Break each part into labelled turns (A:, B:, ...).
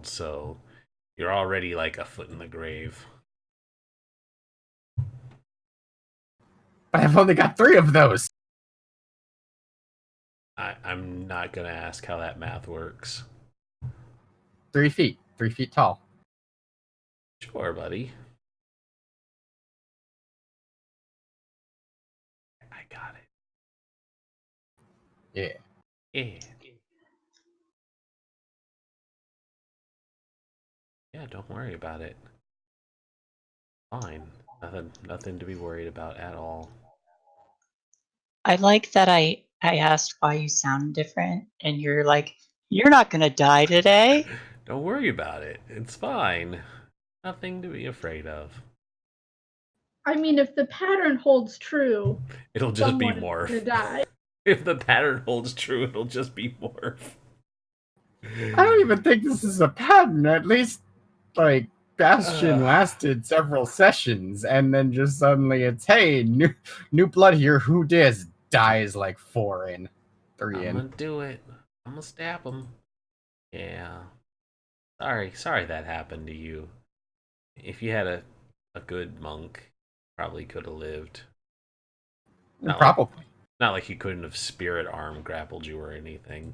A: world, so you're already like a foot in the grave.
B: But I've only got 3 of those.
A: I'm not gonna ask how that math works.
B: 3 feet. 3 feet tall.
A: Sure, buddy. I got
B: Yeah.
A: it. Yeah, don't worry about it. Fine. Nothing to be worried about at all.
C: I like that I asked why you sound different, and you're like, you're not gonna die today.
A: Don't worry about it. It's fine. Nothing to be afraid of.
D: I mean, if the pattern holds true,
A: It'll just be
D: someone is
A: morph.
D: gonna die.
A: If the pattern holds true, it'll just be morph.
B: I don't even think this is a pattern. At least, like, Bastion lasted several sessions, and then just suddenly it's, hey, new blood here. Who dis? Dies like 4 in, 3
A: I'm
B: in.
A: gonna do it. I'm gonna stab him. Yeah. Sorry that happened to you. If you had a good monk, probably could have lived.
B: Probably.
A: Not like he couldn't have spirit arm grappled you or anything.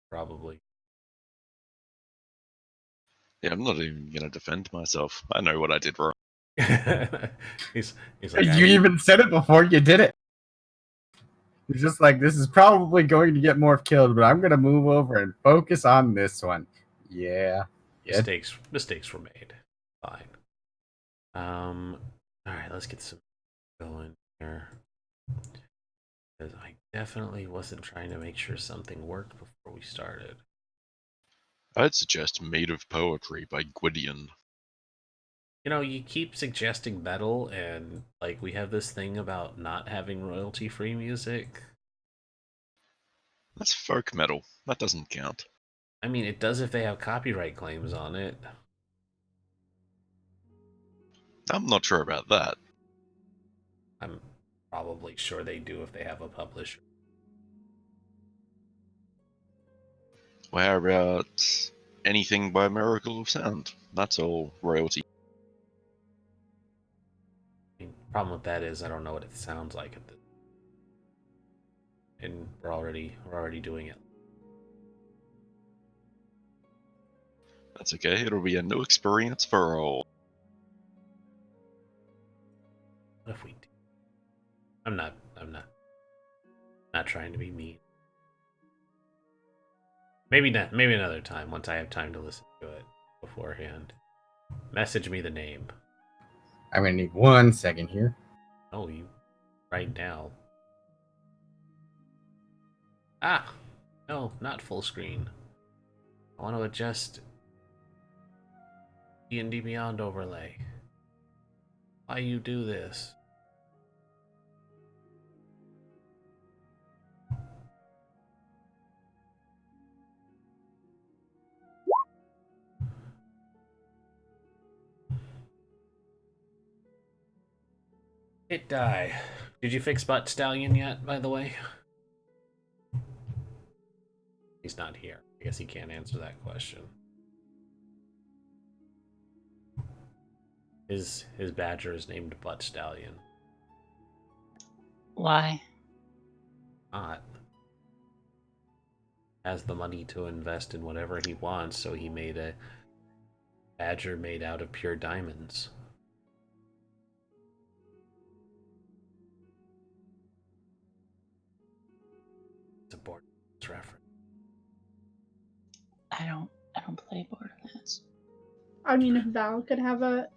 A: Probably.
E: Yeah, I'm not even going to defend myself. I know what I did wrong.
A: he's like,
B: You even said it before you did it. You're just like, this is probably going to get morph killed, but I'm going to move over and focus on this one. Yeah.
A: Mistakes were made. Fine. Alright, let's get some going here. Because I definitely wasn't trying to make sure something worked before we started.
E: I'd suggest Made of Poetry by Gwydion.
A: You know, you keep suggesting metal, and like we have this thing about not having royalty-free music.
E: That's folk metal. That doesn't count.
A: I mean, it does if they have copyright claims on it.
E: I'm not sure about that.
A: I'm probably sure they do if they have a publisher.
E: Well, how about anything by Miracle of Sound? That's all royalty.
A: I mean, the problem with that is I don't know what it sounds like at the, and we're already doing it.
E: That's okay. It'll be a new experience for all.
A: What if we do? I'm not trying to be mean. Maybe another time, once I have time to listen to it beforehand. Message me the name.
B: I'm going to need 1 second here.
A: Oh, you right now. Ah, no, not full screen. I want to adjust D&D Beyond overlay. Why you do this? Hit die. Did you fix Butt Stallion yet, by the way? He's not here. I guess he can't answer that question. His badger is named Butt Stallion.
C: Why?
A: Not. Has the money to invest in whatever he wants, so he made a badger made out of pure diamonds. It's a Borderlands reference.
C: I don't play Borderlands.
D: I mean, if Val could have a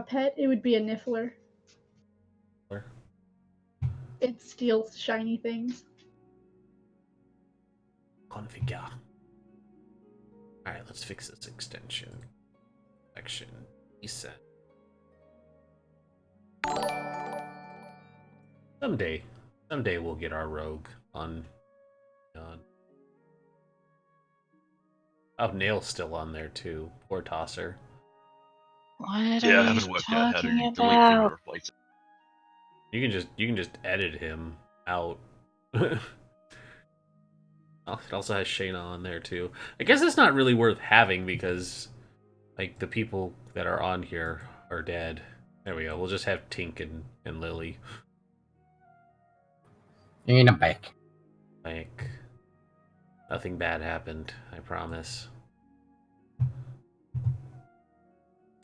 D: pet, it would be a Niffler.
A: Where?
D: It steals shiny things.
A: Configure. Alright, let's fix this extension. Section. Reset. Someday we'll get our rogue on. Oh, Nail's still on there too. Poor Tosser.
C: What
E: Yeah, I
C: are
E: haven't
C: you
E: worked out how to
C: talking
E: delete him
C: about?
E: and replace him.
A: You can just edit him out. Oh, it also has Shayna on there too. I guess it's not really worth having because, like, the people that are on here are dead. There we go. We'll just have Tink and Lily.
B: In a back.
A: Like, nothing bad happened. I promise.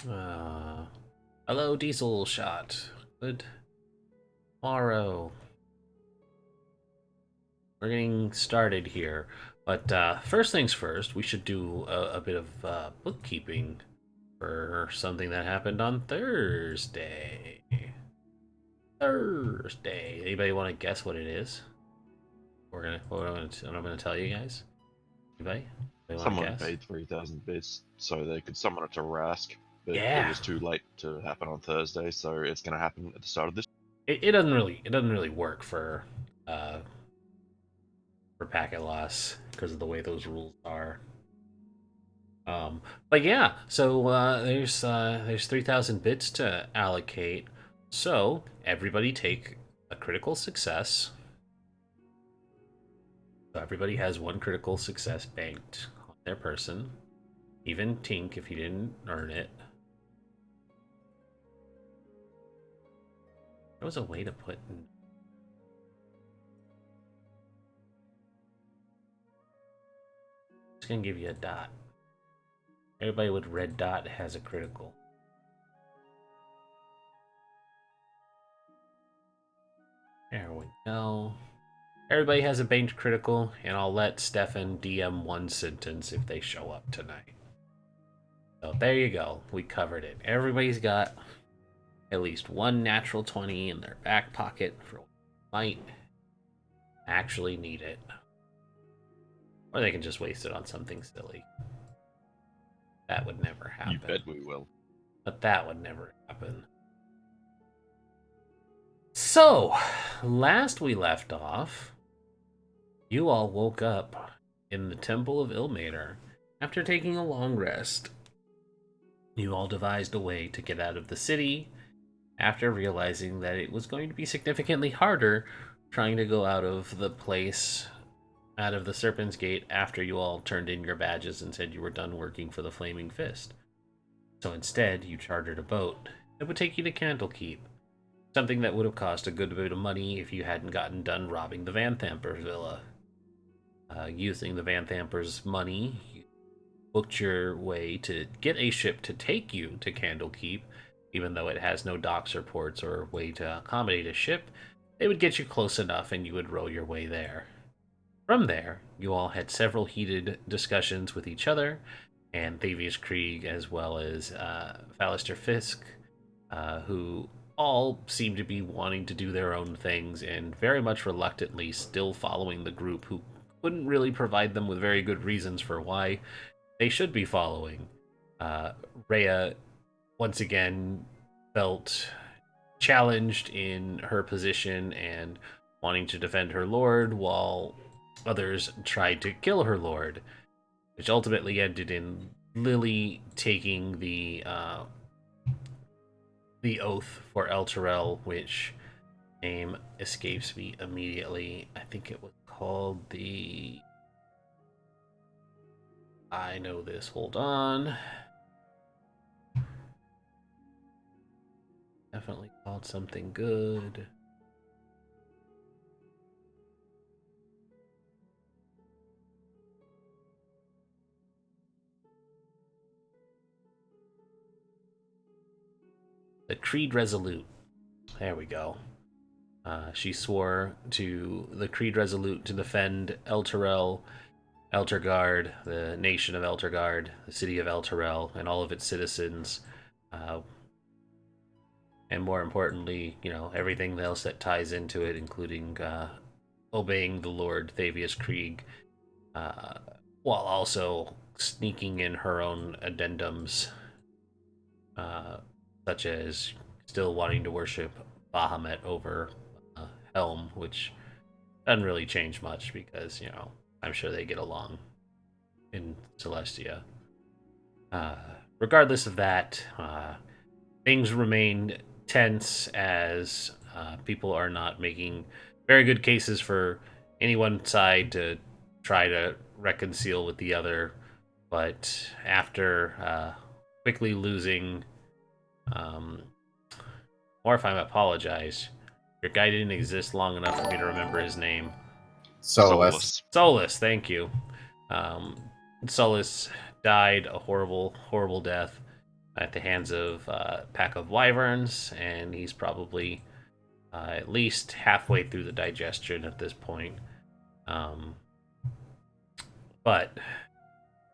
A: Hello, Diesel Shot. Good tomorrow. We're getting started here. But first things first, we should do a bit of bookkeeping for something that happened on Thursday. Thursday. Anybody want to guess what it is? What I'm gonna tell you guys. Anybody? Want to
E: Someone
A: guess?
E: paid 3,000 bits so they could summon it to Rask, but
A: Yeah.
E: it was too late to happen on Thursday, so it's going to happen at the start of this.
A: It doesn't really work for packet loss because of the way those rules are. But yeah, so there's 3,000 bits to allocate. So everybody take a critical success. So everybody has one critical success banked on their person. Even Tink if you didn't earn it. There was a way to put in. Just gonna give you a dot. Everybody with red dot has a critical. There we go. Everybody has a banked critical, and I'll let Stefan DM one sentence if they show up tonight. So there you go. We covered it. Everybody's got at least one natural 20 in their back pocket for when they might actually need it. Or they can just waste it on something silly. That would never happen.
E: You bet we will.
A: But that would never happen. So, last we left off, you all woke up in the Temple of Ilmater after taking a long rest. You all devised a way to get out of the city after realizing that it was going to be significantly harder trying to go out of the place, out of the Serpent's Gate, after you all turned in your badges and said you were done working for the Flaming Fist. So instead, you chartered a boat that would take you to Candlekeep, something that would have cost a good bit of money if you hadn't gotten done robbing the Van Thamper's villa. Using the Van Thamper's money, you booked your way to get a ship to take you to Candlekeep. Even though it has no docks or ports or way to accommodate a ship, they would get you close enough and you would row your way there. From there, you all had several heated discussions with each other, and Thavius Krieg as well as Fallister Fisk, who all seemed to be wanting to do their own things and very much reluctantly still following the group, who couldn't really provide them with very good reasons for why they should be following. Rhea once again felt challenged in her position and wanting to defend her lord, while others tried to kill her lord, which ultimately ended in Lily taking the oath for Elturel, which name escapes me immediately. I think it was called the... I know this, hold on. Definitely called something good. The Creed Resolute. There we go. She swore to the Creed Resolute to defend Elturel, Elturgard, the nation of Elturgard, the city of Elturel, and all of its citizens. And more importantly, everything else that ties into it, including obeying the Lord Thavius Krieg, while also sneaking in her own addendums, such as still wanting to worship Bahamut over Helm, which doesn't really change much because, I'm sure they get along in Celestia. Regardless of that, things remain tense as people are not making very good cases for any one side to try to reconcile with the other, but after quickly losing, or if I apologize, your guy didn't exist long enough for me to remember his name.
B: Solus.
A: Solus, thank you. Solus died a horrible, horrible death at the hands of a pack of wyverns, and he's probably at least halfway through the digestion at this point. But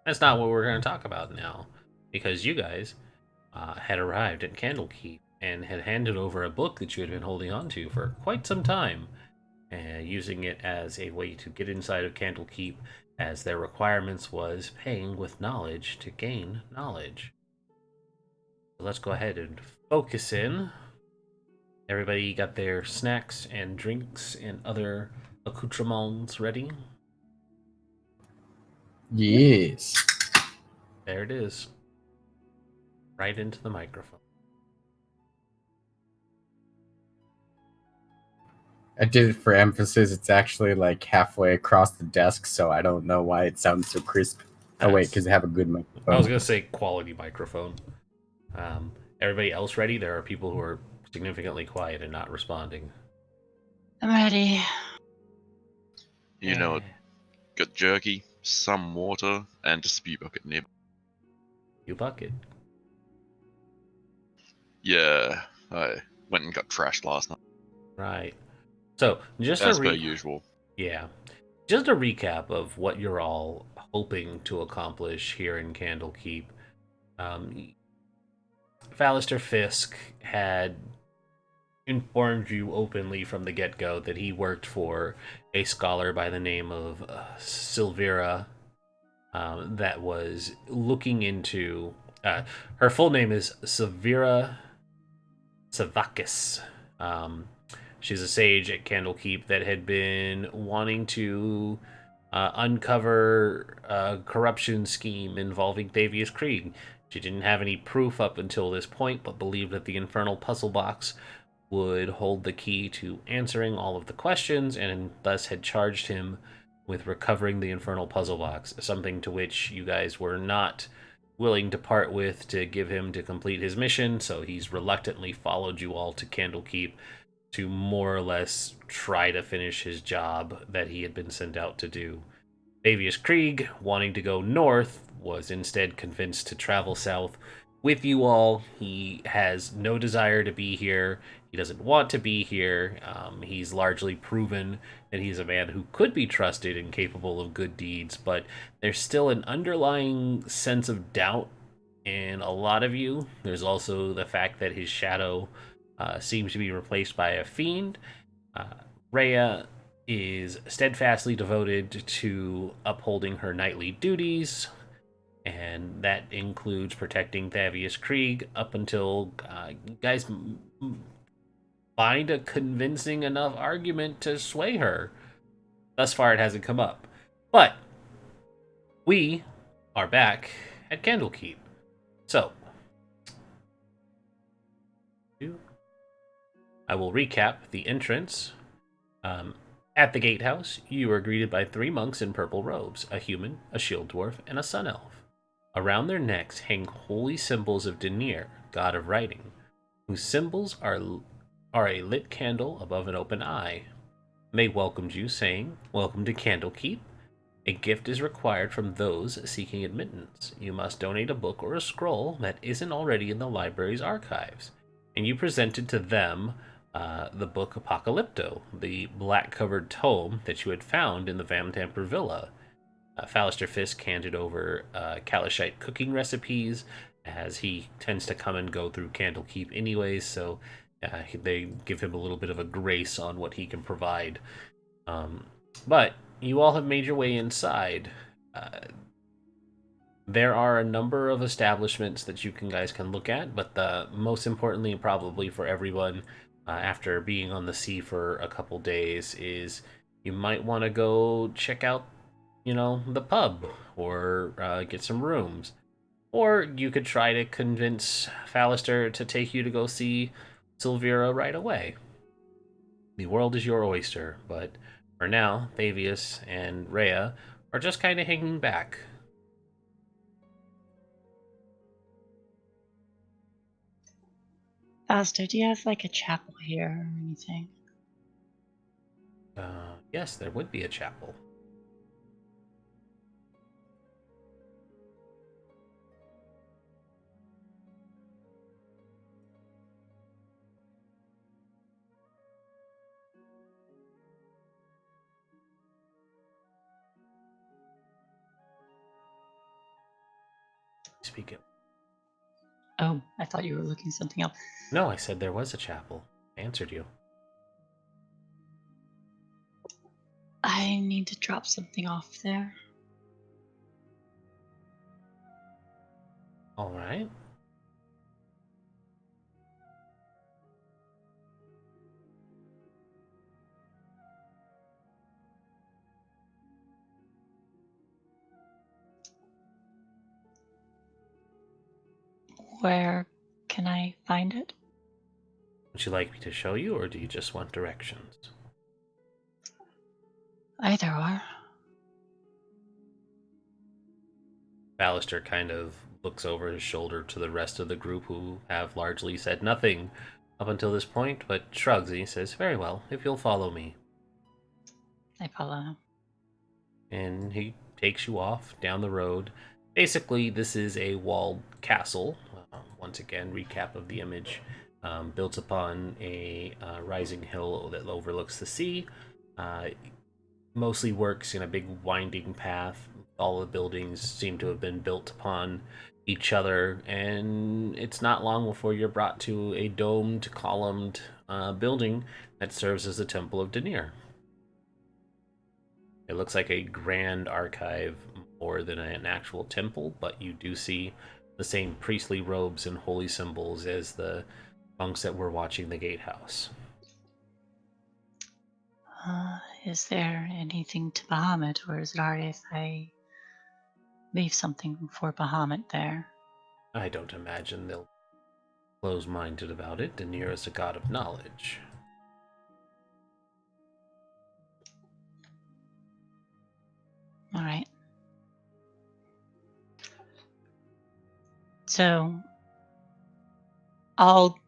A: that's not what we're going to talk about now, because you guys had arrived at Candlekeep and had handed over a book that you had been holding on to for quite some time, using it as a way to get inside of Candlekeep, as their requirements was paying with knowledge to gain knowledge. So let's go ahead and focus in. Everybody got their snacks and drinks and other accoutrements ready?
B: Yes.
A: There it is. Right into the microphone.
B: I did it for emphasis. It's actually like halfway across the desk, so I don't know why it sounds so crisp. Oh, wait, because I have a good microphone.
A: I was going to say quality microphone. Everybody else ready? There are people who are significantly quiet and not responding.
C: I'm ready.
E: You know, got jerky, some water, and a spew bucket nearby.
A: You bucket.
E: Yeah, I went and got trashed last night.
A: Right. So, just
E: As
A: a
E: per usual.
A: Yeah. Just a recap of what you're all hoping to accomplish here in Candlekeep. Fallister Fisk had informed you openly from the get-go that he worked for a scholar by the name of Silvira, that was looking into... her full name is Silvira Savakis. She's a sage at Candlekeep that had been wanting to uncover a corruption scheme involving Thavius Krieg. She didn't have any proof up until this point, but believed that the infernal puzzle box would hold the key to answering all of the questions, and thus had charged him with recovering the infernal puzzle box, something to which you guys were not willing to part with to give him to complete his mission, so he's reluctantly followed you all to Candlekeep to more or less try to finish his job that he had been sent out to do. Thavius Krieg, wanting to go north, was instead convinced to travel south with you all. He has no desire to be here. He doesn't want to be here. He's largely proven that he's a man who could be trusted and capable of good deeds, but there's still an underlying sense of doubt in a lot of you. There's also the fact that his shadow seems to be replaced by a fiend. Rhea is steadfastly devoted to upholding her knightly duties, and that includes protecting Thavius Krieg up until you guys find a convincing enough argument to sway her. Thus far, it hasn't come up. But we are back at Candlekeep. So, I will recap the entrance. At the gatehouse, you are greeted by 3 monks in purple robes, a human, a shield dwarf, and a sun elf. Around their necks hang holy symbols of Denir, god of writing, whose symbols are a lit candle above an open eye. They welcomed you, saying, "Welcome to Candlekeep. A gift is required from those seeking admittance. You must donate a book or a scroll that isn't already in the library's archives." And you presented to them the book Apocalypto, the black-covered tome that you had found in the Vamtamper Villa. Fallister Fisk handed over Kalashite cooking recipes, as he tends to come and go through Candlekeep anyways, so they give him a little bit of a grace on what he can provide. But you all have made your way inside. There are a number of establishments that you guys can look at, but most importantly, probably for everyone, after being on the sea for a couple days, is you might want to go check out, the pub, or get some rooms. Or you could try to convince Fallister to take you to go see Silvira right away. The world is your oyster, but for now, Thavius and Rhea are just kind of hanging back.
C: Faster, do you have like a chapel here or anything?
A: Yes, there would be a chapel. Speak it.
C: Oh, I thought you were looking something up.
A: No, I said there was a chapel. I answered you.
C: I need to drop something off there.
A: All right.
C: Where can I find it?
A: Would you like me to show you, or do you just want directions?
C: Either or.
A: Ballister kind of looks over his shoulder to the rest of the group, who have largely said nothing up until this point, but shrugs and he says, "Very well, if you'll follow me."
C: I follow him.
A: And he takes you off down the road. Basically, this is a walled castle. Once again, recap of the image. Built upon a rising hill that overlooks the sea. Mostly works in a big winding path. All the buildings seem to have been built upon each other, and it's not long before you're brought to a domed, columned building that serves as the Temple of Denir. It looks like a grand archive more than an actual temple, but you do see the same priestly robes and holy symbols as the monks that were watching the gatehouse.
C: Is there anything to Bahamut, or is it alright if I leave something for Bahamut there?
A: I don't imagine they'll be close-minded about it. Denir is a god of knowledge.
C: Alright. So, I'll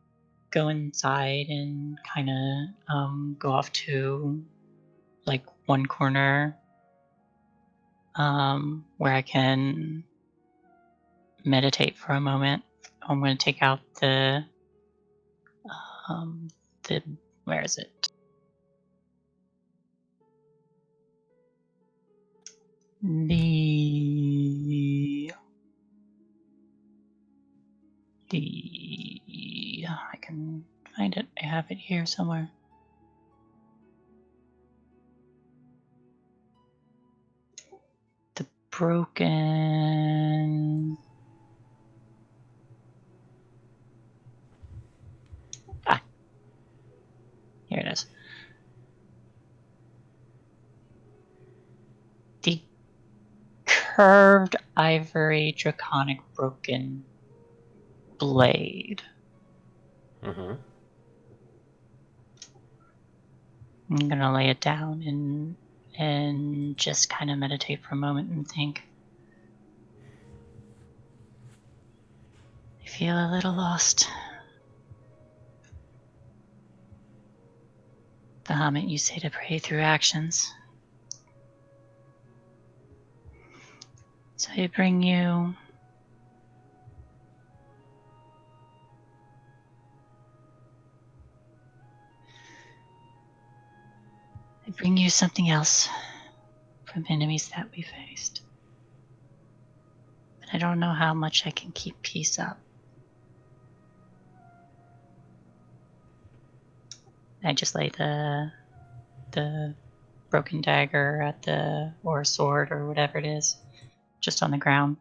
C: go inside and kind of go off to like one corner where I can meditate for a moment. I'm going to take out um, the where is it? I can find it. I have it here somewhere. The broken. Here it is. The curved ivory draconic broken blade.
A: Mm-hmm.
C: I'm gonna lay it down and just kind of meditate for a moment and think. I feel a little lost. Bahamut, you say to pray through actions. So I bring you something else from enemies that we faced. But I don't know how much I can keep peace up. I just lay the broken dagger or sword or whatever it is just on the ground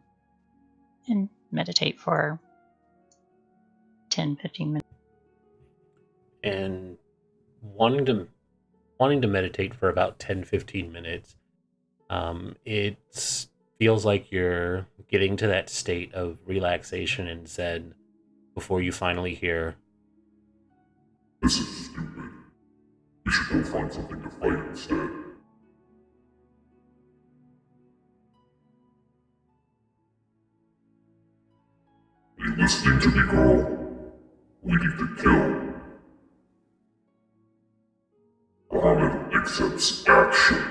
C: and meditate for 10-15 minutes.
A: And wanting to meditate for about 10-15 minutes, it feels like you're getting to that state of relaxation and zen before you finally hear,
F: "This is stupid. We should go find something to fight instead." listening to me, girl? We need to kill. Bahamut accepts action,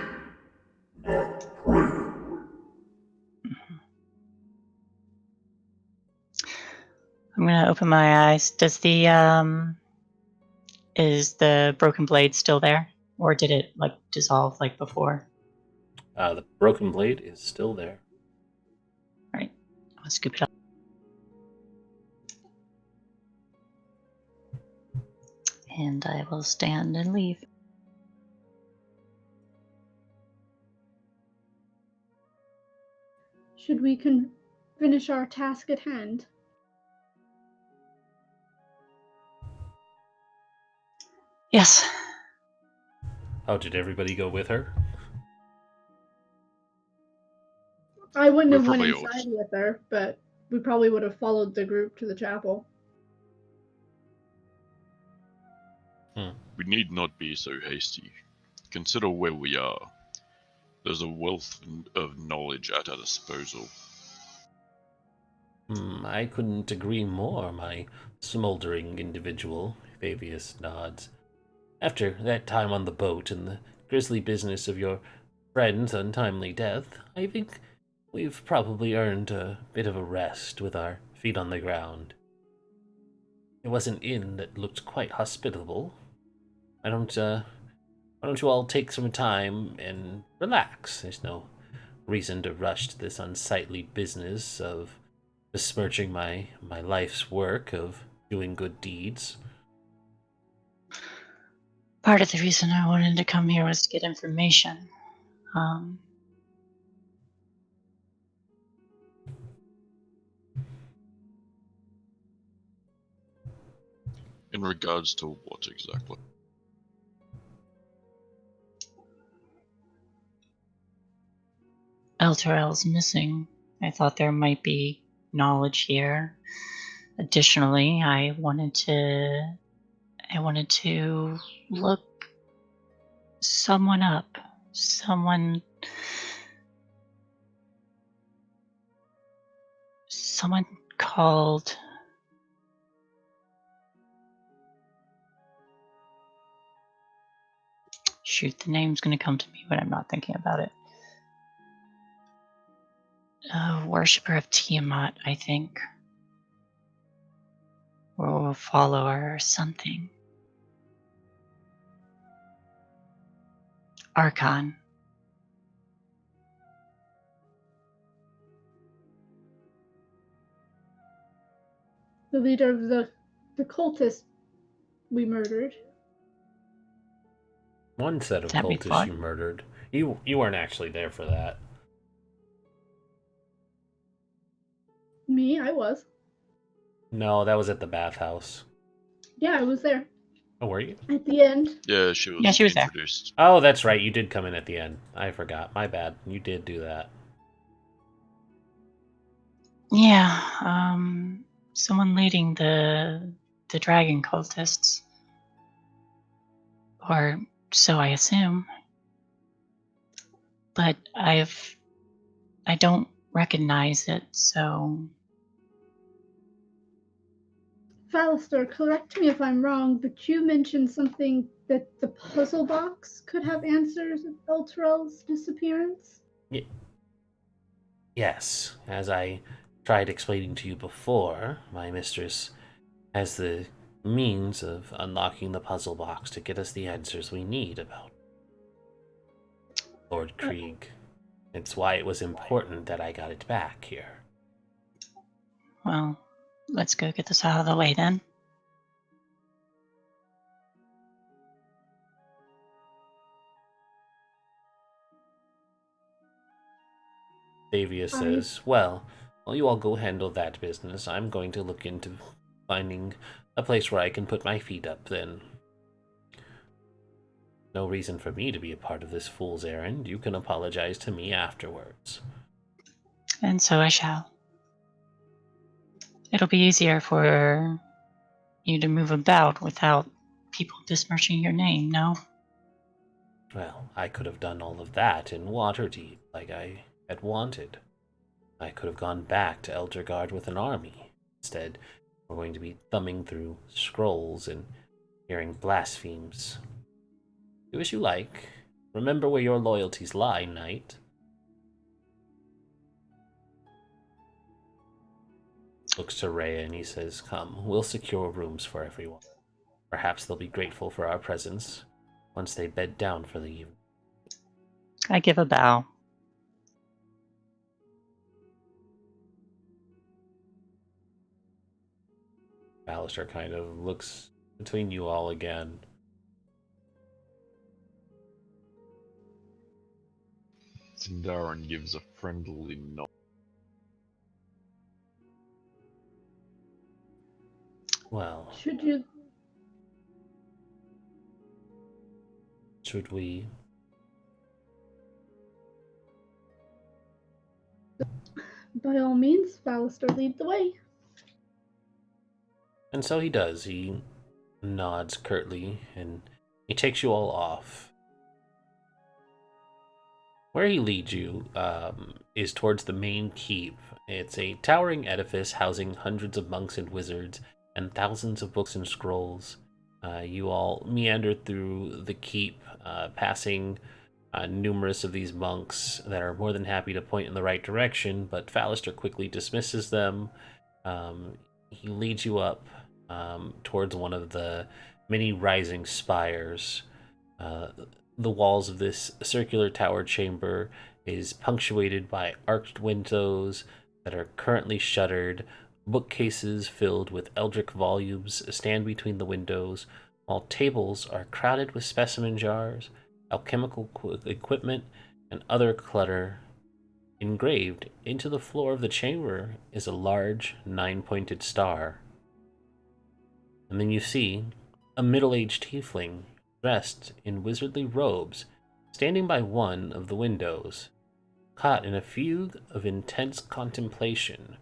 F: not prayer.
C: I'm gonna open my eyes. Does the is the broken blade still there, or did it like dissolve like before?
A: The broken blade is still there.
C: All right, I'll scoop it up. And I will stand and leave.
D: Should we finish our task at hand?
C: Yes.
A: Oh, did everybody go with her?
D: I wouldn't
E: We're
D: have went
E: probably
D: inside with her, but we probably would have followed the group to the chapel.
E: We need not be so hasty. Consider where we are. There's a wealth of knowledge at our disposal.
A: I couldn't agree more, my smoldering individual, Fabius nods. After that time on the boat and the grisly business of your friend's untimely death, I think we've probably earned a bit of a rest with our feet on the ground. It was an inn that looked quite hospitable. Why don't you all take some time and relax? There's no reason to rush to this unsightly business of besmirching my life's work of doing good deeds.
C: Part of the reason I wanted to come here was to get information.
E: In regards to what exactly?
C: Elturel's missing. I thought there might be knowledge here. Additionally, I wanted to look someone up. Someone called shoot, the name's gonna come to me, but I'm not thinking about it. A worshipper of Tiamat, I think. Or a follower or something. Archon.
D: The leader of the cultist we murdered.
A: One set of
C: That we
A: cultists
C: fought?
A: you murdered. You weren't actually there for that.
D: Me, I was.
A: No, that was at the bathhouse.
D: Yeah, I was there.
A: Oh, were you?
D: At the end.
E: Yeah, she was
C: there.
E: introduced.
A: Oh, that's right. You did come in at the end. I forgot. My bad. You did do that.
C: Yeah, someone leading the dragon cultists. Or so I assume. But I don't recognize it, so
D: Fallister, correct me if I'm wrong, but you mentioned something that the puzzle box could have answers of Elturel's disappearance?
A: Yes, as I tried explaining to you before, my mistress has the means of unlocking the puzzle box to get us the answers we need about Lord Krieg. It's why it was important that I got it back here.
C: well, let's go get this out of the way then.
A: Davia says, well, while you all go handle that business, I'm going to look into finding a place where I can put my feet up then. No reason for me to be a part of this fool's errand. You can apologize to me afterwards.
C: And so I shall. It'll be easier for you to move about without people besmirching your name, no?
A: Well, I could have done all of that in Waterdeep, like I had wanted. I could have gone back to Eldergard with an army, Instead, we're going to be thumbing through scrolls and hearing blasphemes. Do as you like. Remember where your loyalties lie, knight. Looks to Rhea and he says, "Come, we'll secure rooms for everyone. Perhaps they'll be grateful for our presence once they bed down for the evening."
C: I give a bow.
A: Ballister kind of looks between you all again.
E: Sindarin gives a friendly nod.
A: Well,
D: Should
A: we?
D: by all means, Ballister, lead the way.
A: And so he does. He nods curtly and he takes you all off. Where he leads you is towards the main keep. It's a towering edifice housing hundreds of monks and wizards and thousands of books and scrolls. You all meander through the keep, passing numerous of these monks that are more than happy to point in the right direction, but Fallister quickly dismisses them. He leads you up towards one of the many rising spires. The walls of this circular tower chamber is punctuated by arched windows that are currently shuttered. Bookcases filled with eldritch volumes stand between the windows, while tables are crowded with specimen jars, alchemical equipment, and other clutter. Engraved into the floor of the chamber is a large, nine-pointed star. And then you see a middle-aged tiefling dressed in wizardly robes, standing by one of the windows, caught in a fugue of intense contemplation.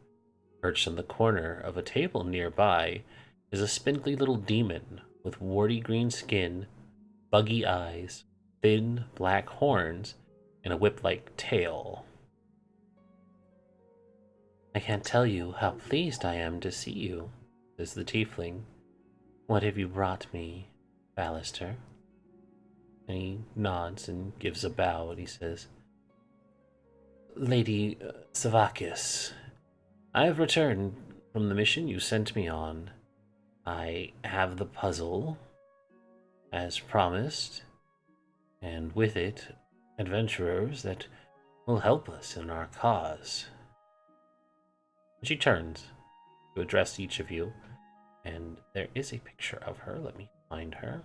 A: Perched on the corner of a table nearby is a spindly little demon with warty green skin, buggy eyes, thin black horns, and a whip-like tail. "I can't tell you how pleased I am to see you," says the tiefling. "What have you brought me, Ballister?" And he nods and gives a bow, and he says, "Lady Savakis, I have returned from the mission you sent me on. I have the puzzle, as promised, and with it, adventurers that will help us in our cause." And she turns to address each of you, and there is a picture of her. Let me find her.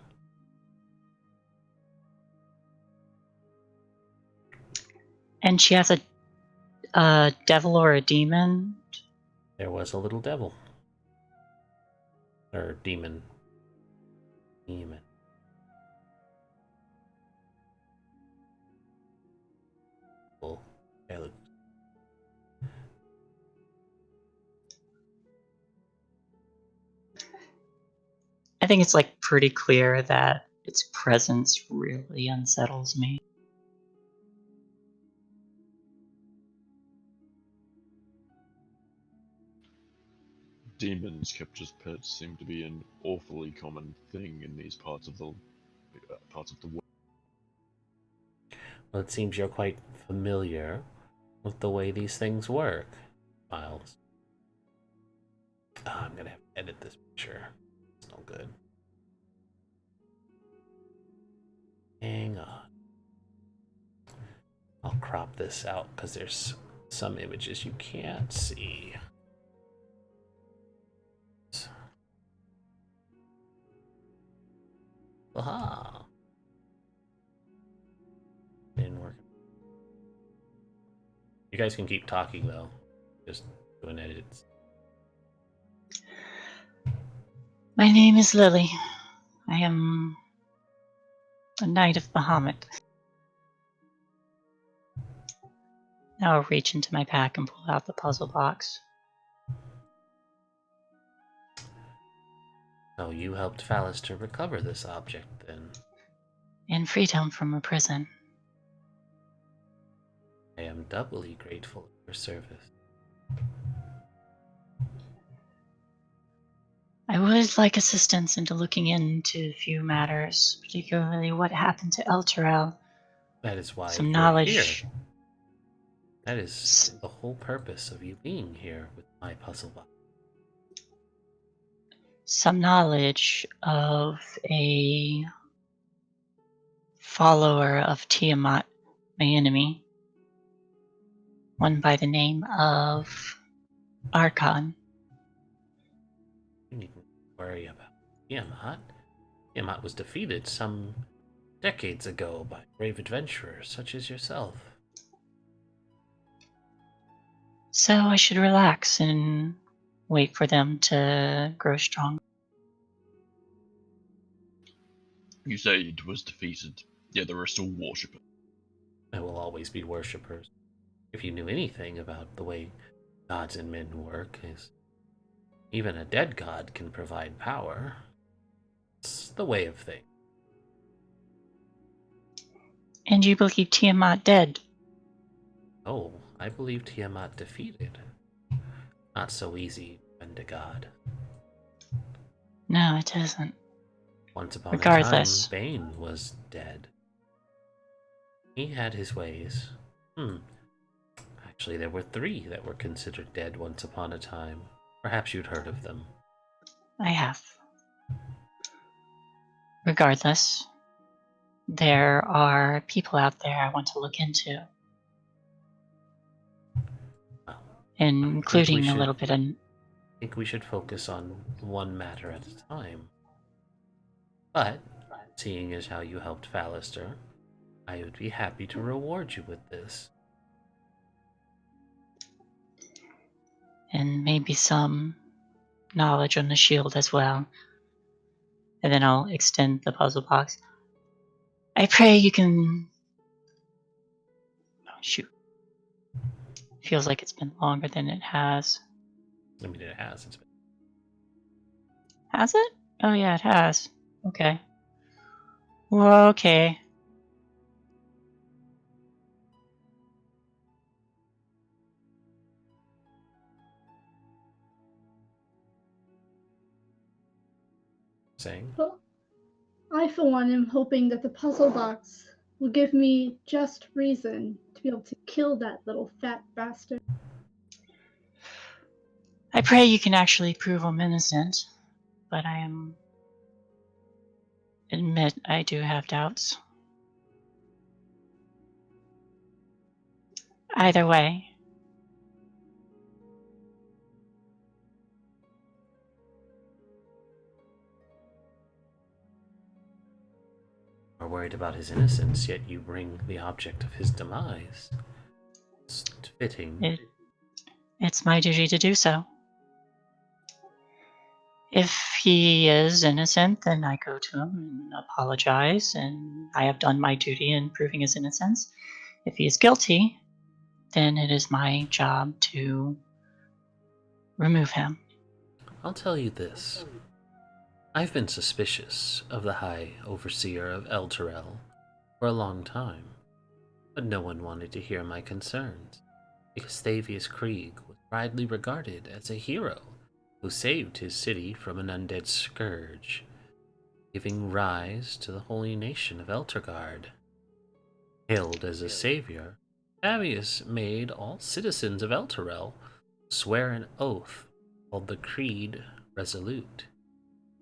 C: And she has a devil or a demon.
A: There was a little devil. Or demon. Demon. Well,
C: I think it's like pretty clear that its presence really unsettles me.
E: Demons kept as pets seem to be an awfully common thing in these parts of the world.
A: Well, it seems you're quite familiar with the way these things work, Miles. I'm gonna have to edit this picture. It's no good. Hang on. I'll crop this out because there's some images you can't see. Aha! Didn't work. You guys can keep talking though. Just doing edits.
C: My name is Lily. I am a knight of Bahamut. Now I'll reach into my pack and pull out the puzzle box.
A: So you helped Fallister recover this object, then?
C: And freedom from a prison.
A: I am doubly grateful for your service.
C: I would like assistance into looking into a few matters, particularly what happened to Elturel.
A: That is why
C: Some
A: you're
C: knowledge.
A: here. That is the whole purpose of you being here with my puzzle box.
C: Some knowledge of a follower of Tiamat, my enemy, one by the name of Archon.
A: You needn't worry about Tiamat. Tiamat was defeated some decades ago by brave adventurers such as yourself.
C: So I should relax and wait for them to grow strong.
E: You say it was defeated, yet there are still worshippers.
A: There will always be worshippers. If you knew anything about the way gods and men work, is even a dead god can provide power. It's the way of things.
C: And you believe Tiamat dead?
A: Oh, I believe Tiamat defeated. Not so easy when to god.
C: No, it isn't.
A: Once upon
C: Regardless.
A: a time, Bane was dead. He had his ways. Actually, there were 3 that were considered dead once upon a time. Perhaps you'd heard of them.
C: I have. Regardless, there are people out there I want to look into.
A: Well,
C: Including a little bit of...
A: I think we should focus on one matter at a time. But, seeing as how you helped Fallister, I would be happy to reward you with this.
C: And maybe some knowledge on the shield as well. And then I'll extend the puzzle box. I pray you can... Oh, shoot. Feels like it's been longer than it has.
A: I mean, it has. It's been...
C: Has it? Oh yeah, it has. Okay. Well, okay.
A: saying.
D: Well, I, for one, am hoping that the puzzle box will give me just reason to be able to kill that little fat bastard.
C: I pray you can actually prove I'm innocent, but admit I do have doubts. Either way,
A: Are worried about his innocence, yet you bring the object of his demise. It's fitting.
C: it's my duty to do so. If he is innocent, then I go to him and apologize, and I have done my duty in proving his innocence. If he is guilty, then it is my job to remove him.
A: I'll tell you this. I've been suspicious of the High Overseer of Elturel for a long time, but no one wanted to hear my concerns, because Thavius Krieg was widely regarded as a hero who saved his city from an undead scourge, giving rise to the holy nation of Elturgard. Hailed as a savior, Thavius made all citizens of Elturel swear an oath called the Creed Resolute,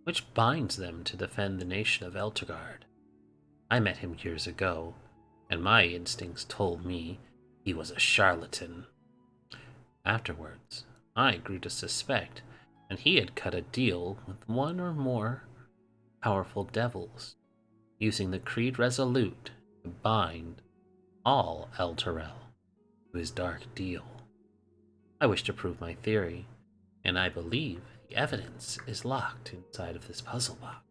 A: which binds them to defend the nation of Elturgard. I met him years ago, and my instincts told me he was a charlatan. Afterwards, I grew to suspect that he had cut a deal with one or more powerful devils, using the Creed Resolute to bind all Elturel to his dark deal. I wish to prove my theory, and I believe the evidence is locked inside of this puzzle box.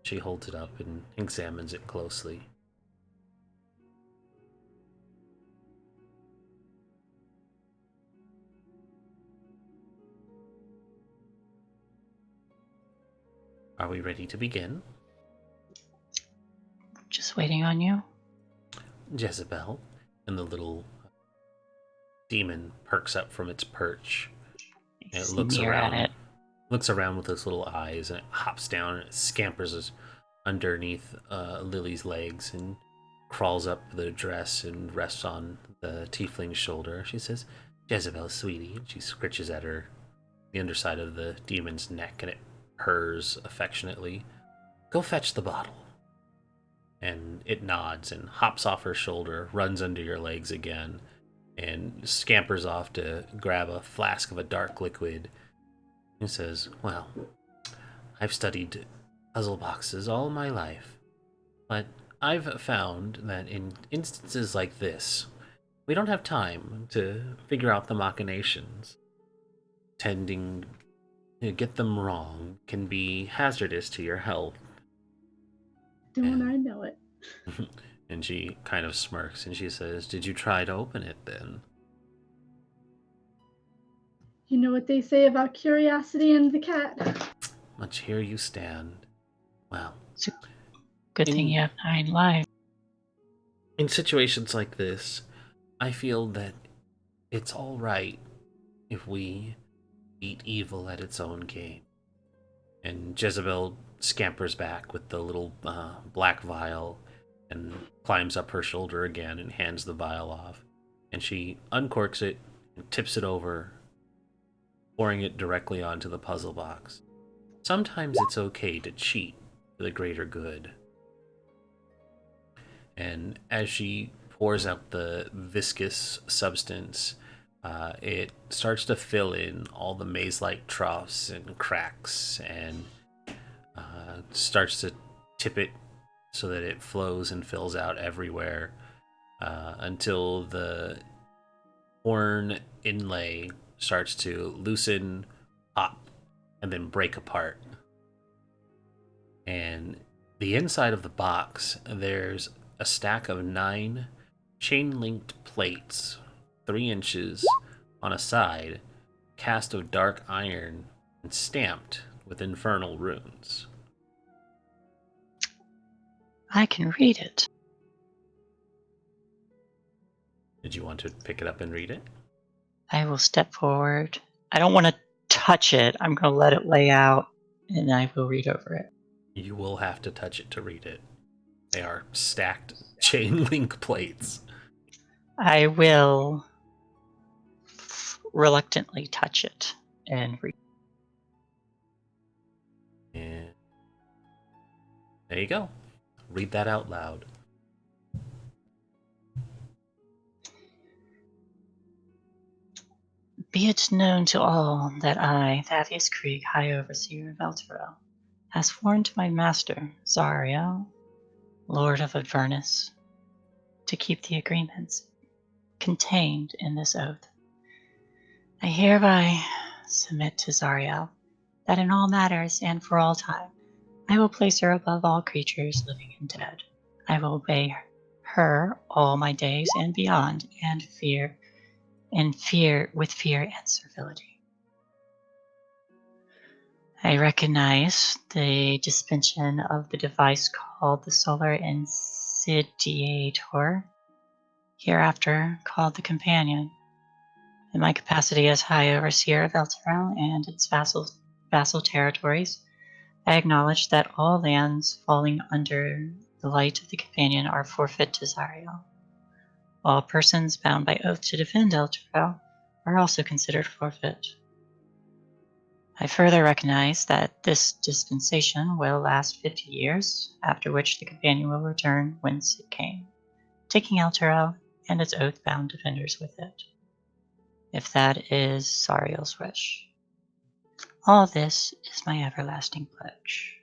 A: She holds it up and examines it closely. Are we ready to begin?
C: Just waiting on you.
A: Jezebel, and the little demon perks up from its perch. And it looks
C: Sneer at
A: around.
C: it.
A: looks around with its little eyes, and it hops down and it scampers underneath Lily's legs and crawls up the dress and rests on the tiefling's shoulder. She says, "Jezebel, sweetie," and she scritches at her the underside of the demon's neck, and it purrs affectionately. "Go fetch the bottle." And it nods and hops off her shoulder, runs under your legs again, and scampers off to grab a flask of a dark liquid. He says, "Well, I've studied puzzle boxes all my life, but I've found that in instances like this, we don't have time to figure out the machinations. Tending to get them wrong can be hazardous to your health."
D: Don't
A: And
D: I know it?
A: and she kind of smirks and she says, "Did you try to open it then?"
D: You know what they say about curiosity and the cat.
A: Much here you stand. Well,
C: It's a good thing
A: In-
C: you have 9 lives.
A: in situations like this, I feel that it's all right if we beat evil at its own game. And Jezebel scampers back with the little black vial and climbs up her shoulder again and hands the vial off. And she uncorks it and tips it over, pouring it directly onto the puzzle box. Sometimes it's okay to cheat for the greater good. And as she pours out the viscous substance, it starts to fill in all the maze-like troughs and cracks, and starts to tip it so that it flows and fills out everywhere, until the horn inlay starts to loosen, pop, and then break apart. And the inside of the box, there's a stack of 9 chain-linked plates, 3 inches on a side, cast of dark iron and stamped with infernal runes.
C: I can read it.
A: Did you want to pick it up and read it?
C: I will step forward. I don't want to touch it. I'm going to let it lay out, and I will read over it.
A: You will have to touch it to read it. They are stacked chain link plates.
C: I will reluctantly touch it and read.
A: And there you go. Read that out loud.
C: Be it known to all that I, Thaddeus Krieg, High Overseer of Elturel, has sworn to my master, Zariel, Lord of Avernus, to keep the agreements contained in this oath. I hereby submit to Zariel that in all matters and for all time, I will place her above all creatures living and dead. I will obey her all my days and beyond, with fear and servility. I recognize the dispensation of the device called the Solar Insidiator, hereafter called the Companion. In my capacity as High Overseer of Elturel and its vassal territories, I acknowledge that all lands falling under the light of the Companion are forfeit to Zariel. All persons bound by oath to defend Elturel are also considered forfeit. I further recognize that this dispensation will last 50 years, after which the Companion will return whence it came, taking Elturel and its oath-bound defenders with it, if that is Zariel's wish. All this is my everlasting pledge.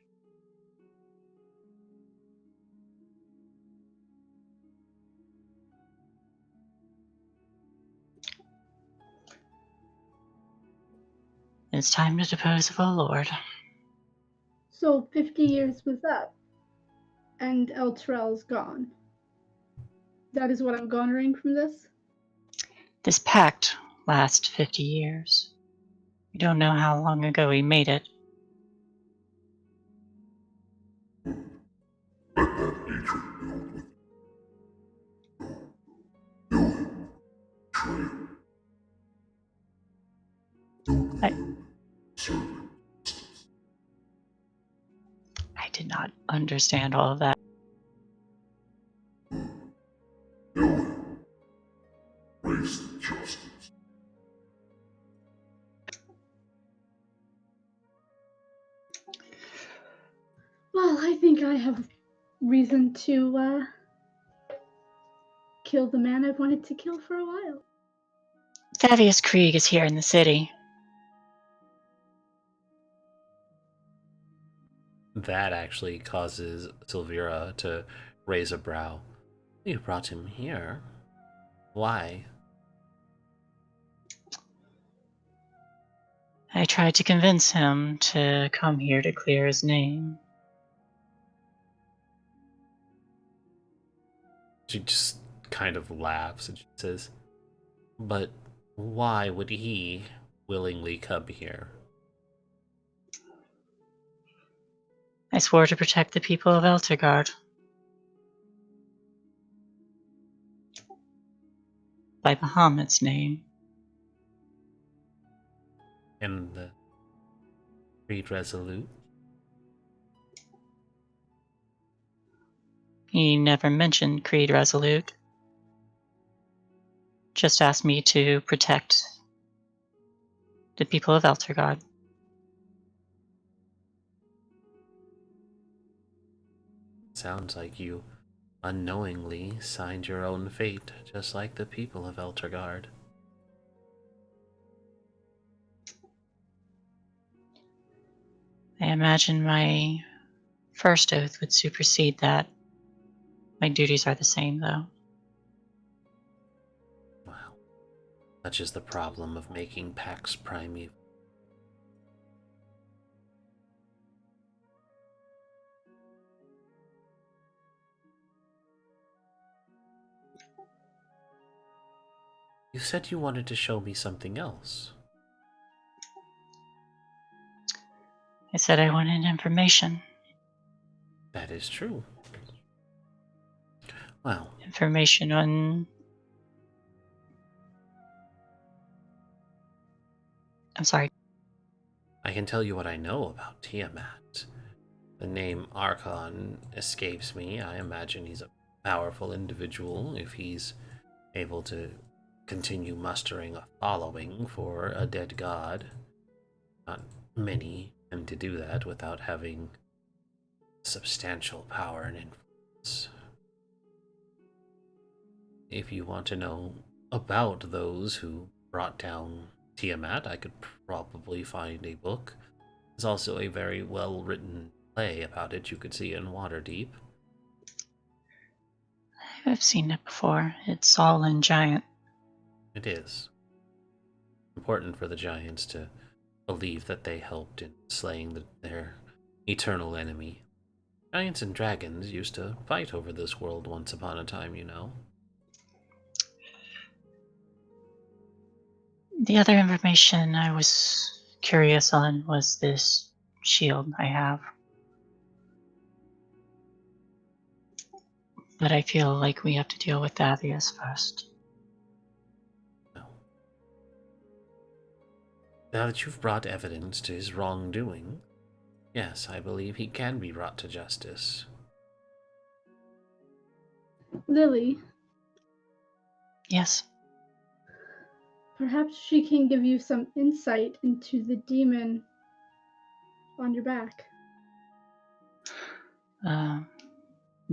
C: It's time to depose of our Lord.
D: So 50 years was up, and Elturel's gone. That is what I'm garnering from this?
C: This pact lasts 50 years. We don't know how long ago he made it.
F: Let that hatred build with Kill him. Traitor. Don't
C: I-
F: kill him. Serve him.
C: understand all of that.
F: Ellen, race justice.
D: Well, I think I have reason to kill the man I've wanted to kill for a while.
C: Thaddeus Krieg is here in the city.
A: That actually causes Silvira to raise a brow. You brought him here. Why?
C: I tried to convince him to come here to clear his name.
A: She just kind of laughs and she says, but why would he willingly come here?
C: I swore to protect the people of Eltergard. By Bahamut's name.
A: And the Creed Resolute?
C: He never mentioned Creed Resolute. Just asked me to protect the people of Eltergard.
A: Sounds like you unknowingly signed your own fate, just like the people of Eltergard.
C: I imagine my first oath would supersede that. My duties are the same, though.
A: Wow. Such is the problem of making pacts primeval. You said you wanted to show me something else.
C: I said I wanted information.
A: That is true. Well,
C: Information on... I'm sorry.
A: I can tell you what I know about Tiamat. The name Archon escapes me. I imagine he's a powerful individual if he's able to continue mustering a following for a dead god. Not many tend to do that without having substantial power and influence. If you want to know about those who brought down Tiamat, I could probably find a book. There's also a very well-written play about it you could see in Waterdeep.
C: I've seen it before. It's all in Giant.
A: It is important for the giants to believe that they helped in slaying their eternal enemy. Giants and dragons used to fight over this world once upon a time, you know.
C: The other information I was curious on was this shield I have. But I feel like we have to deal with Thaddeus first.
A: No. Now that you've brought evidence to his wrongdoing, yes, I believe he can be brought to justice.
D: Lily,
C: Yes.
D: perhaps she can give you some insight into the demon on your back.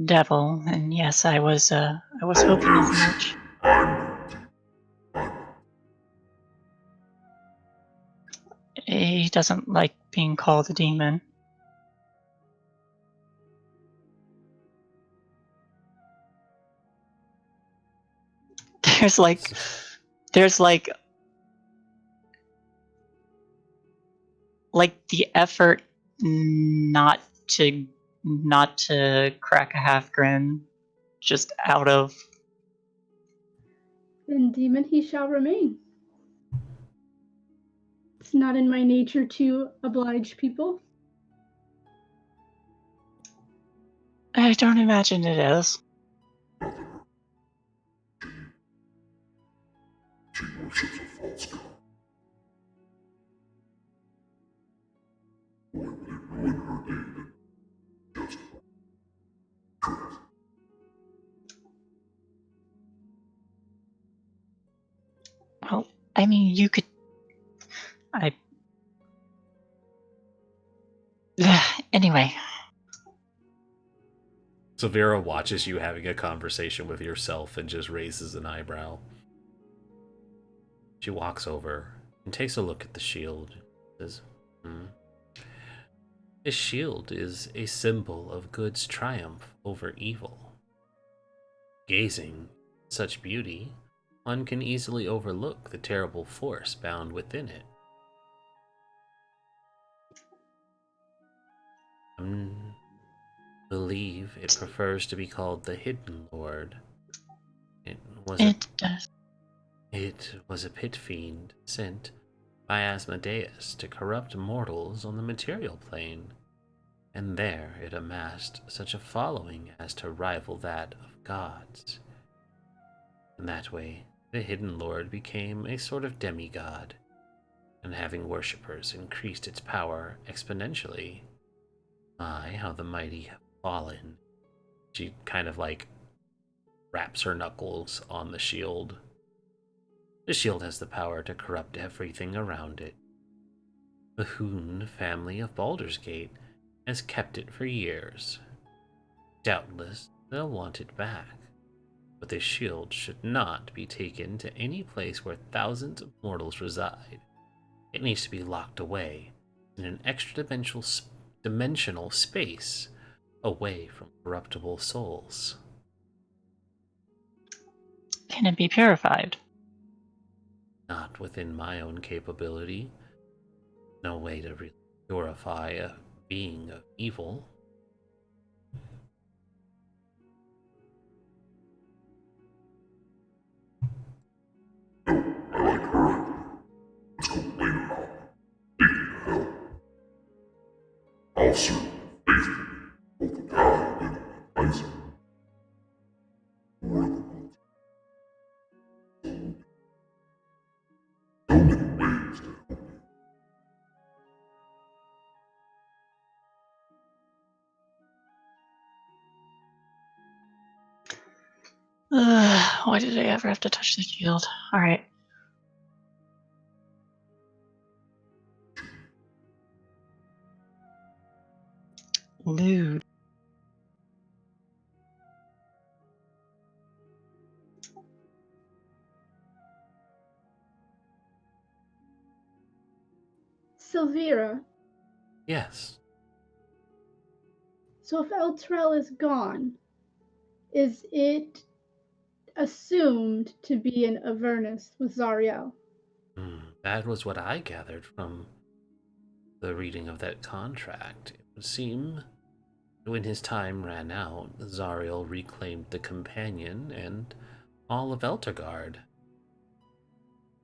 C: Devil, and yes, I was hoping as much. He doesn't like being called a demon. There's the effort not to crack a half grin, just out of...
D: Then demon he shall remain. It's not in my nature to oblige people.
C: I don't imagine it is.
F: She worships a false god. Why would it ruin her day to justify?
C: I mean, you could. I. Anyway,
A: Severa watches you having a conversation with yourself and just raises an eyebrow. She walks over and takes a look at the shield. Says, This shield is a symbol of good's triumph over evil. Gazing at such beauty, one can easily overlook the terrible force bound within it. I believe it prefers to be called the Hidden Lord. It was
C: it does.
A: It was a pit fiend sent by Asmodeus to corrupt mortals on the material plane, and there it amassed such a following as to rival that of gods. In that way, the Hidden Lord became a sort of demigod, and having worshippers increased its power exponentially. My, how the mighty have fallen. She kind of like wraps her knuckles on the shield. The shield has the power to corrupt everything around it. The Hoon family of Baldur's Gate has kept it for years. Doubtless, they'll want it back, but this shield should not be taken to any place where thousands of mortals reside. It needs to be locked away in an extra-dimensional space away from corruptible souls.
C: Can it be purified?
A: Not within my own capability. No way to really purify a being of evil.
F: No, I like her idea. Let's go later on. Take me to hell. I'll serve faithfully both the guy and the advisor. Or the multi. So many ways to help you.
C: Why did I ever have to touch the shield? Alright. Lewd.
D: Silvira,
A: Yes.
D: so if Elturel is gone, is it assumed to be in Avernus with Zariel?
A: That was what I gathered from the reading of that contract. It would seem when his time ran out, Zariel reclaimed the companion and all of Eltergard,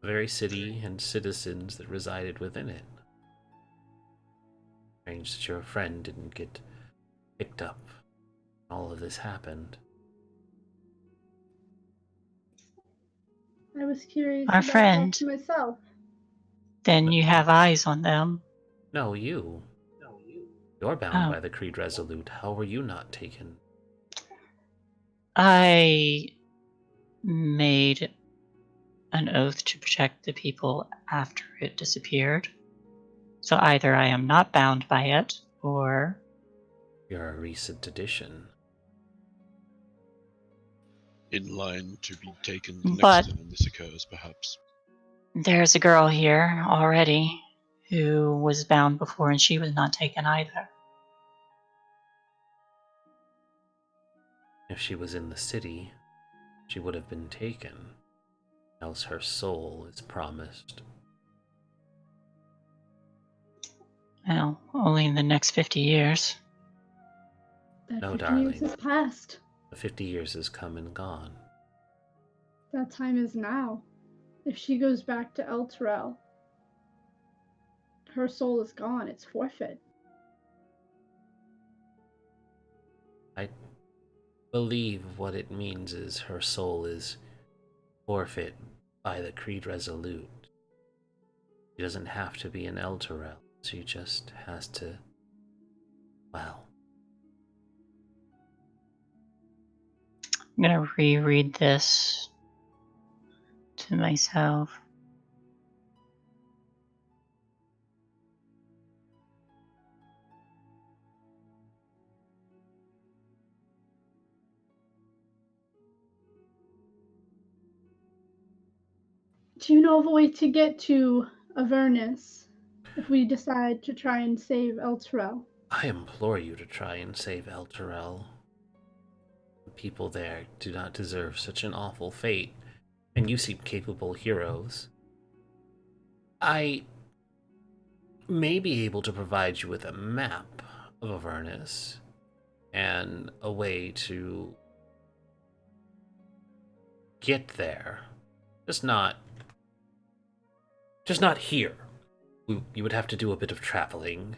A: the very city and citizens that resided within it. Strange that your friend didn't get picked up. All of this happened.
D: I was curious
C: Our
D: about
C: friend.
D: that myself.
C: Then you have eyes on them.
A: No, you. You're bound
C: Oh.
A: by the Creed Resolute. How were you not taken?
C: I made an oath to protect the people after it disappeared. So either I am not bound by it, or
A: You're a recent addition.
E: In line to be taken the
C: But-
E: next time this occurs, perhaps.
C: there's a girl here already who was bound before and she was not taken either.
A: If she was in the city, she would have been taken. Else her soul is promised.
C: Well, only in the next 50 years.
D: That
A: No,
D: 50
A: darling.
D: years has passed.
A: The 50 years has come and gone.
D: That time is now. If she goes back to Elturel, her soul is gone. It's forfeit.
A: I believe what it means is her soul is forfeit by the Creed Resolute. She doesn't have to be an Elturel. She just has to, well,
C: I'm gonna reread this to myself.
D: Do you know of a way to get to Avernus if we decide to try and save Elturel?
A: I implore you to try and save Elturel. The people there do not deserve such an awful fate, and you seem capable heroes. I may be able to provide you with a map of Avernus and a way to get there. Just not here. You would have to do a bit of traveling.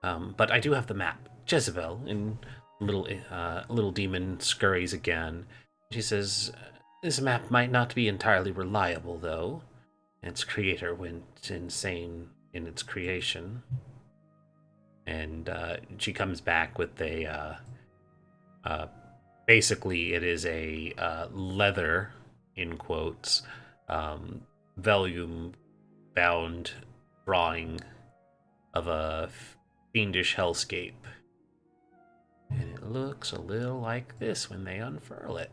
A: But I do have the map. Jezebel, in little demon, scurries again. She says, "This map might not be entirely reliable, though. Its creator went insane in its creation." And she comes back with basically, it is a leather, in quotes, volume-bound drawing of a fiendish hellscape. And it looks a little like this when they unfurl it.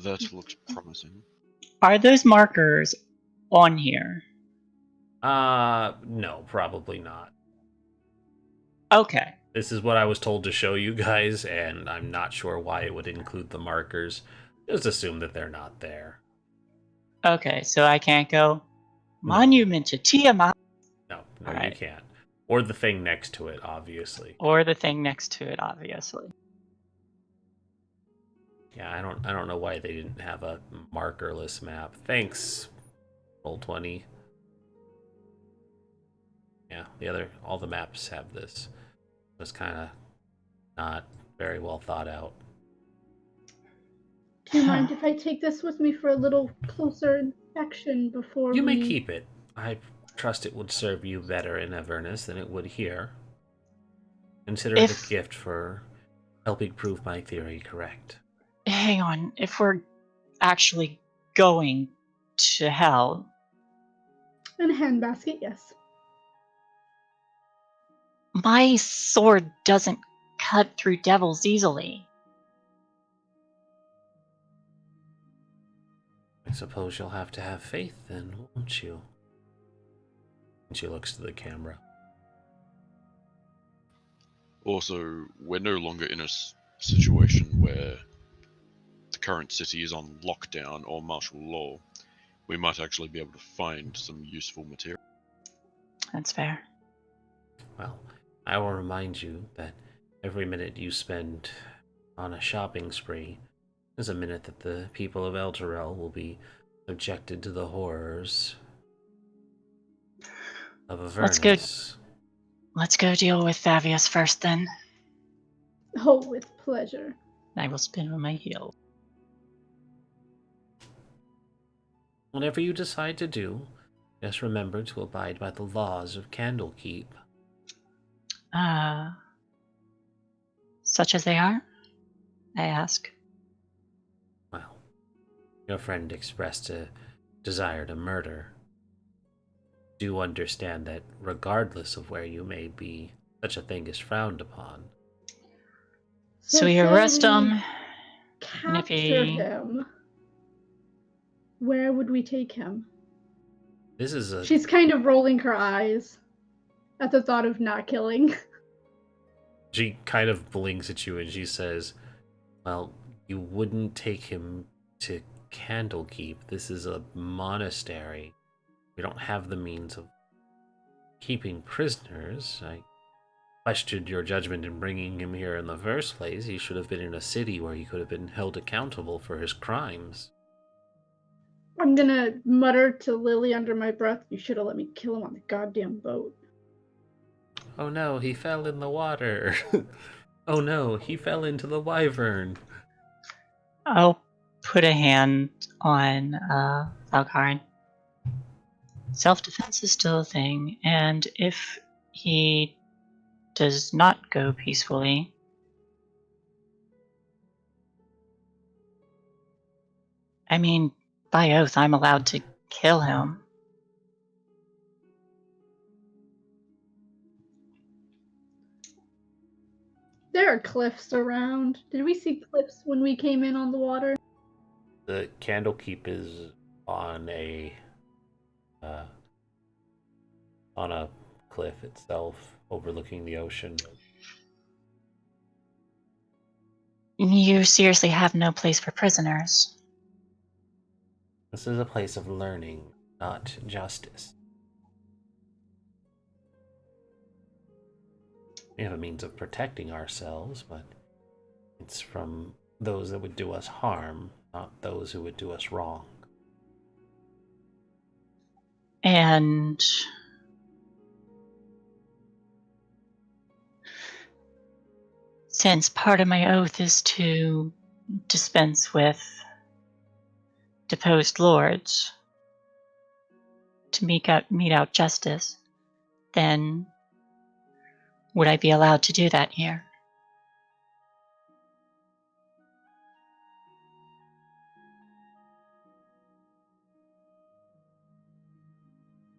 E: That looks promising.
C: Are those markers on here?
A: No, probably not.
C: Okay.
A: This is what I was told to show you guys, and I'm not sure why it would include the markers. Just assume that they're not there.
C: Okay, so I can't go
A: No.
C: Monument to Tiamat.
A: No,
C: All
A: you
C: right.
A: can't. Or the thing next to it, obviously.
C: Or the thing next to it, obviously.
A: Yeah, I don't know why they didn't have a markerless map. Thanks, Roll20. Yeah, all the maps have this. It's kind of not very well thought out.
D: Do you mind if I take this with me for a little closer inspection before
A: You
D: we...
A: may keep it. I trust it would serve you better in Avernus than it would here. Consider it a gift for helping prove my theory correct.
C: Hang on, if we're actually going to hell,
D: And a handbasket, yes.
C: my sword doesn't cut through devils easily.
A: I suppose you'll have to have faith then, won't you? And she looks to the camera.
E: Also, we're no longer in a situation where the current city is on lockdown or martial law. We might actually be able to find some useful material.
C: That's fair.
A: Well, I will remind you that every minute you spend on a shopping spree is a minute that the people of Elturel will be subjected to the horrors of Avernus.
C: Let's go deal with Fabius first, then.
D: Oh, with pleasure.
C: I will spin on my heel.
A: Whatever you decide to do, just remember to abide by the laws of Candlekeep.
C: Such as they are? I ask.
A: Well, your friend expressed a desire to murder. Do understand that regardless of where you may be, such a thing is frowned upon.
C: So we arrest him.
D: Capture
C: if he...
D: him. Where would we take him?
A: This is a...
D: She's kind of rolling her eyes at the thought of not killing.
A: She kind of blinks at you and she says, well, you wouldn't take him to Candlekeep. This is a monastery. We don't have the means of keeping prisoners. I questioned your judgment in bringing him here in the first place. He should have been in a city where he could have been held accountable for his crimes.
D: I'm gonna mutter to Lily under my breath, you should have let me kill him on the goddamn boat.
A: Oh no, he fell in the water. Oh no, he fell into the wyvern.
C: I'll put a hand on Valkyrie. Self-defense is still a thing, and if he does not go peacefully, I mean, by oath, I'm allowed to kill him.
D: There are cliffs around. Did we see cliffs when we came in on the water?
A: The Candlekeep is on a cliff itself, overlooking the ocean.
C: You seriously have no place for prisoners.
A: This is a place of learning, not justice. We have a means of protecting ourselves, but it's from those that would do us harm, not those who would do us wrong.
C: And since part of my oath is to dispense with deposed lords to mete out justice, then would I be allowed to do that here?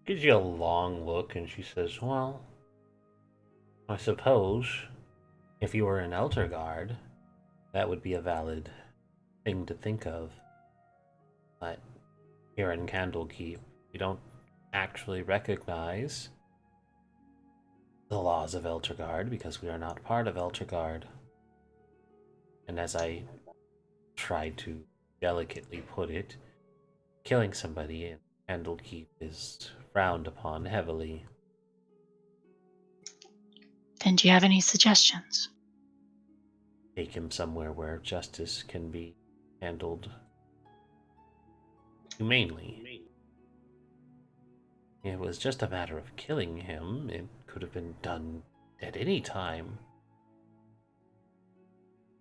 A: Gives you a long look, and she says, well, I suppose if you were an Elder Guard, that would be a valid thing to think of. But here in Candlekeep, we don't actually recognize the laws of Elder Guard because we are not part of Elder Guard. And as I tried to delicately put it, killing somebody in Candlekeep is frowned upon heavily.
C: Then do you have any suggestions?
A: Take him somewhere where justice can be handled humanely. It was just a matter of killing him. It could have been done at any time.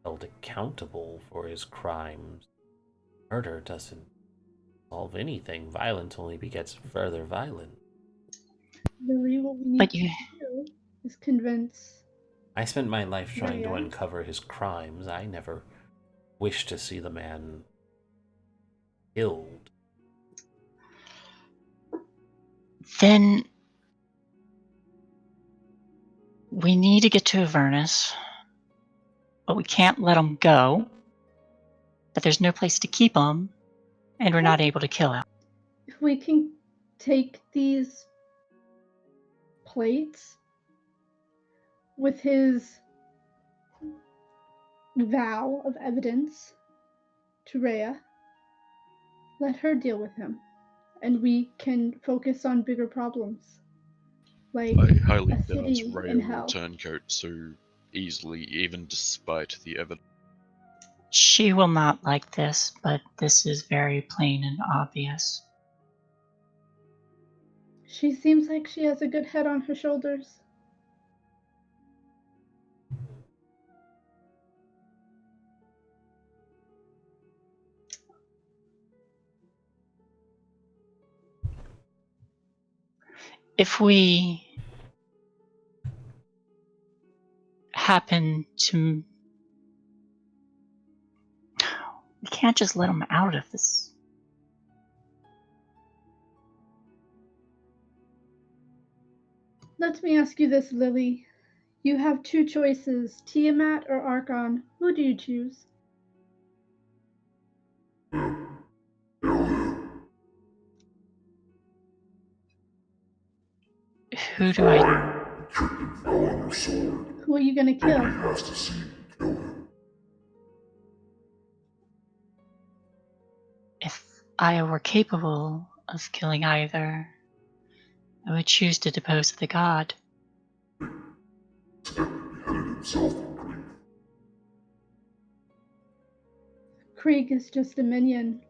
A: Held accountable for his crimes. Murder doesn't solve anything. Violence only begets further violence.
D: Lily, what we need
C: But
D: to
C: you
D: do is convince.
A: I spent my life trying to
D: Rhea.
A: uncover his crimes. I never wished to see the man killed.
C: then we need to get to Avernus, but we can't let him go. But there's no place to keep him, and we're not able to kill him.
D: If we can take these plates with his vow of evidence to Rhea, let her deal with him, and we can focus on bigger problems, like
E: I highly
D: a
E: doubt
D: city
E: Rhea
D: in
E: will
D: hell.
E: turncoat so easily, even despite the evidence.
C: She will not like this, but this is very plain and obvious.
D: She seems like she has a good head on her shoulders.
C: If we happen to... We can't just let him out of this.
D: Let me ask you this, Lily. You have two choices, Tiamat or Archon. Who do you choose?
C: Who do I...
F: Tripped and fell on your sword.
D: Who are you gonna kill?
F: Nobody has to see you kill him.
C: If I were capable of killing either, I would choose to depose the god.
F: Accidentally beheaded himself in grief.
D: Krieg is just a minion.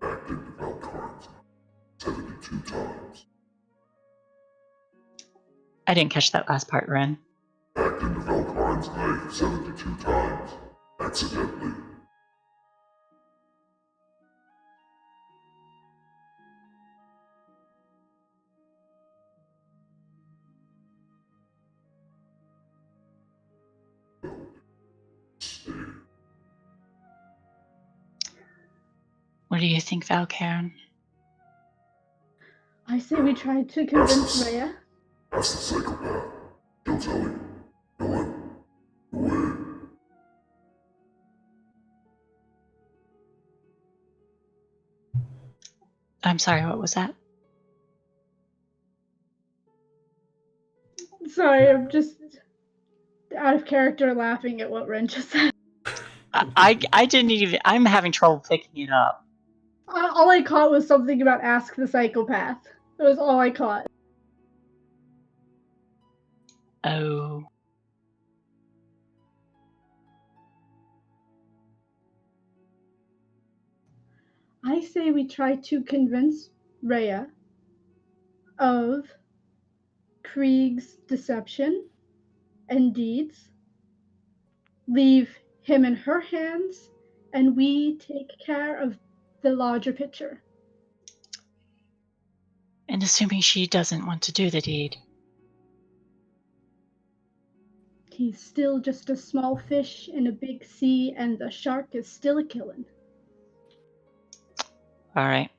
F: Backed into Valkyrine's 72 times.
C: I didn't catch that last part, Ren.
F: Backed into Valkyrine's knife 72 times. Accidentally. Stave.
C: What do you think, Valkarin?
D: I say we try to convince Rhea.
F: That's the psychopath. He'll tell you. on. Away.
C: I'm sorry, what was that?
D: Sorry, I'm just out of character laughing at what Ren just said.
C: I didn't even. I'm having trouble picking it up.
D: All I caught was something about ask the psychopath. That was all I caught.
C: Oh.
D: I say we try to convince Rhea of Krieg's deception and deeds, leave him in her hands, and we take care of the larger picture.
C: And assuming she doesn't want to do the deed.
D: He's still just a small fish in a big sea, and the shark is still a killin'.
C: All right.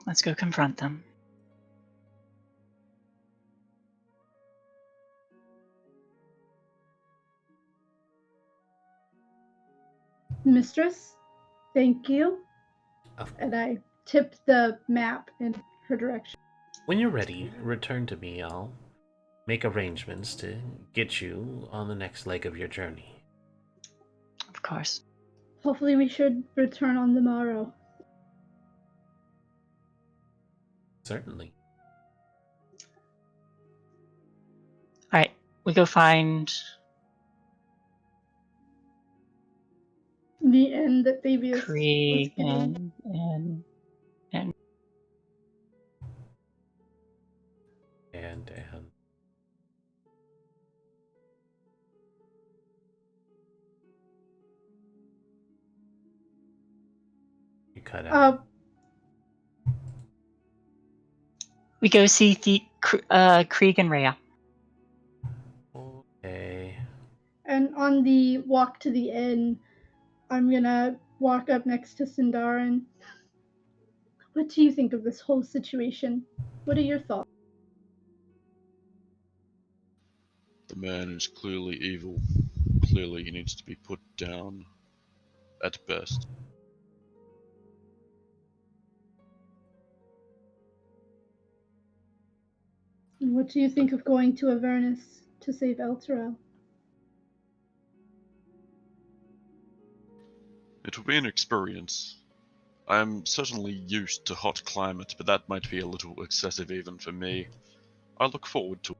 C: Let's go confront them.
D: Mistress, thank you.
A: Of-
D: And I tip the map in her direction.
A: When you're ready, return to me. I'll make arrangements to get you on the next leg of your journey.
C: Of course.
D: Hopefully we should return on the morrow.
A: Certainly.
C: All right. We go find.
D: The end that Fabius was
C: Krieg
D: getting.
C: and
A: And you cut out.
C: we go see the Krieg and Rhea.
A: Okay.
D: And on the walk to the inn, I'm gonna walk up next to Sindarin. What do you think of this whole situation? What are your thoughts?
E: The man is clearly evil. Clearly he needs to be put down at best.
D: What do you think of going to Avernus to save Elturel?
E: It will be an experience. I am certainly used to hot climate, but that might be a little excessive even for me. I look forward to it.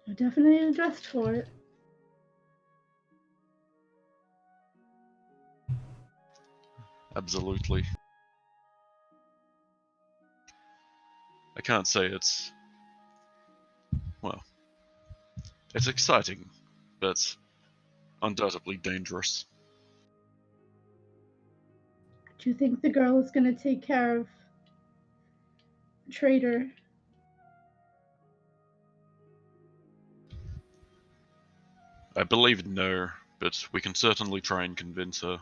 D: You're definitely dressed for it.
E: Absolutely. I can't say it's... well... it's exciting, but undoubtedly dangerous.
D: Do you think the girl is gonna take care of Traitor?
E: I believe no, but we can certainly try and convince her.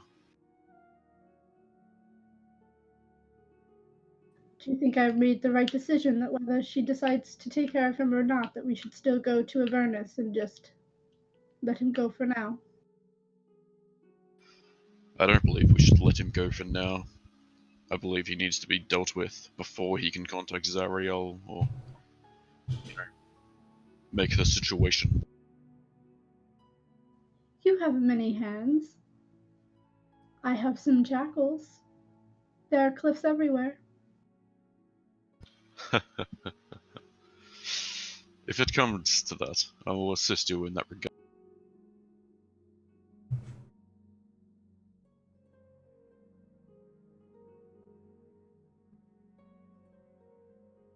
D: Do you think I made the right decision that whether she decides to take care of him or not, that we should still go to Avernus and just let him go for now?
E: I don't believe we should let him go for now. I believe he needs to be dealt with before he can contact Zariel or, make the situation.
D: You have many hands. I have some jackals. There are cliffs everywhere.
E: If it comes to that, I will assist you in that regard.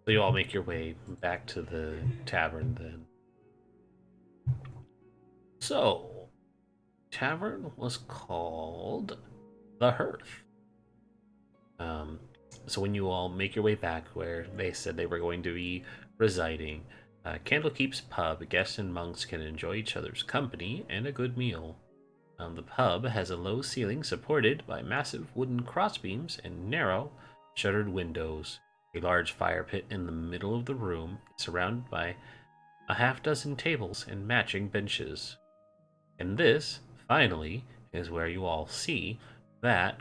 A: So you all make your way back to the tavern then. So, tavern was called the Hearth. So when you all make your way back where they said they were going to be residing, Candlekeep's pub, guests and monks can enjoy each other's company and a good meal. The pub has a low ceiling supported by massive wooden crossbeams and narrow, shuttered windows. A large fire pit in the middle of the room is surrounded by a half dozen tables and matching benches. And this, finally, is where you all see that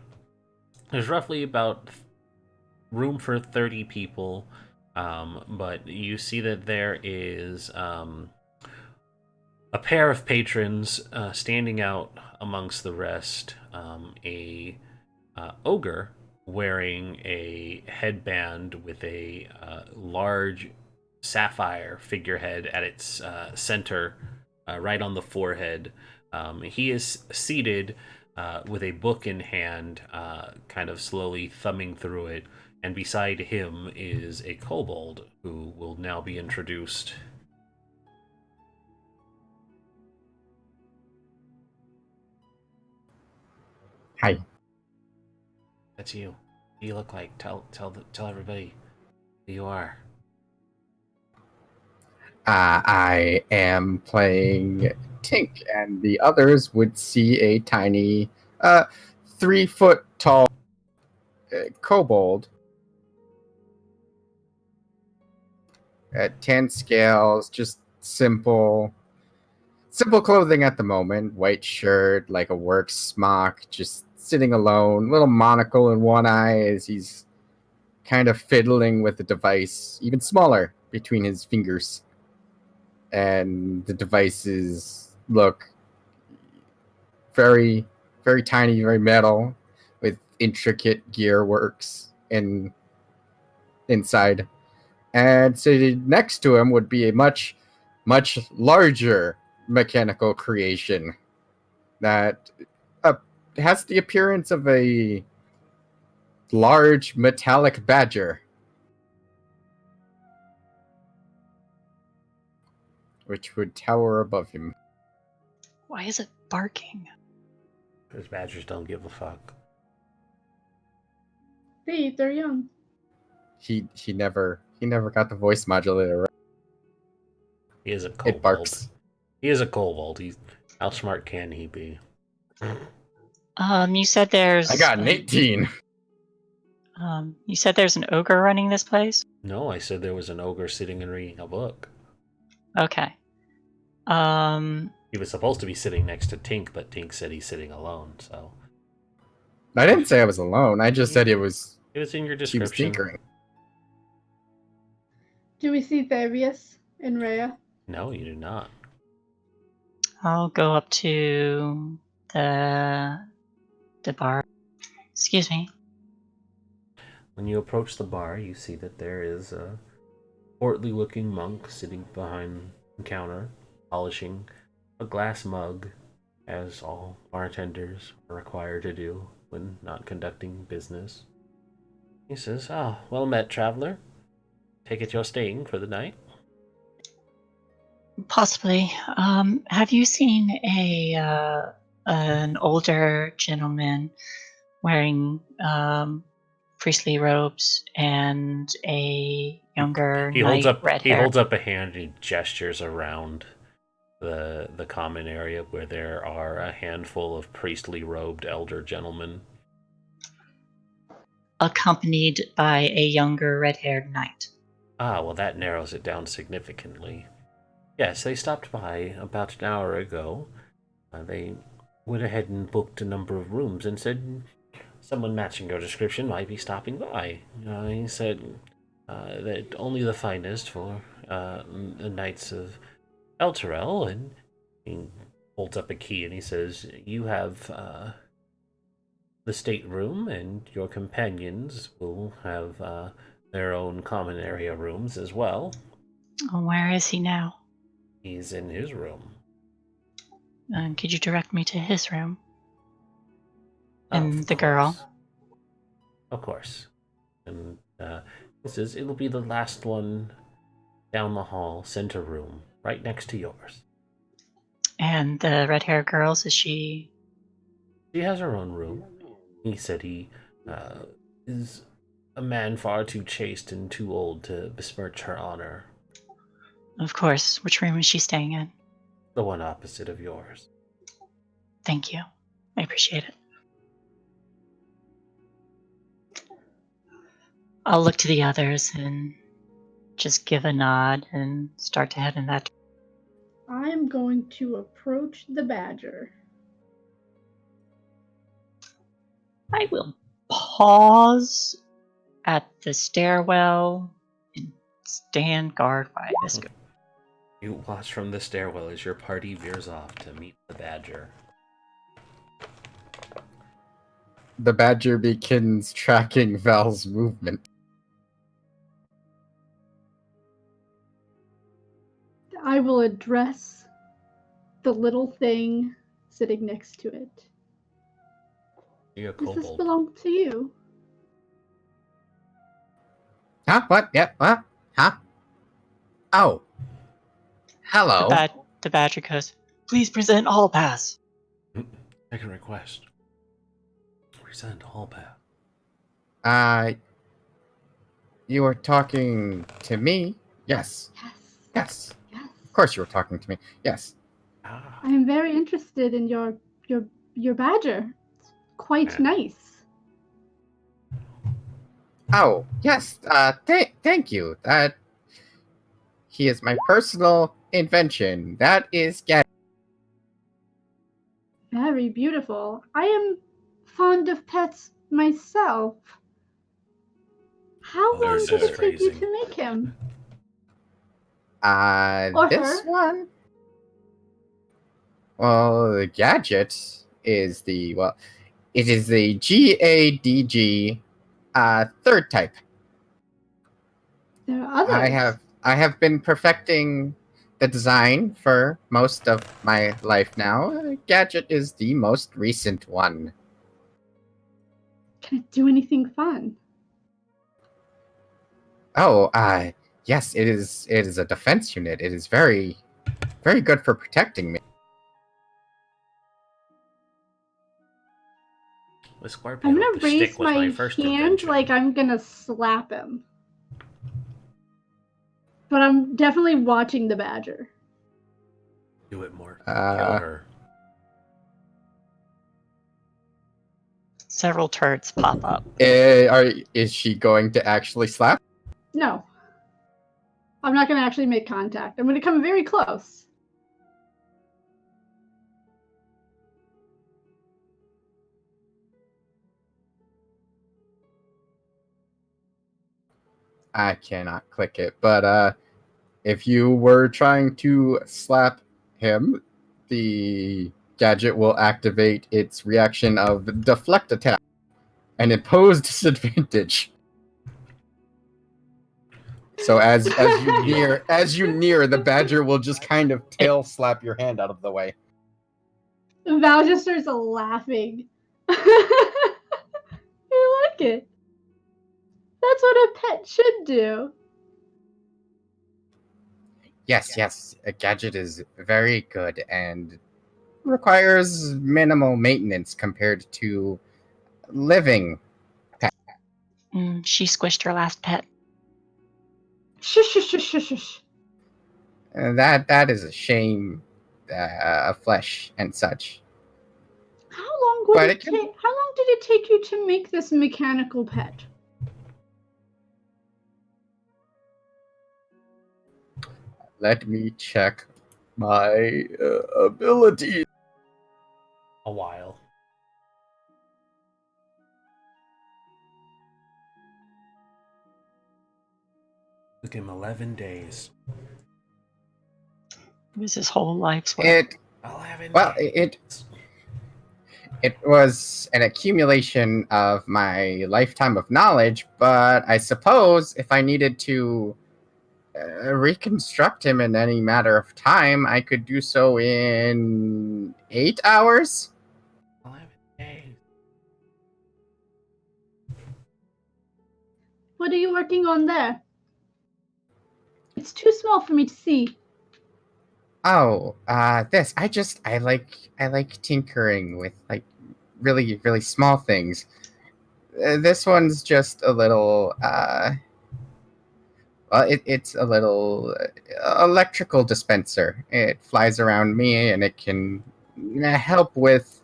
A: there's roughly about room for 30 people, but you see that there is a pair of patrons standing out amongst the rest. A ogre wearing a headband with a large sapphire figurehead at its center, right on the forehead. He is seated with a book in hand, kind of slowly thumbing through it, and beside him is a kobold who will now be introduced.
B: Hi.
A: That's you. What do you look like? Tell everybody who you are.
B: I am playing Tink, and the others would see a tiny, 3-foot tall kobold at 10 scales, just simple clothing at the moment. White shirt, like a work smock, just sitting alone, little monocle in one eye as he's kind of fiddling with the device, even smaller between his fingers. And the devices look very, very tiny, very metal, with intricate gear works inside. And sitting next to him would be a much, much larger mechanical creation that has the appearance of a large metallic badger, which would tower above him.
C: Why is it barking?
A: Because badgers don't give a fuck.
D: They eat their young.
B: He never got the voice modulator right.
A: He is a kobold.
B: It barks.
A: He is a kobold. How smart can he be?
C: You said there's.
B: I got an 18.
C: You said there's an ogre running this place?
A: No, I said there was an ogre sitting and reading a book.
C: Okay.
A: He was supposed to be sitting next to Tink, but Tink said he's sitting alone, so.
B: I didn't say I was alone. I just said it was.
A: It was in your
B: She was
A: description.
B: tinkering.
D: Do we see Thavius and Rhea?
A: No, you do not.
C: I'll go up to the bar. Excuse me.
A: When you approach the bar, you see that there is a portly-looking monk sitting behind the counter, polishing a glass mug, as all bartenders are required to do when not conducting business. He says, well met, traveler. Take it you're staying for the night?
C: Possibly. Have you seen an older gentleman wearing priestly robes and a younger
A: He
C: knight, red hair?
A: He holds up a hand and he gestures around the common area where there are a handful of priestly robed elder gentlemen.
C: Accompanied by a younger red-haired knight.
A: Well, that narrows it down significantly. Yes, they stopped by about an hour ago. They went ahead and booked a number of rooms and said someone matching your description might be stopping by. He said that only the finest for the Knights of Elturel, and he holds up a key and he says, you have the stateroom, and your companions will have their own common area rooms as well.
C: Where is he now?
A: He's in his room.
C: Could you direct me to his room? And
A: Of
C: the girl?
A: course. Of course. And he says, it'll be the last one down the hall, center room, right next to yours.
C: And the red-haired girls, is she...
A: She has her own room. He said he is a man far too chaste and too old to besmirch her honor.
C: Of course. Which room is she staying in?
A: The one opposite of yours.
C: Thank you. I appreciate it. I'll look to the others and just give a nod and start to head in that direction.
D: I'm going to approach the badger.
C: I will pause at the stairwell and stand guard while this goes.
A: You watch from the stairwell as your party veers off to meet the badger.
B: The badger begins tracking Val's movement.
D: I will address the little thing sitting next to it.
A: You're a
D: Does this
A: kobold.
D: belong to you?
B: Huh? What? Yeah, what? Huh? Oh. Hello.
C: The badger goes, please present hall pass.
A: Second request. Present hall pass.
B: You were talking to me? Yes.
D: Yes.
B: Yes.
D: Yes.
B: Of course you were talking to me. Yes.
A: Ah.
D: I am very interested in your badger. It's quite nice.
B: Oh, yes. Thank you. He is my personal invention. That is
D: Very beautiful. I am fond of pets myself. How long
A: There's
D: did
A: his
D: it take you
A: phrasing.
D: to make him? Or
B: this
D: her.
B: one. Well, the gadget is it is the GADG third type.
D: There are others.
B: I have been perfecting the design for most of my life now. Gadget is the most recent one.
D: Can it do anything fun?
B: Oh, yes, it is a defense unit. It is very good for protecting me.
A: The square
D: I'm
A: panel
D: gonna
A: to
D: raise
A: stick with
D: my
A: first
D: hand
A: invention.
D: like I'm gonna slap him. But I'm definitely watching the badger.
A: Do it more.
B: Uh,
A: Kill her.
C: Several turrets pop up.
B: Is she going to actually slap?
D: No. I'm not gonna actually make contact. I'm gonna come very close.
B: I cannot click it, but if you were trying to slap him, the gadget will activate its reaction of deflect attack and impose disadvantage. So as you near, the badger will just kind of tail slap your hand out of the way.
D: Val just starts laughing. I like it. That's what a pet should do.
B: Yes, a gadget is very good and requires minimal maintenance compared to living.
C: She squished her last pet.
D: Shush, shush, shush, shush, shush.
B: That is a shame of flesh and such.
D: How long did it take you to make this mechanical pet?
B: Let me check my abilities.
A: A while. Took him 11 days.
C: It was his whole life's work.
B: It was an accumulation of my lifetime of knowledge, but I suppose if I needed to reconstruct him in any matter of time, I could do so in 8 hours.
A: 11 days.
D: What are you working on there? It's too small for me to see.
B: Oh, this. I like tinkering with like really, really small things. This one's just a little, it's a little electrical dispenser. It flies around me and it can help with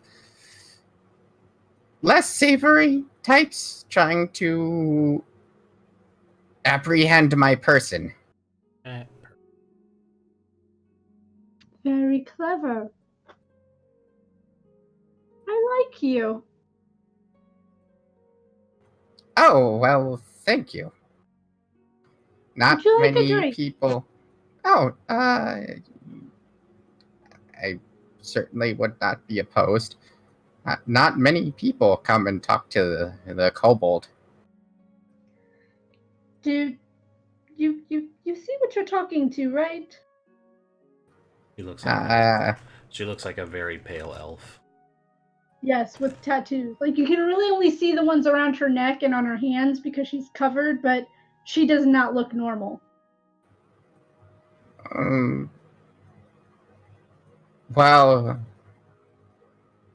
B: less savory types trying to apprehend my person.
D: Very clever. I like you.
B: Oh, well, thank you. Not
D: Would you like a
B: many
D: drink?
B: people. Oh, I certainly would not be opposed. Not many people come and talk to the kobold.
D: Dude, you see what you're talking to, right?
A: She looks like a very pale elf.
D: Yes, with tattoos. Like, you can really only see the ones around her neck and on her hands because she's covered, but she does not look normal.
B: Well,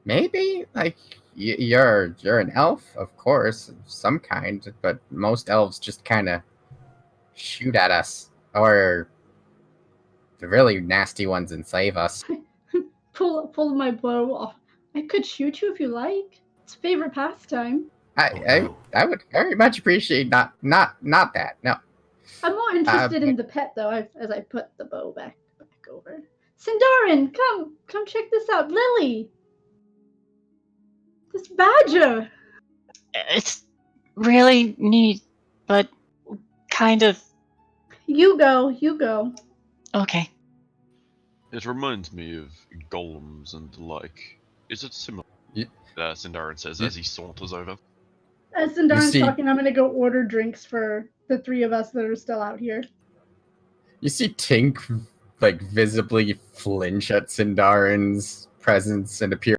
B: maybe like you're an elf, of course, of some kind, but most elves just kind of shoot at us, or the really nasty ones enslave us.
D: Pull my bow off. I could shoot you if you like. It's a favorite pastime.
A: No.
B: I would very much appreciate not that. No.
D: I'm more interested in the pet though, as I put the bow back over. Sindarin, come check this out. Lily! This badger!
C: It's really neat, but kind of
D: You go.
C: okay.
E: It reminds me of golems and the like. Is it similar?
B: Yeah.
E: Sindarin says as he saunters over.
D: As Sindarin's
B: see-
D: talking, I'm gonna go order drinks for the three of us that are still out here.
B: You see Tink like visibly flinch at Sindarin's presence and appear.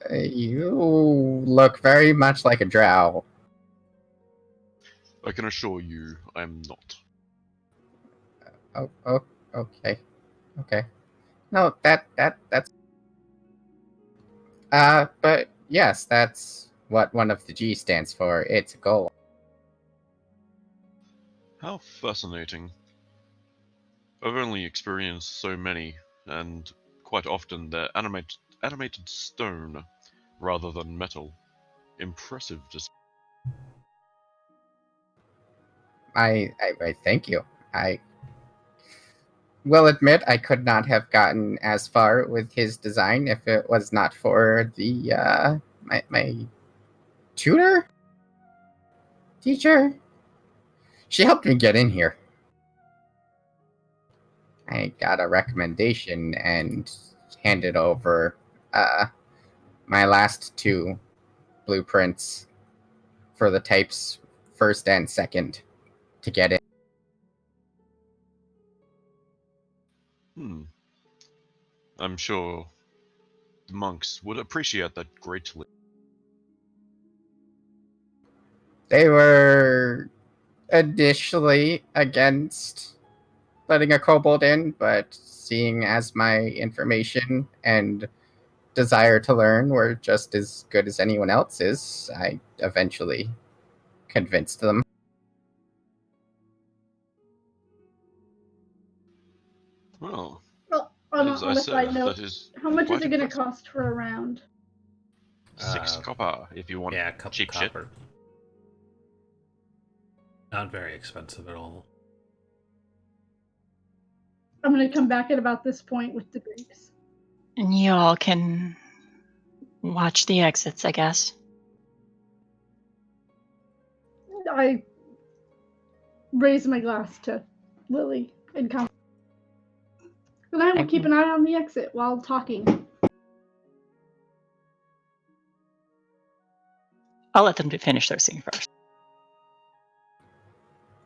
B: You look very much like a drow.
E: I can assure you, I am not.
B: Oh, okay. No, that's. But yes, that's what one of the G stands for. It's a goal.
E: How fascinating. I've only experienced so many, and quite often they're animated stone rather than metal. Impressive to see.
B: I thank you. I will admit I could not have gotten as far with his design if it was not for the my teacher. She helped me get in here. I got a recommendation and handed over my last two blueprints for the types first and second to get in.
E: I'm sure the monks would appreciate that greatly.
B: They were initially against letting a kobold in, but seeing as my information and desire to learn were just as good as anyone else's, I eventually convinced them.
E: Well,
D: Well, on
E: as I
D: a
E: said,
D: side note,
E: that is
D: how much is
E: quite
D: it going to
E: impressive.
D: cost for a round?
E: 6 copper if you want
A: Yeah, a couple
E: cheap shit.
A: copper. Not very expensive at all.
D: I'm going to come back at about this point with the drinks.
C: And you all can watch the exits, I guess.
D: I raise my glass to Lily and come. And I will keep an eye on the exit while talking.
C: I'll let them finish their scene first.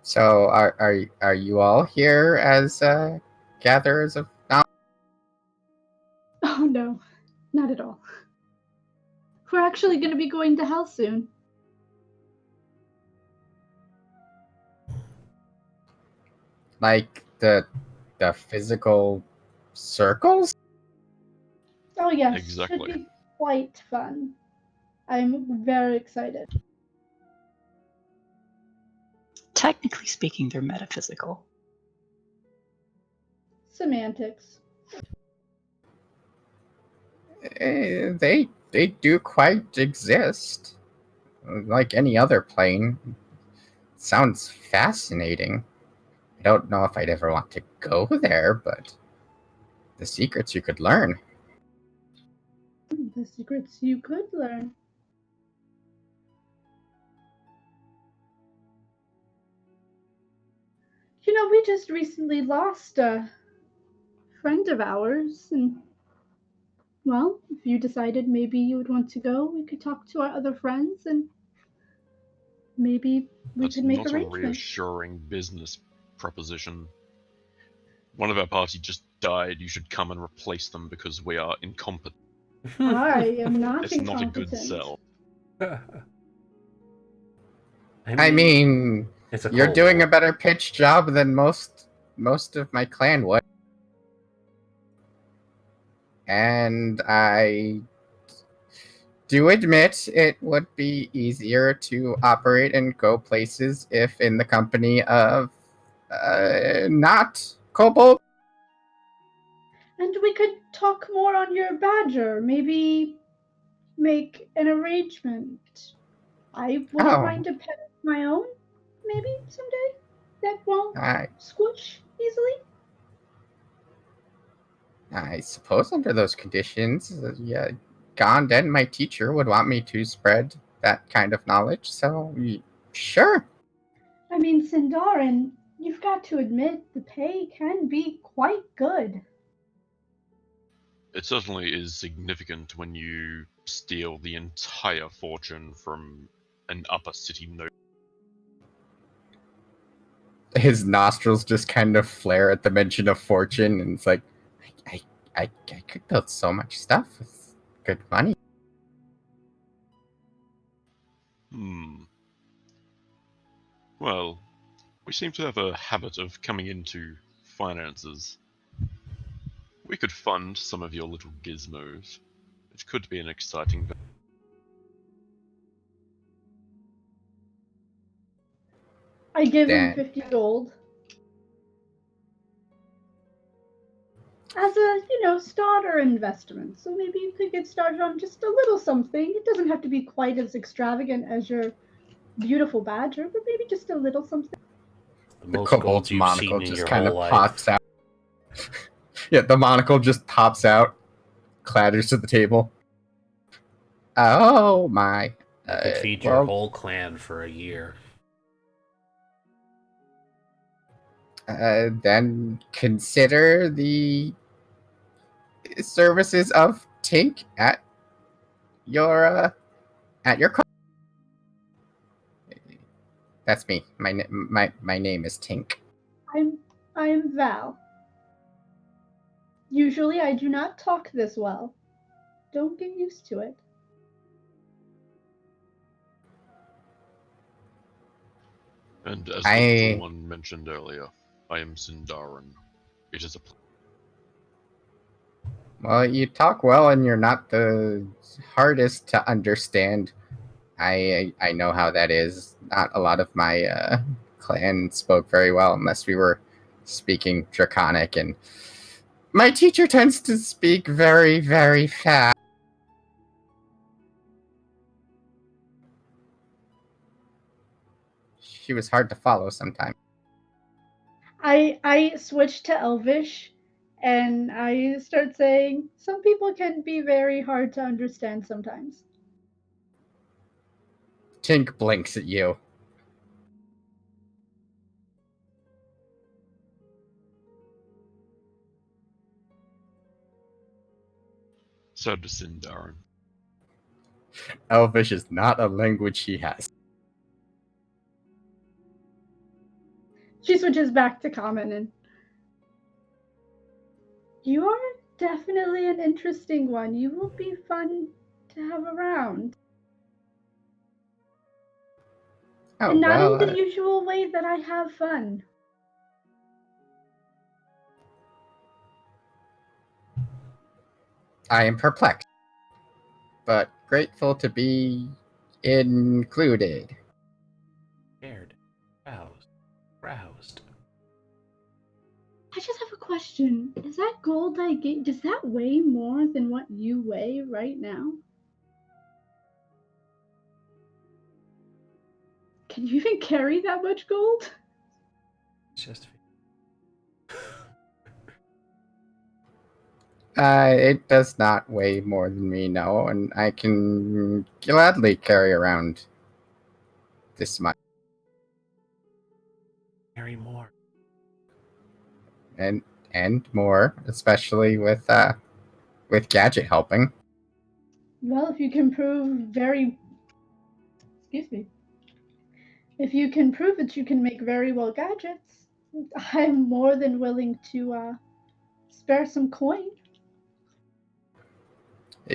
B: So are you all here as gatherers of knowledge?
D: Oh no, not at all. We're actually going to be going to hell soon.
B: Like the physical circles?
D: Oh yes,
E: Exactly.
D: should be quite fun. I'm very excited.
C: Technically speaking, they're metaphysical.
D: Semantics.
B: They do quite exist. Like any other plane. Sounds fascinating. I don't know if I'd ever want to go there, but the secrets you could learn.
D: The secrets you could learn. You know, we just recently lost a friend of ours, and well, if you decided maybe you would want to go, we could talk to our other friends and maybe we
E: That's
D: could make
E: not a
D: arrangements.
E: reassuring business proposition. One of our party just died. You should come and replace them because we are incompetent.
D: I am not
E: It's not a good
D: incompetent.
E: sell.
B: I mean,
A: it's a
B: you're
A: cold
B: doing
A: war.
B: a better pitch job than most of my clan would. And I do admit it would be easier to operate and go places if in the company of not kobold.
D: And we could talk more on your badger, maybe make an arrangement. I wouldn't
B: Oh.
D: mind a pet of my own, maybe someday, that won't
B: I
D: squish easily.
B: suppose under those conditions, yeah, Gond and my teacher would want me to spread that kind of knowledge, so sure.
D: I mean, Sindarin, you've got to admit the pay can be quite good.
E: It certainly is significant when you steal the entire fortune from an upper city noble.
B: His nostrils just kind of flare at the mention of fortune, and it's like, I could build so much stuff with good money.
E: Well, we seem to have a habit of coming into finances. We could fund some of your little gizmos. It could be an exciting.
D: I give him
B: Dan.
D: 50 gold. As a, starter investment. So maybe you could get started on just a little something. It doesn't have to be quite as extravagant as your beautiful badger, but maybe just a little something.
A: The
B: The
A: most
B: kobold's
A: gold you've
B: monocle
A: seen in
B: just
A: your
B: kind
A: whole
B: of
A: life.
B: pops out. Yeah, the monocle just pops out, clatters to the table. Oh my.
A: That could feed your whole clan for a year.
B: Then consider the services of Tink at your That's me. My name is Tink.
D: I'm Val. Usually I do not talk this well. Don't get used to it.
E: And as the little one mentioned earlier, I am Sindarin. It is a pleasure.
B: Well, you talk well, and you're not the hardest to understand. I know how that is. Not a lot of my clan spoke very well, unless we were speaking Draconic, and my teacher tends to speak very, very fast. She was hard to follow sometimes.
D: I switch to Elvish, and I start saying, some people can be very hard to understand sometimes.
B: Tink blinks at you.
E: So does Sindarin.
B: Elvish is not a language he has.
D: She switches back to common, and you are definitely an interesting one. You will be fun to have around.
B: Oh,
D: and not
B: well,
D: in the usual way that I have fun.
B: I am perplexed, but grateful to be included.
A: Scared. Roused.
D: I just have a question. Is that gold I get, does that weigh more than what you weigh right now? Can you even carry that much gold?
A: It's just
B: It does not weigh more than me, no, and I can gladly carry around this much.
A: Carry more.
B: And more, especially with Gadget helping.
D: Well, if you can prove if you can prove that you can make very well gadgets, I'm more than willing to spare some coin.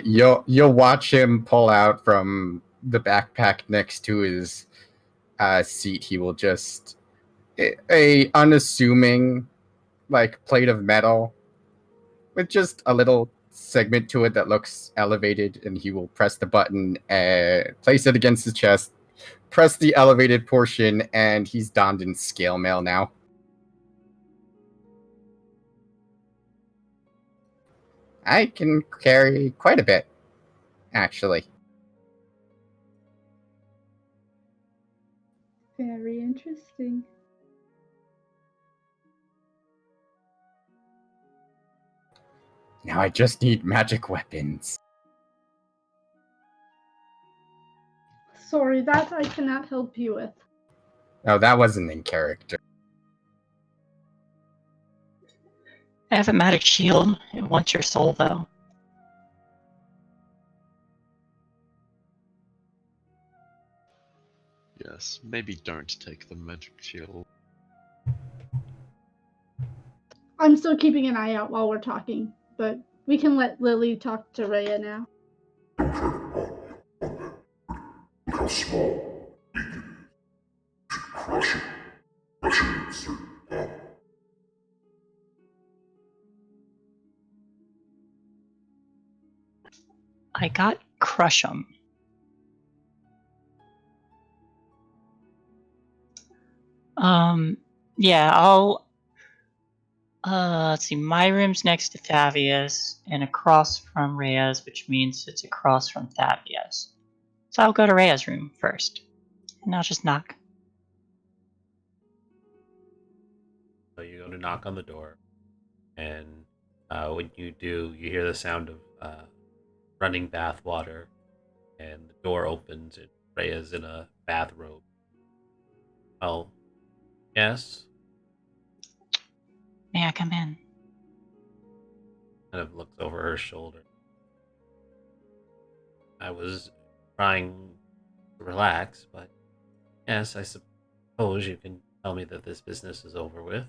B: You'll watch him pull out from the backpack next to his seat. He will just a unassuming like plate of metal with just a little segment to it that looks elevated, and he will press the button and place it against his chest, press the elevated portion, and he's donned in scale mail now. I can carry quite a bit, actually.
D: Very interesting.
B: Now I just need magic weapons.
D: Sorry, that I cannot help you with.
B: No, that wasn't in character.
C: I have a magic shield. It wants your soul, though.
E: Yes, maybe don't take the magic shield.
D: I'm still keeping an eye out while we're talking, but we can let Lily talk to Rhea now.
F: Don't try to pop me on that. Look how small, weak it is. You should crush it. Crush it and insert palm.
C: I got Crush 'em. Yeah, I'll. Let's see. My room's next to Thavia's and across from Rhea's, which means it's across from Thavia's. So I'll go to Rhea's room first, and I'll just knock.
A: So you go to knock on the door, and when you do, you hear the sound of running bath water, and the door opens, and Rhea's in a bathrobe. Oh, yes?
C: May I come in?
A: Kind of looks over her shoulder. I was trying to relax, but yes, I suppose you can tell me that this business is over with.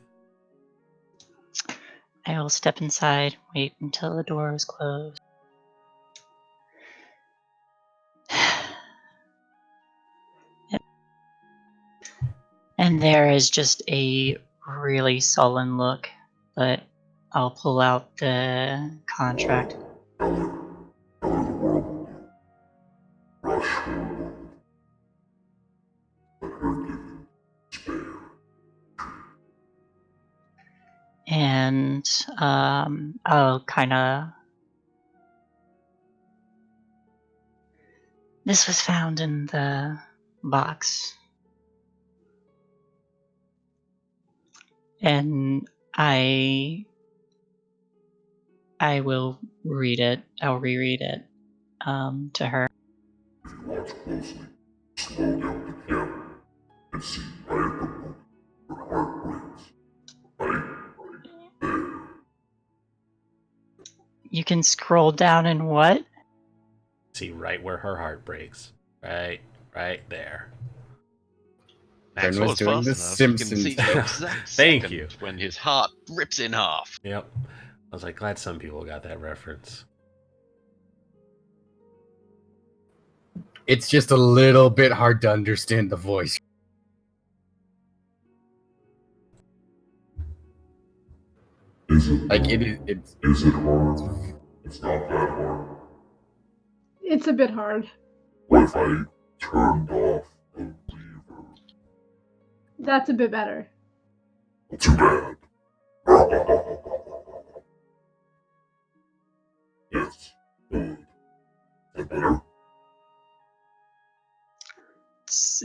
C: I will step inside, wait until the door is closed. And there is just a really sullen look, but I'll pull out the contract.
F: Ellie, the world. Rush her world. Let her give you spare.
C: And I'll kind of. This was found in the box. And I will read it. I'll reread it to her.
F: If you watch closely, slow down the camera and see right at the moment her heart breaks. Right there.
C: You can scroll down and what?
A: See right where her heart breaks. Right there.
B: Ben
E: Scroll
B: was
E: as
B: doing
E: fast
B: the
E: enough, you can
B: Simpsons.
E: see the exact
A: Thank
E: second
A: you.
E: when his heart rips in half.
A: Yep. I was like, glad some people got that reference.
B: It's just a little bit hard to understand the voice.
F: Is it
B: Like
F: hard?
B: it's
F: Is it hard? It's not that hard.
D: It's a bit hard.
F: What if I turned off the reverb?
D: That's a bit better.
F: Well, too bad. Yes. Good. Is that better?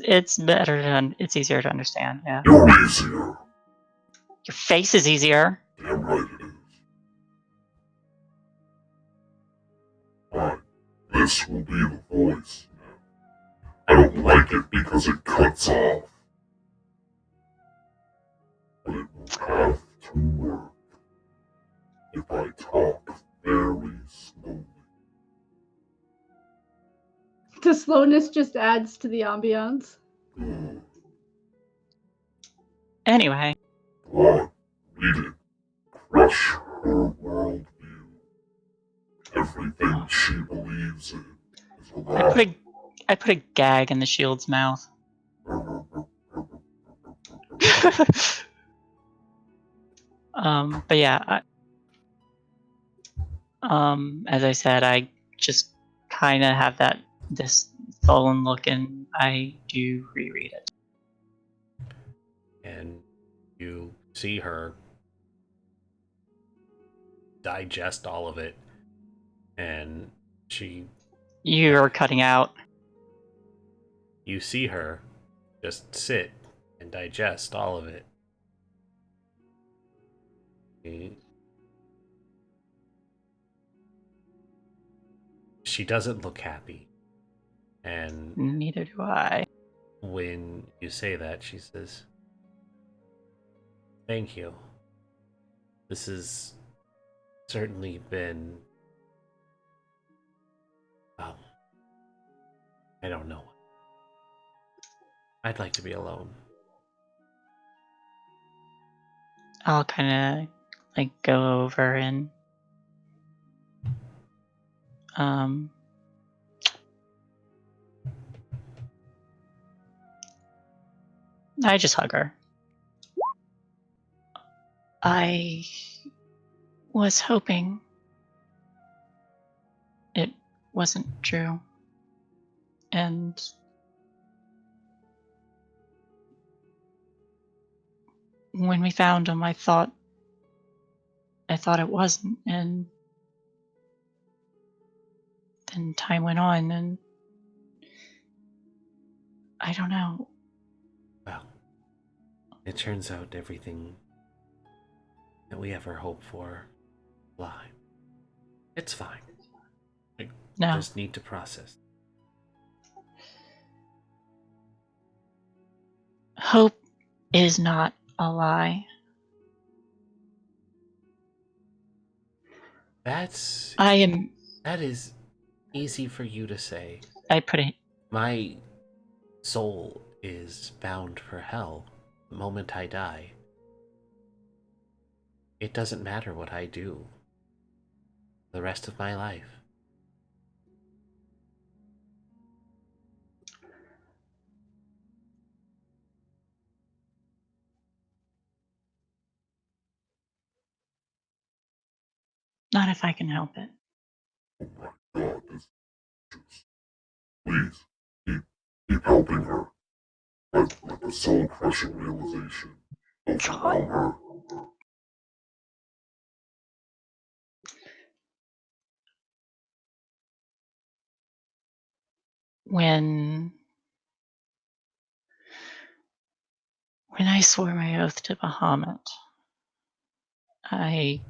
C: It's better to. It's easier to understand. Yeah.
F: You're easier.
C: Your face is easier.
F: Damn right it is. This will be the voice. I don't like it because it cuts off. But it will have to work if I talk very slowly.
D: The slowness just adds to the ambiance.
C: Anyway,
F: Blood, read it. Crush her worldview. Everything she believes in is a lie.
C: I put a gag in the shield's mouth. But yeah, as I said, I just kind of have this sullen look, and I do reread it.
A: And you see her digest all of it, and
C: You're cutting out.
A: you see her just sit and digest all of it. She doesn't look happy. And
C: Neither do I.
A: when you say that, she says, "Thank you. This has certainly been, I don't know. I'd like to be alone."
C: I'll kind of like go over and I just hug her. I was hoping it wasn't true. And when we found him, I thought it wasn't, and then time went on, and I don't know.
A: Well, it turns out everything that we ever hoped for lied. It's fine. I
C: No.
A: just need to process.
C: Hope is not a lie.
A: That is easy for you to say.
C: I put it.
A: My soul is bound for hell the moment I die. It doesn't matter what I do the rest of my life.
C: Not if I can help it.
F: Oh my god, this is. Please, keep helping her. Let the soul-crushing realization overwhelm her.
C: When I swore my oath to Bahamut, I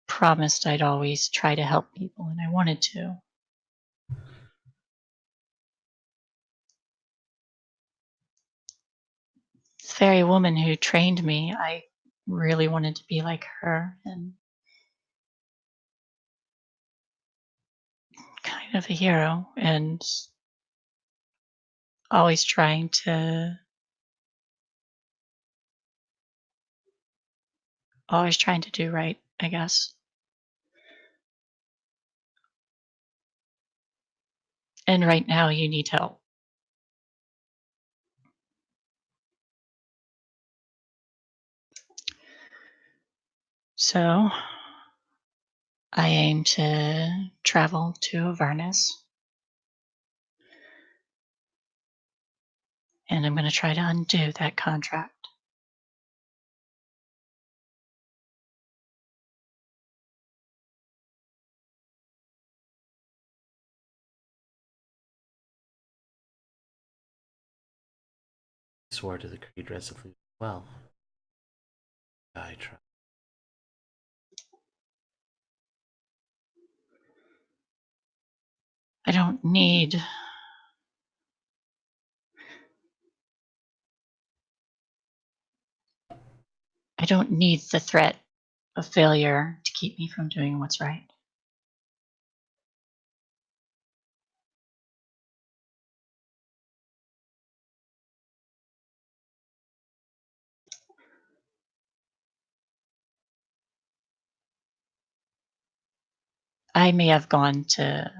C: promised I'd always try to help people, and I wanted to. This very woman who trained me, I really wanted to be like her, and kind of a hero, and always trying to do right, I guess. And right now you need help. So I aim to travel to Avernus, and I'm going to try to undo that contract.
A: I swore to the creed resolutely. Well, I try.
C: I don't need the threat of failure to keep me from doing what's right. I may have gone to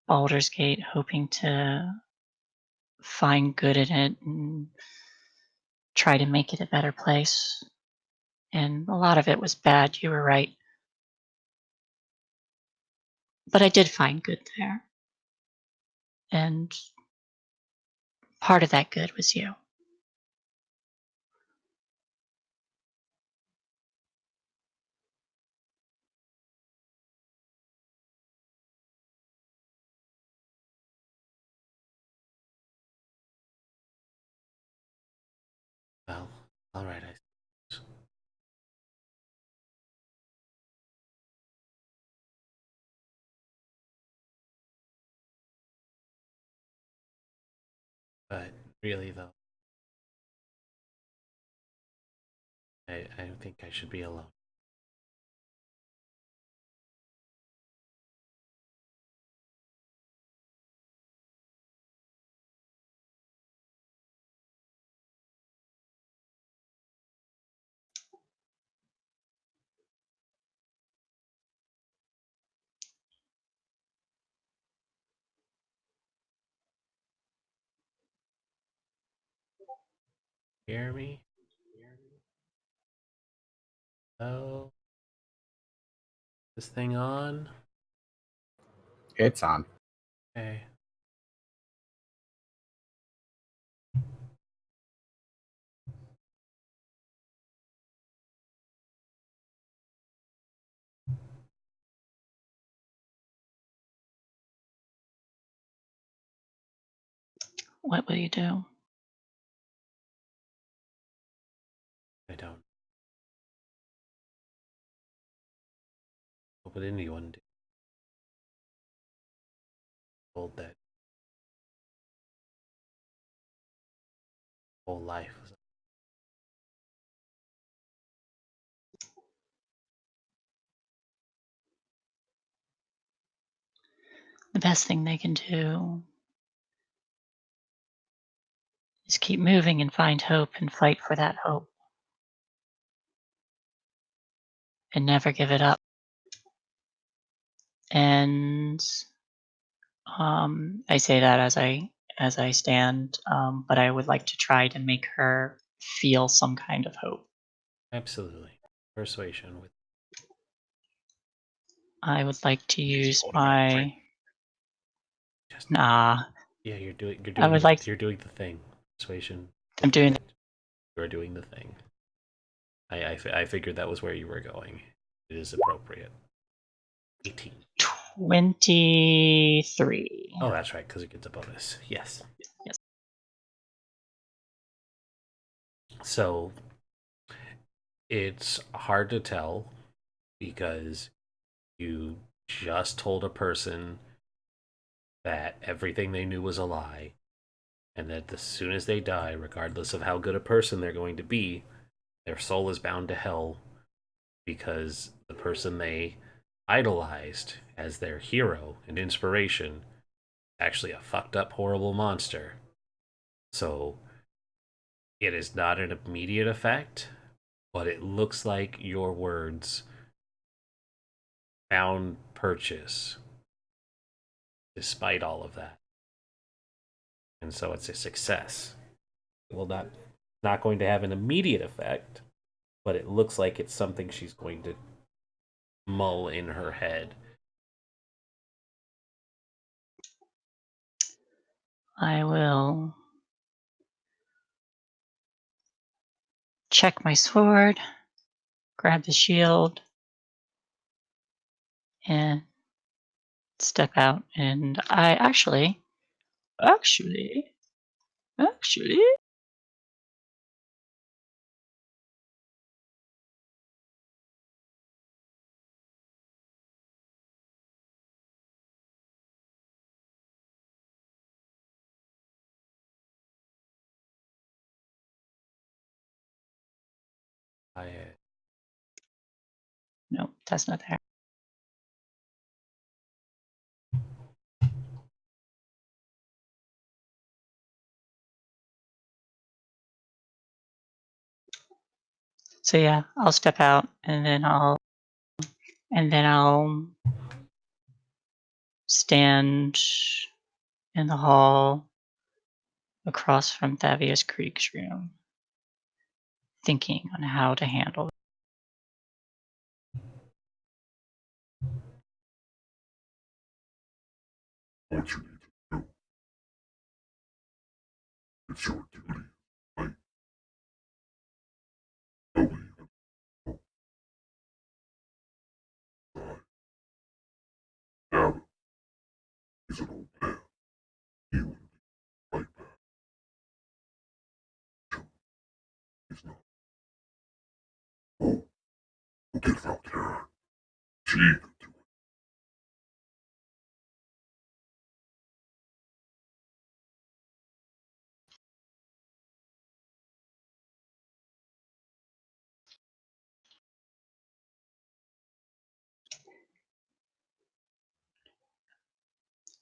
C: Baldur's Gate hoping to find good in it and try to make it a better place. And a lot of it was bad, you were right. But I did find good there. And part of that good was you.
A: Well, all right. But really, though, I don't think I should be alone. Hear me? Oh, this thing on?
B: It's on.
A: Okay.
C: What will you do?
A: I don't. What would anyone do? Told that whole life was.
C: The best thing they can do is keep moving and find hope and fight for that hope. And never give it up. And I say that as I stand, but I would like to try to make her feel some kind of hope.
A: Absolutely. Persuasion with.
C: I would like to
E: He's
C: use
E: holding out for it.
C: my
A: Just,
C: nah.
A: yeah, you're doing.
C: I would like.
A: You're doing the thing. Persuasion.
C: I'm doing
A: You're doing the thing. I figured that was where you were going. It is appropriate. 18.
C: 23.
A: Oh, that's right, because it gets a bonus. Yes.
C: Yes.
A: So it's hard to tell because you just told a person that everything they knew was a lie, and that as soon as they die, regardless of how good a person they're going to be, their soul is bound to hell because the person they idolized as their hero and inspiration actually a fucked up horrible monster. So it is not an immediate effect, but it looks like your words found purchase despite all of that. And so it's a success. It will not going to have an immediate effect, but it looks like it's something she's going to mull in her head.
C: I will check my sword, grab the shield, and step out. And I actually,
A: Quiet.
C: Nope, that's not there. So yeah, I'll step out and then I'll stand in the hall across from Thavius Creek's room, thinking on how to handle it.
F: What you need to do. It's your duty, right? Nobody even know. Gavin, he's an old man. He wouldn't be right back. Sure, he's not. Oh, we'll get Valterra. She could do it.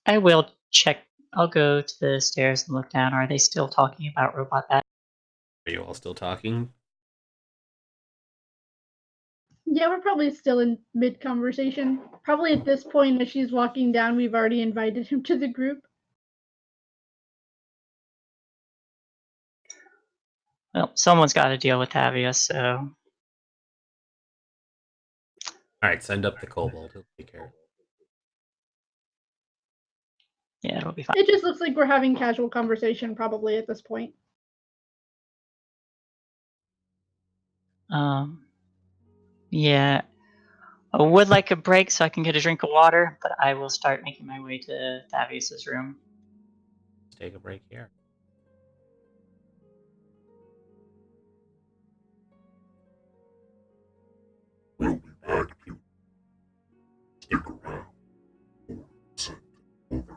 C: I will check. I'll go to the stairs and look down. Are they still talking about robot bat?
A: Are you all still talking?
D: Yeah, we're probably still in mid conversation. Probably at this point, as she's walking down, we've already invited him to the group.
C: Well, someone's got to deal with Thavius, so
A: Alright, send up the kobold. He'll take care of it.
C: yeah, it'll be fine.
D: It just looks like we're having casual conversation probably at this point.
C: Yeah, I would like a break so I can get a drink of water, but I will start making my way to Thavius's room.
A: Let's take a break here.
F: We'll be back, you. Stick around. Or send it over.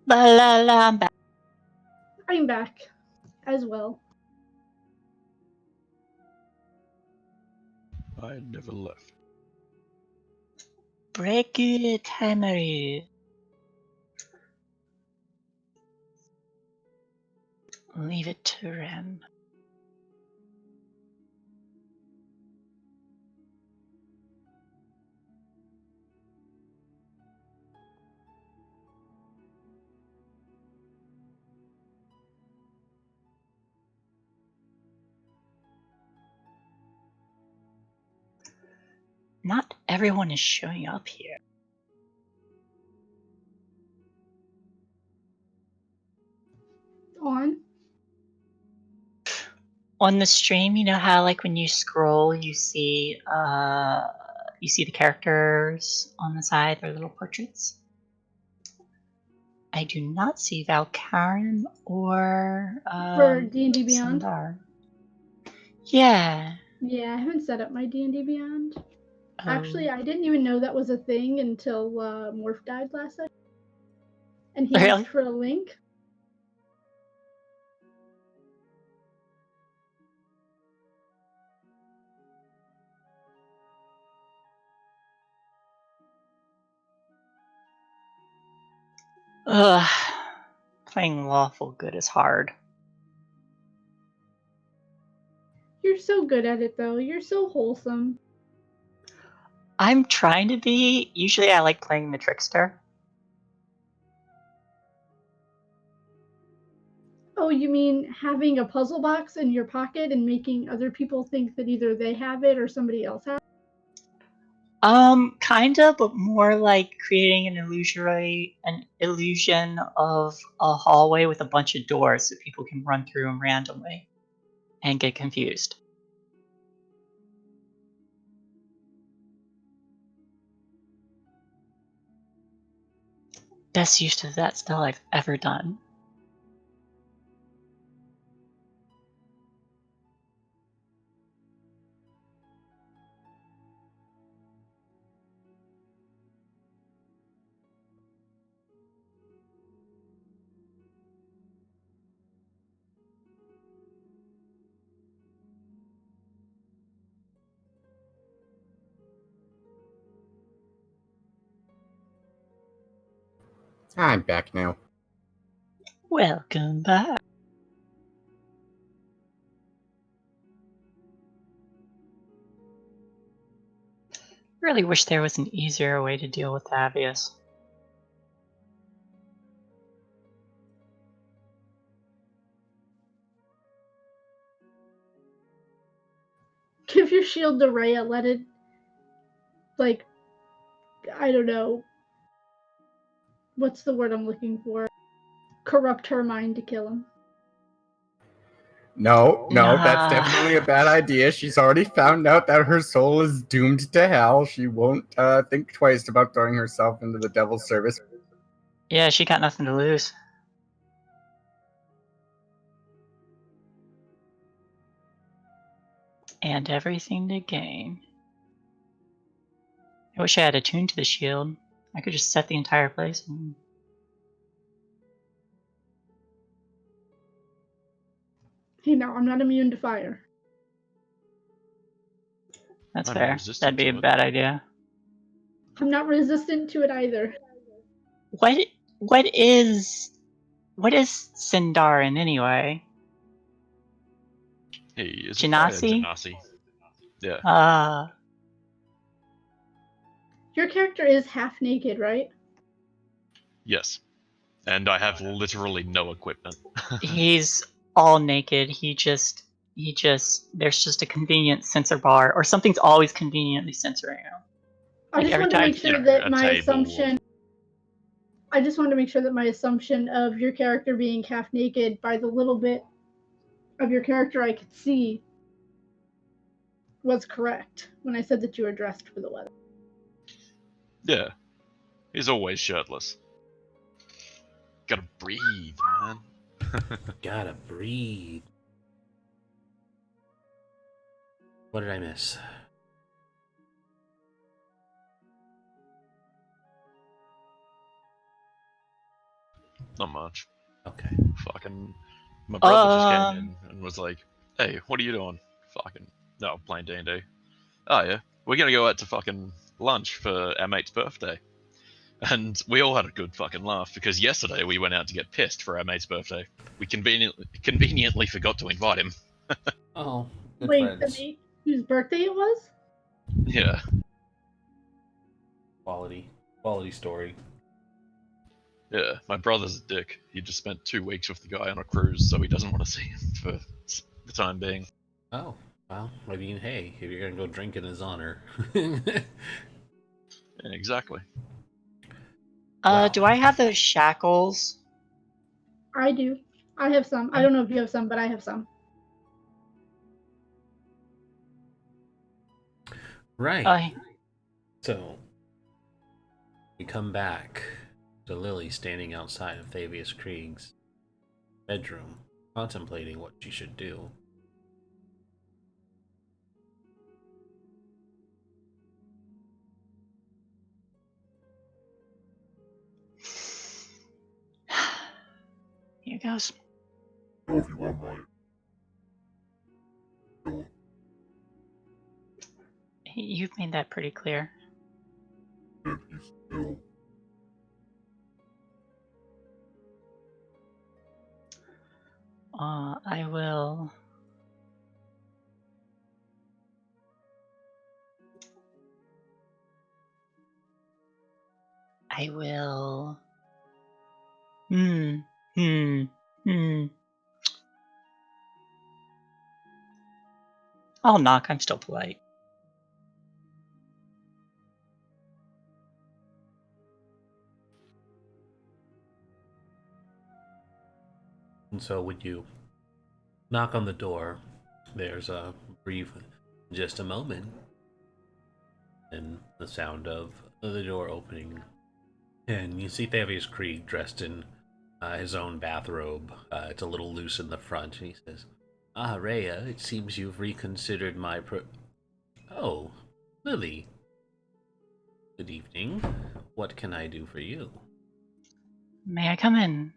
C: I'm back.
D: I'm back as well.
E: I never left.
C: Break it, Henry. Leave it to Ren. Not everyone is showing up here. On the stream, you know how like when you scroll, you see the characters on the side, their little portraits. I do not see Valkarin or
D: For D&D Beyond?
C: Sundar. Yeah.
D: Yeah, I haven't set up my D&D Beyond.
C: Oh.
D: Actually, I didn't even know that was a thing until Morph died last session. And he
C: Really?
D: asked for a link.
C: Ugh. Playing lawful good is hard.
D: You're so good at it, though. You're so wholesome.
C: I'm trying to be. Usually I like playing the trickster.
D: Oh, you mean having a puzzle box in your pocket and making other people think that either they have it or somebody else has it?
C: Kinda, but more like creating an illusion of a hallway with a bunch of doors so people can run through them randomly and get confused. Best use of that spell I've ever done.
B: I'm back now.
C: Welcome back. Really wish there was an easier way to deal with Avius.
D: Give your shield to Rhea, let it, like, I don't know. What's the word I'm looking for? Corrupt her mind to kill him.
B: No,
C: Nah.
B: that's definitely a bad idea. She's already found out that her soul is doomed to hell. She won't think twice about throwing herself into the devil's service.
C: Yeah, she got nothing to lose. And everything to gain. I wish I had attuned to the shield. I could just set the entire place.
D: Hey, no, I'm not immune to fire.
C: That's
E: I'm
C: fair.
E: resistant
C: That'd be
E: to
C: a
E: it.
C: bad idea.
D: I'm not resistant to it either.
C: What is Sindarin anyway?
E: He is
C: Genasi?
E: a Genasi. Yeah.
D: Your character is half naked, right?
E: Yes. And I have literally no equipment.
C: He's all naked. He just there's just a convenient sensor bar or something's always conveniently censoring him.
D: I just
C: every
D: wanted to
C: time-
D: make sure
E: You know,
D: that
E: a
D: my
E: table.
D: assumption. I just wanted to make sure that my assumption of your character being half naked by the little bit of your character I could see was correct when I said that you were dressed for the weather.
E: Yeah. He's always shirtless. Gotta breathe, man.
A: Gotta breathe. What did I miss?
E: Not much.
A: Okay.
E: Fucking, my brother just came
C: Um,
E: in and was like, "Hey, what are you doing?" Fucking, no, playing D&D. Oh yeah, we're gonna go out to fucking lunch for our mate's birthday. And we all had a good fucking laugh because yesterday we went out to get pissed for our mate's birthday. We conveniently forgot to invite him.
A: Oh, good
D: Wait, the
A: friends.
D: mate whose birthday it was?
E: Yeah,
A: Quality story.
E: yeah. My brother's a dick. He just spent 2 weeks with the guy on a cruise, so he doesn't want to see him for the time being.
A: Oh, well, I mean, hey, if you're gonna go drink in his honor.
E: Yeah, exactly.
A: Well,
C: do I have those shackles?
D: I do. I have some. I don't know if you have some, but I have some.
A: right.
C: I
A: So, we come back to Lily standing outside of Thavius Krieg's bedroom, contemplating what she should do.
C: Here goes.
F: Know if you want my bill,
C: You've made that pretty clear.
F: then he's still
C: I will. I will. Hmm. Hmm. Hmm. I'll knock. I'm still polite.
A: And so, when you knock on the door, there's a brief, just a moment, and the sound of the door opening. And you see Thavius Krieg dressed in his own bathrobe. It's a little loose in the front, and he says, "Ah, Rhea, it seems you've reconsidered my Oh, Lily. Good evening. What can I do for you?"
C: May I come in,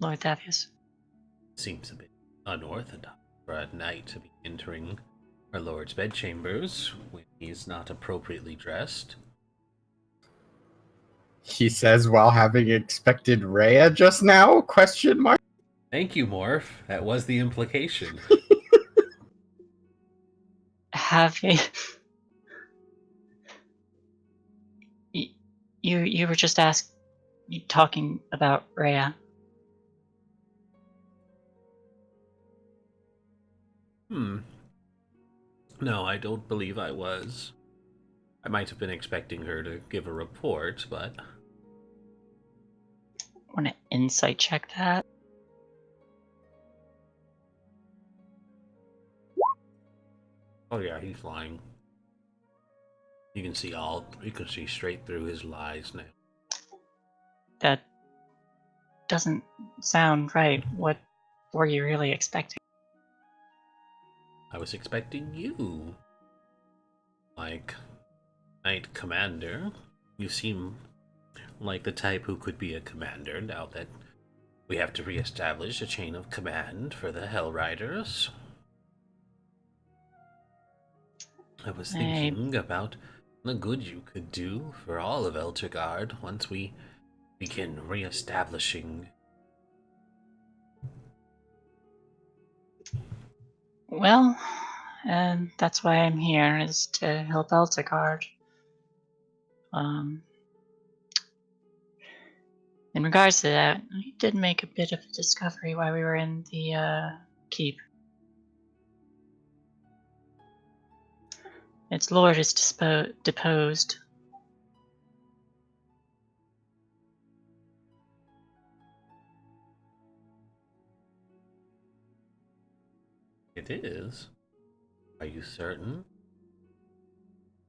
C: Lord Thavius?
A: Seems a bit unorthodox for a knight to be entering our lord's bedchambers when he's not appropriately dressed.
B: He says while having expected Rhea just now? Question mark.
A: Thank you, Morph. That was the implication.
C: Having. You were just talking about Rhea.
A: No, I don't believe I was. I might have been expecting her to give a report, but
C: Want to insight check that?
A: oh yeah, he's lying. You can see straight through his lies now.
C: That doesn't sound right. What were you really expecting?
A: I was expecting you. Like, Knight Commander. You seem like the type who could be a commander now that we have to reestablish a chain of command for the Hell Riders. I was thinking about the good you could do for all of Eltergard once we begin reestablishing.
C: Well, and that's why I'm here, is to help Eltegard. In regards to that, we did make a bit of a discovery while we were in the keep. Its lord is deposed.
A: It is? Are you certain?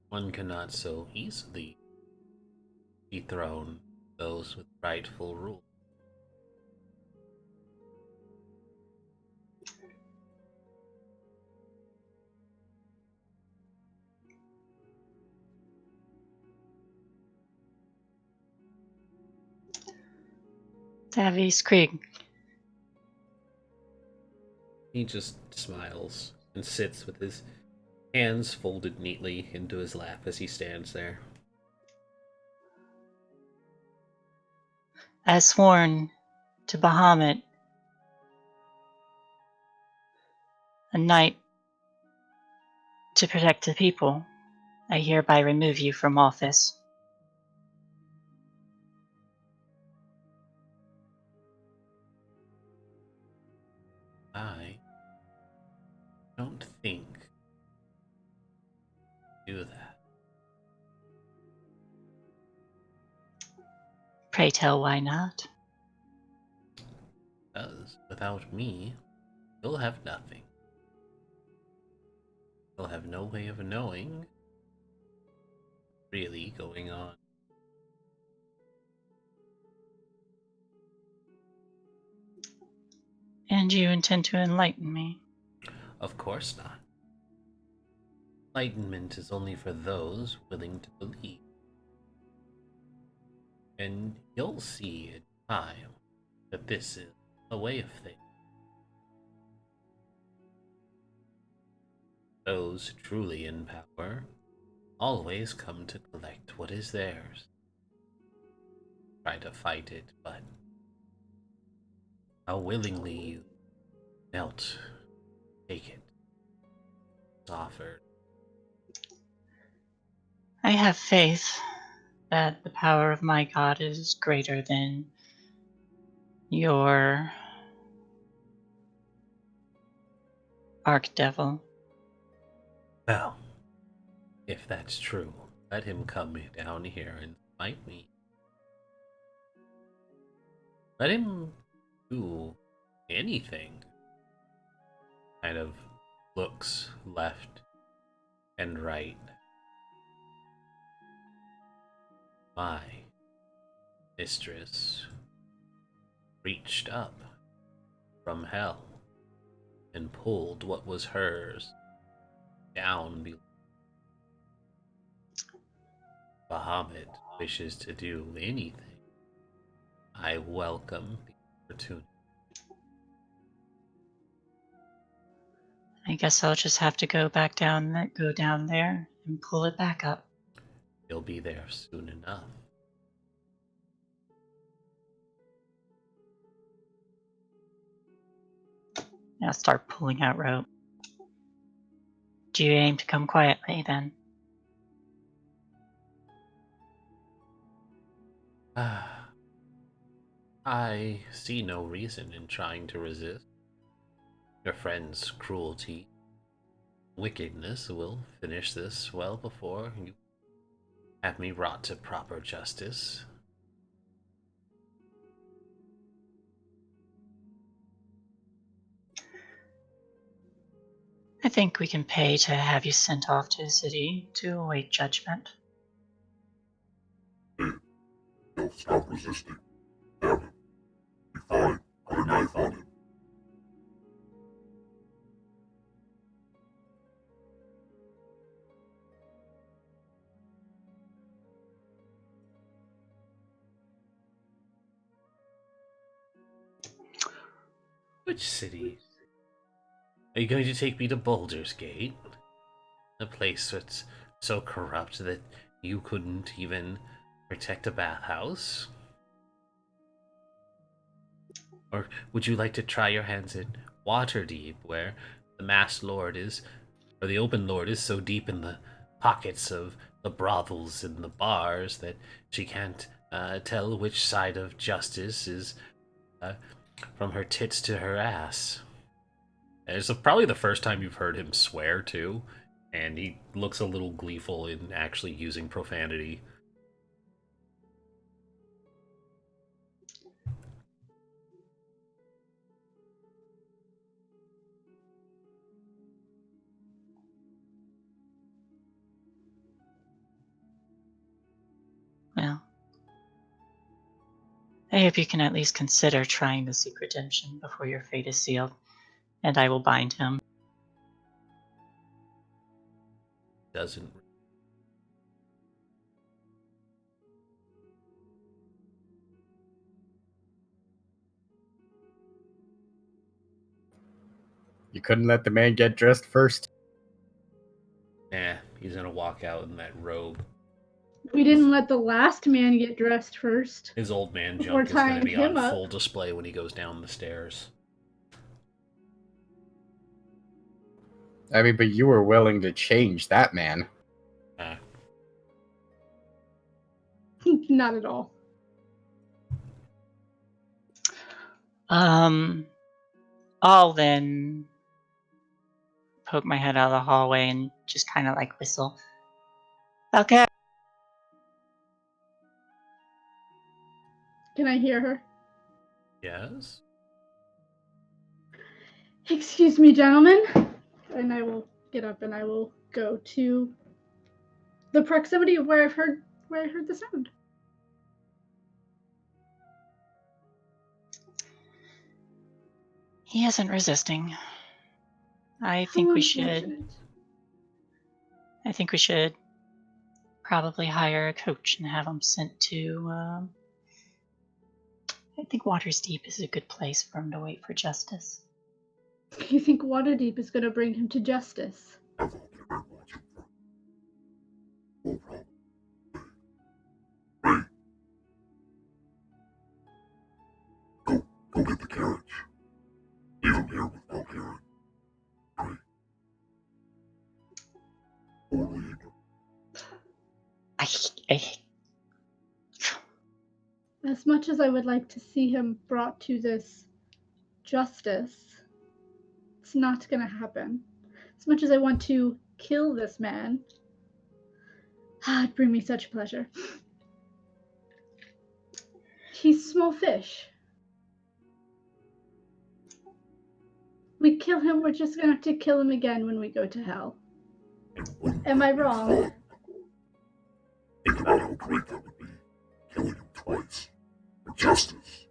A: One cannot so easily dethrone those with rightful rule.
C: Davies Krieg.
A: He just smiles and sits with his hands folded neatly into his lap as he stands there.
C: As sworn to Bahamut, a knight to protect the people, I hereby remove you from office.
A: I don't think do that.
C: Pray tell why not?
A: Because without me, you'll have nothing. You'll have no way of knowing really going on.
C: And you intend to enlighten me?
A: Of course not. Enlightenment is only for those willing to believe. And you'll see in time that this is a way of things. Those truly in power always come to collect what is theirs. Try to fight it, but how willingly you melt, take it, it's offered.
C: I have faith that the power of my god is greater than your archdevil.
A: Well, if that's true, let him come down here and fight me. Let him do anything. Kind of looks left and right. My mistress reached up from hell and pulled what was hers down below. Bahamut wishes to do anything. I welcome the opportunity.
C: I guess I'll just have to go down there and pull it back up.
A: You'll be there soon enough.
C: I'll start pulling out rope. Do you aim to come quietly then?
A: I see no reason in trying to resist. Your friend's cruelty, wickedness will finish this well before you have me brought to proper justice.
C: I think we can pay to have you sent off to the city to await judgment.
F: He'll stop resisting. Damn it. Be fine. Put a knife on him.
A: Which city? Are you going to take me to Baldur's Gate? A place that's so corrupt that you couldn't even protect a bathhouse? Or would you like to try your hands at Waterdeep, where the masked lord is, or the open lord is so deep in the pockets of the brothels and the bars that she can't tell which side of justice is from her tits to her ass? And it's probably the first time you've heard him swear, too, and he looks a little gleeful in actually using profanity.
C: Well, I hope you can at least consider trying to seek redemption before your fate is sealed, and I will bind him.
A: Doesn't.
B: couldn't let the man get dressed first?
A: Nah, he's gonna walk out in that robe.
D: We didn't let the last man get dressed first.
A: His old man
D: Before
A: junk is gonna
D: tying
A: be on
D: him up.
A: full display when he goes down the stairs.
B: I mean, but you were willing to change that man.
D: Not at all.
C: I'll then poke my head out of the hallway and just kind of like whistle. Okay.
D: Can I hear her?
A: Yes?
D: Excuse me, gentlemen. And I will get up and I will go to the proximity of where I heard the sound.
C: He isn't resisting. I
D: How
C: think we should.
D: unfortunate.
C: I think we should probably hire a coach and have him sent to. I think Waterdeep is a good place for him to wait for justice.
D: You think Waterdeep is going to bring him to justice?
F: I've only been watching for no problem. Ray. Go get the carriage. Leave him here with no carriage. Ray. Only ignorant.
C: I
D: As much as I would like to see him brought to this justice, it's not going to happen. As much as I want to kill this man, it'd bring me such pleasure. He's small fish. We kill him, we're just going to have to kill him again when we go to hell. Am I wrong?
F: Think about how great that would be. Killing him twice. For justice.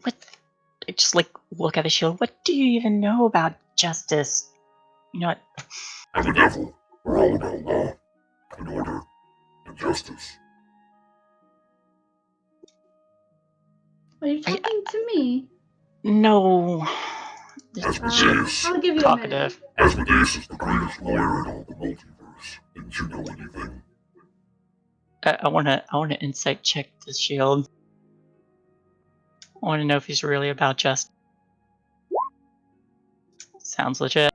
C: what? I just like look at the shield. What do you even know about justice? You know what?
F: I'm the devil. We're all about law and order and justice.
D: Are you talking to me?
C: No.
F: Asmodeus.
D: I'll give you a minute.
C: Talkative.
F: Asmodeus is the greatest lawyer in all the multiverse. Didn't you know anything?
C: I wanna insight check the shield. I wanna know if he's really about justice. Sounds legit.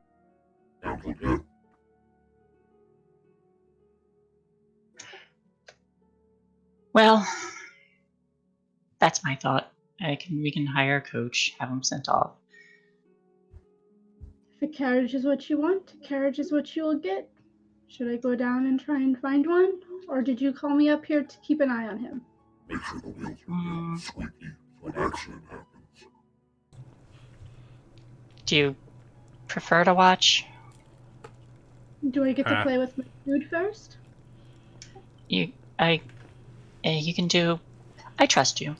F: Sounds legit.
C: Well, that's my thought. We can hire a coach, have him sent off.
D: If a carriage is what you want, a carriage is what you will get. Should I go down and try and find one? Or did you call me up here to keep an eye on him?
F: Make sure the wheels are good, squeaky, so an accident happens.
C: Do you prefer to watch?
D: Do I get to play with my food first?
C: You can do. I trust you.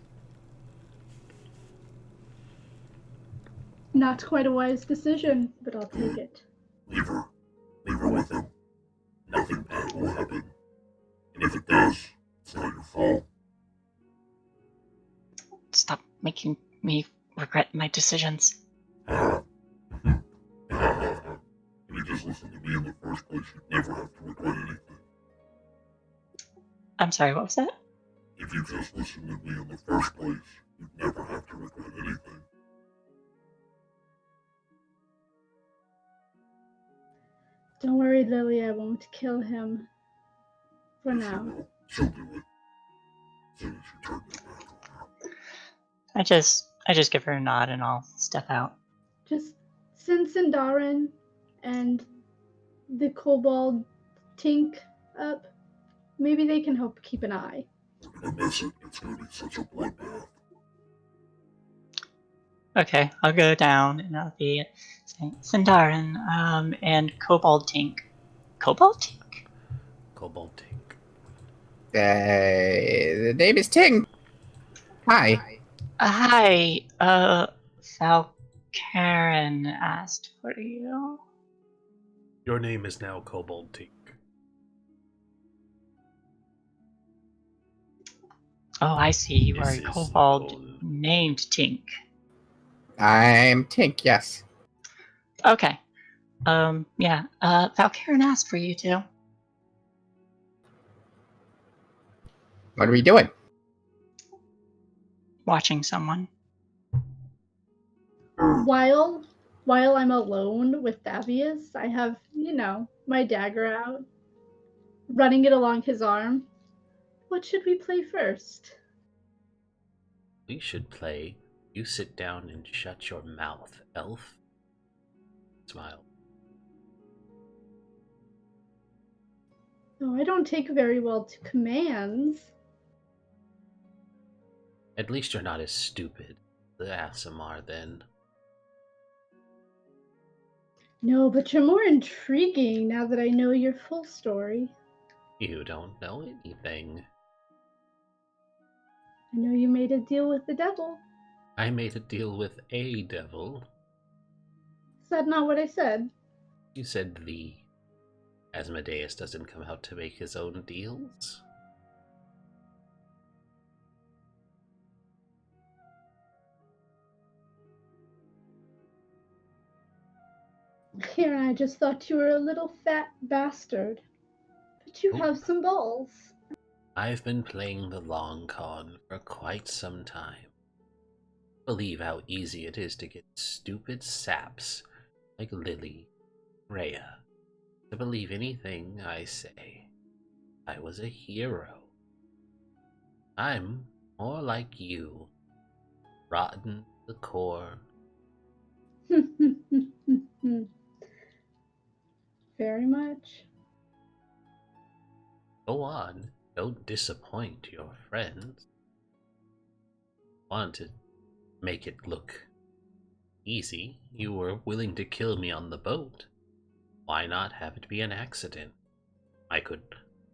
D: Not quite a wise decision, but I'll take it.
F: Leave her with him. Nothing bad will happen. And if it does, it's not your fault.
C: Stop making me regret my decisions.
F: If you just listened to me in the first place, you'd never have to regret anything.
C: I'm sorry, what was that?
F: If you just listened to me in the first place, you'd never have to regret anything.
D: Don't worry, Lily, I won't kill him. For now.
F: She'll do it. As soon as you turn your back on her.
C: I just give her a nod and I'll step out.
D: Just send Sindarin and the kobold Tink up. Maybe they can help keep an eye.
F: We're gonna miss it. It's gonna be such a bloodbath.
C: Okay, I'll go down and I'll be saying Sindarin, and Kobold Tink. Kobold Tink?
A: Kobold Tink.
B: The name is Ting. Hi.
C: Hi, Falcarin asked for you.
A: Your name is now Kobold Tink.
C: Oh, I see. You are
A: This
C: a
A: is
C: kobold
A: known.
C: named Tink.
B: I'm Tink, yes.
C: Okay. Yeah. Valkyrin asked for you two.
B: What are we doing?
C: Watching someone.
D: While I'm alone with Davius, I have, my dagger out, running it along his arm. What should we play first?
A: We should play You Sit Down and Shut Your Mouth, Elf. Smile.
D: No, I don't take very well to commands.
A: At least you're not as stupid. The Aasimar, then.
D: No, but you're more intriguing now that I know your full story.
A: You don't know anything.
D: I know you made a deal with the devil.
A: I made a deal with a devil.
D: Is that not what I said?
A: You said the. Asmodeus doesn't come out to make his own deals?
D: Here, I just thought you were a little fat bastard. But you have some balls.
A: I've been playing the long con for quite some time. Believe how easy it is to get stupid saps like Lily, Rhea, to believe anything I say. I was a hero. I'm more like you, rotten to the core.
D: Very much.
A: Go on, don't disappoint your friends. Want to make it look easy? You were willing to kill me on the boat. Why not have it be an accident? I could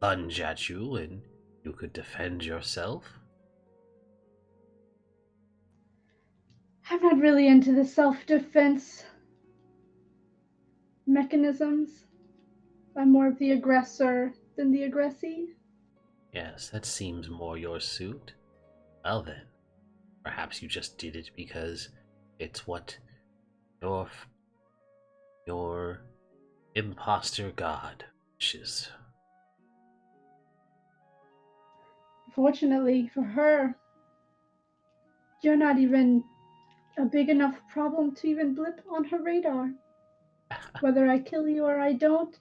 A: lunge at you and you could defend yourself.
D: I'm not really into the self-defense mechanisms. I'm more of the aggressor than the aggressee.
A: Yes, that seems more your suit. Well then, perhaps you just did it because it's what your imposter god wishes.
D: Fortunately for her, you're not even a big enough problem to even blip on her radar. Whether I kill you or I don't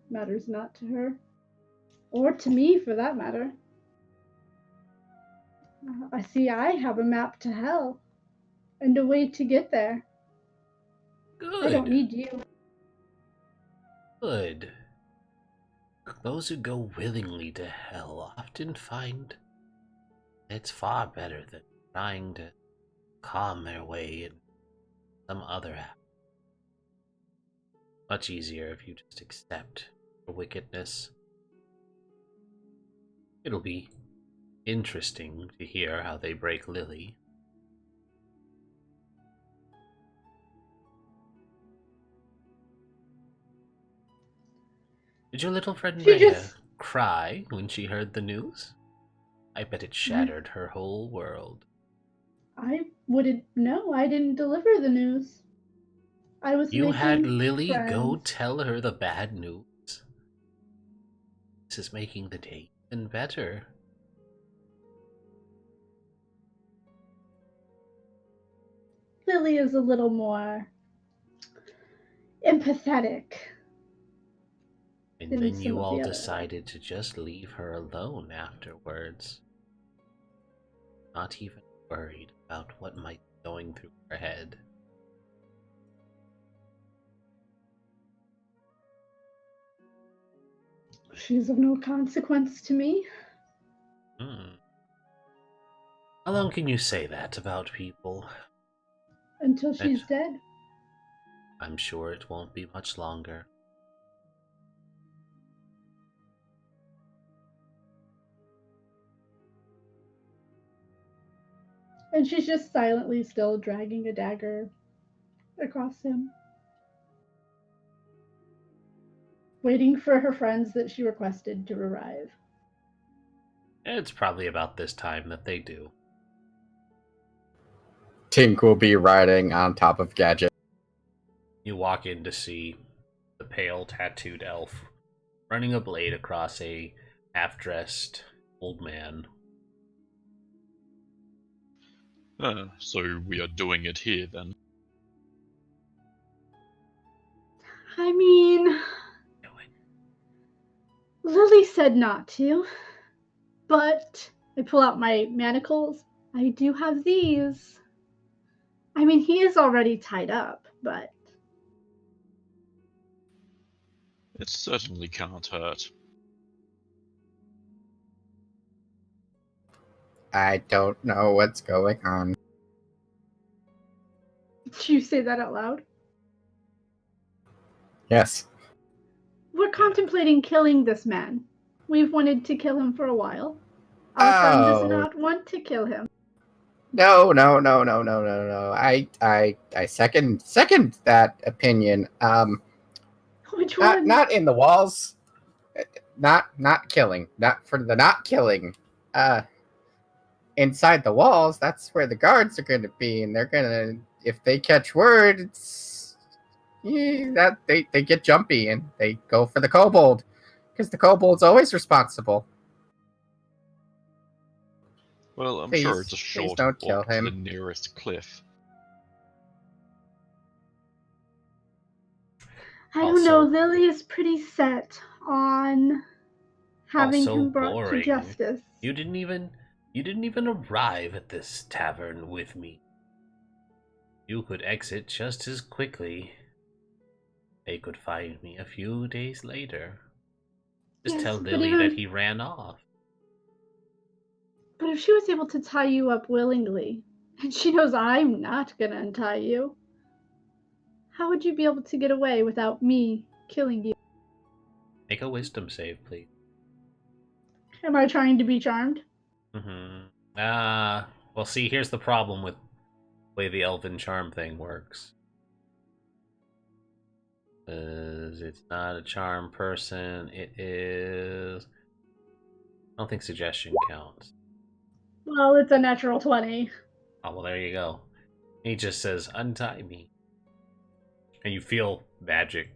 D: matters not to her. Or to me, for that matter. I see I have a map to hell and a way to get there. I don't
A: Good,
D: need you.
A: good. Those who go willingly to hell often find it's far better than trying to calm their way in some other app. Much easier if you just accept your wickedness. It'll be interesting to hear how they break Lily. Did your little friend
D: She
A: Rhea
D: just-
A: cry when she heard the news? I bet it shattered her whole world.
D: I wouldn't know. I didn't deliver the news. I was
A: You had
D: making
A: Lily go
D: friends.
A: tell her the bad news. This is making the day even better.
D: Lily is a little more empathetic.
A: And
D: Than
A: then
D: some
A: you
D: of
A: all
D: the other.
A: decided to just leave her alone afterwards. Not even worried about what might be going through her head.
D: She's of no consequence to me.
A: How long can you say that about people?
D: Until she's dead.
A: I'm sure it won't be much longer.
D: And she's just silently still dragging a dagger across him. Waiting for her friends that she requested to arrive.
A: It's probably about this time that they do.
B: Tink will be riding on top of Gadget.
A: You walk in to see the pale, tattooed elf running a blade across a half-dressed old man.
E: So we are doing it here then.
D: I mean, Lily said not to, but I pull out my manacles. I do have these. I mean, he is already tied up, but
E: It certainly can't hurt.
B: I don't know what's going on.
D: did you say that out loud?
B: Yes.
D: We're contemplating killing this man. We've wanted to kill him for a while. Our friend does not want to kill him.
B: No. I second that opinion.
D: Which one?
B: Not in the walls. Not killing. Not killing. Inside the walls, that's where the guards are going to be, and they're gonna, if they catch word, that they get jumpy and they go for the kobold, because the kobold's always responsible.
E: Well, I'm
B: Please-
E: sure it's a
B: please
E: short
B: don't kill
E: walk to
B: him.
E: the nearest cliff.
D: I don't know.
A: Also-
D: Lily is pretty set on having
A: Also
D: him brought
A: boring.
D: to justice.
A: You didn't even arrive at this tavern with me. You could exit just as quickly. They could find me a few days later. Just
D: Yes,
A: tell
D: but
A: Lily
D: even-
A: that he ran off.
D: But if she was able to tie you up willingly, and she knows I'm not gonna untie you, how would you be able to get away without me killing you?
A: Make a wisdom save, please.
D: Am I trying to be charmed?
A: Well, see, here's the problem with the way the elven charm thing works. It's not a charm person, it is... I don't think suggestion counts.
D: Well, it's a natural 20.
A: Oh, well, there you go. He just says, untie me. And you feel magic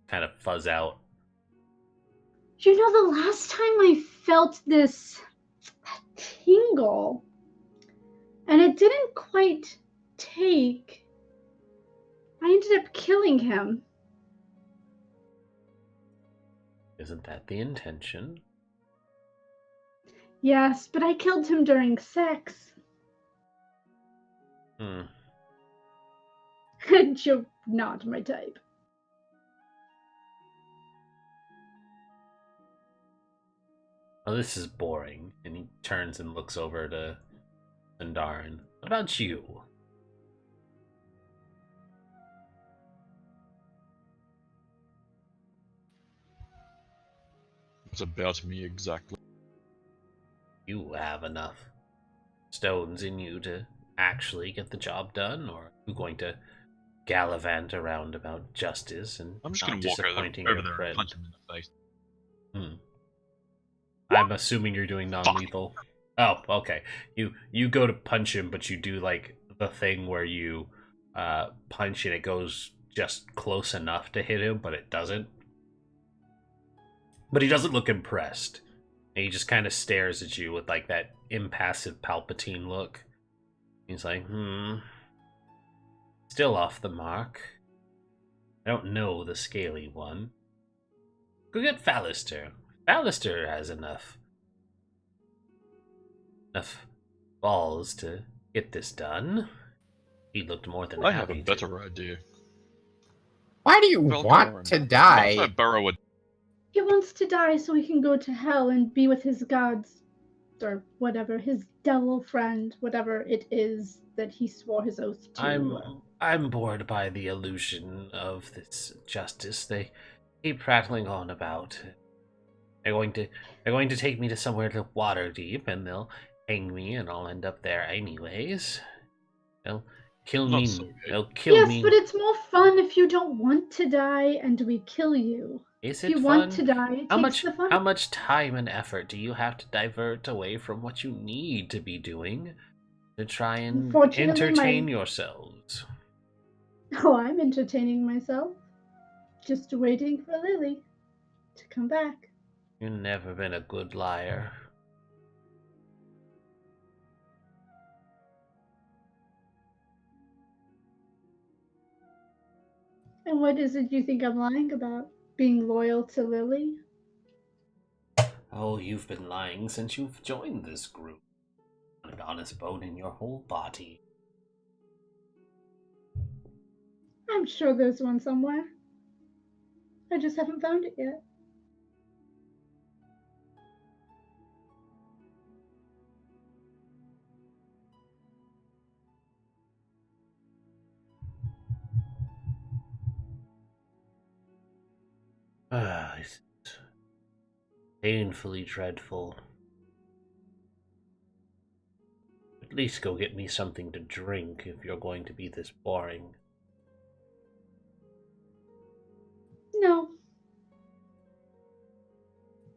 A: kind of fuzz out.
D: You know, the last time I felt this tingle, and it didn't quite take, I ended up killing him.
A: Isn't that the intention?
D: Yes, but I killed him during sex. And you're not my type.
A: Well, this is boring. And he turns and looks over to Sindarin. What about you?
E: It's about me exactly.
A: You have enough stones in you to actually get the job done, or are you going to gallivant around about justice and
E: I'm just
A: not
E: going to walk
A: disappointing
E: over
A: your
E: there
A: friend?
E: and punch him in the face.
A: I'm assuming you're doing non-lethal. Oh, okay. You go to punch him, but you do like the thing where you punch and it goes just close enough to hit him, but it doesn't. But he doesn't look impressed. And he just kind of stares at you with like that impassive Palpatine look. He's like, still off the mark. I don't know the scaly one. Go get Fallister. Baldur has enough balls to get this done. He looked more than
E: I have
A: happy
E: a better idea.
B: Why do you
E: Well,
B: want to die?
E: I borrow a...
D: He wants to die so he can go to hell and be with his gods, or whatever, his devil friend, whatever it is that he swore his oath to.
A: I'm bored by the illusion of this justice they keep prattling on about. They're going to take me to somewhere to Waterdeep, and they'll hang me, and I'll end up there anyways. They'll kill
E: Not
A: me.
E: so good.
A: They'll kill
D: Yes,
A: me.
D: but it's more fun if you don't want to die and we kill you.
A: Is
D: If
A: it
D: you
A: fun?
D: want to die, it takes the fun.
A: How much time and effort do you have to divert away from what you need to be doing to try and
D: Unfortunately,
A: entertain yourselves?
D: Oh, I'm entertaining myself. Just waiting for Lily to come back.
A: You've never been a good liar.
D: And what is it you think I'm lying about? Being loyal to Lily?
A: Oh, you've been lying since you've joined this group. Not an honest bone in your whole body.
D: I'm sure there's one somewhere. I just haven't found it yet.
A: Ah, it's painfully dreadful. At least go get me something to drink if you're going to be this boring.
D: No.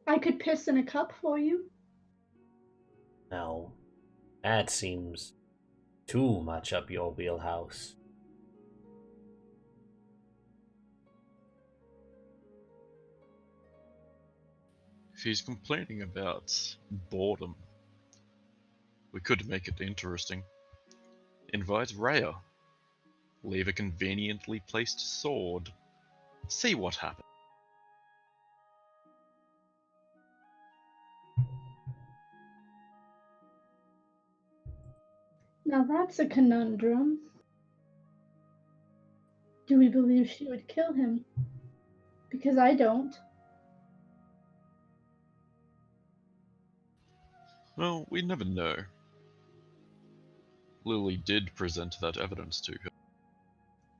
D: I could piss in a cup for you.
A: No, that seems too much up your wheelhouse.
E: If he's complaining about boredom, we could make it interesting. Invite Rhea. Leave a conveniently placed sword. See what happens.
D: Now that's a conundrum. Do we believe she would kill him? Because I don't.
E: Well, we never know. Lily did present that evidence to her.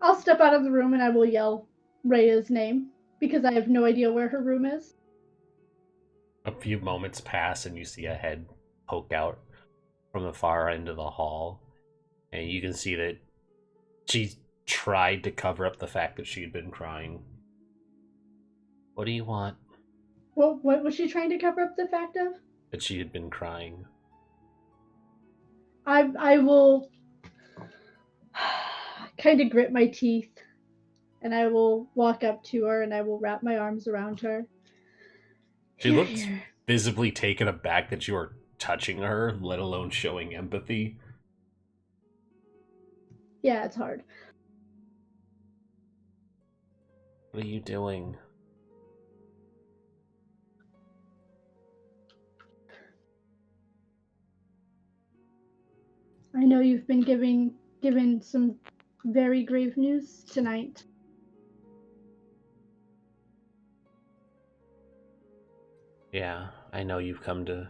D: I'll step out of the room and I will yell Rhea's name because I have no idea where her room is.
A: A few moments pass and you see a head poke out from the far end of the hall. And you can see that she tried to cover up the fact that she had been crying. What do you want?
D: What was she trying to cover up the fact of?
A: That she had been crying.
D: I will kind of grit my teeth and I will walk up to her and I will wrap my arms around her.
A: She looks visibly taken aback that you are touching her, let alone showing empathy.
D: Yeah, it's hard.
A: What are you doing?
D: I know you've been given some very grave news tonight.
A: Yeah, I know you've come to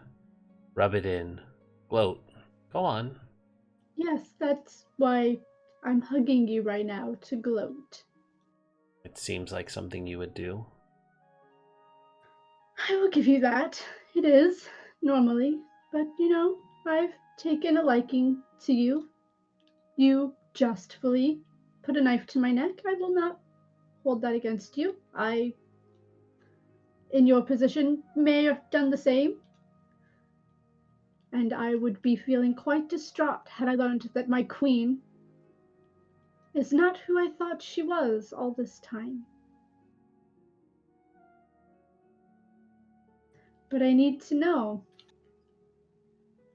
A: rub it in. Gloat. Go on.
D: Yes, that's why I'm hugging you right now to gloat.
A: It seems like something you would do.
D: I will give you that. It is, normally. But, I've taken a liking to you. You justfully put a knife to my neck. I will not hold that against you. I, in your position, may have done the same. And I would be feeling quite distraught had I learned that my queen is not who I thought she was all this time. But I need to know,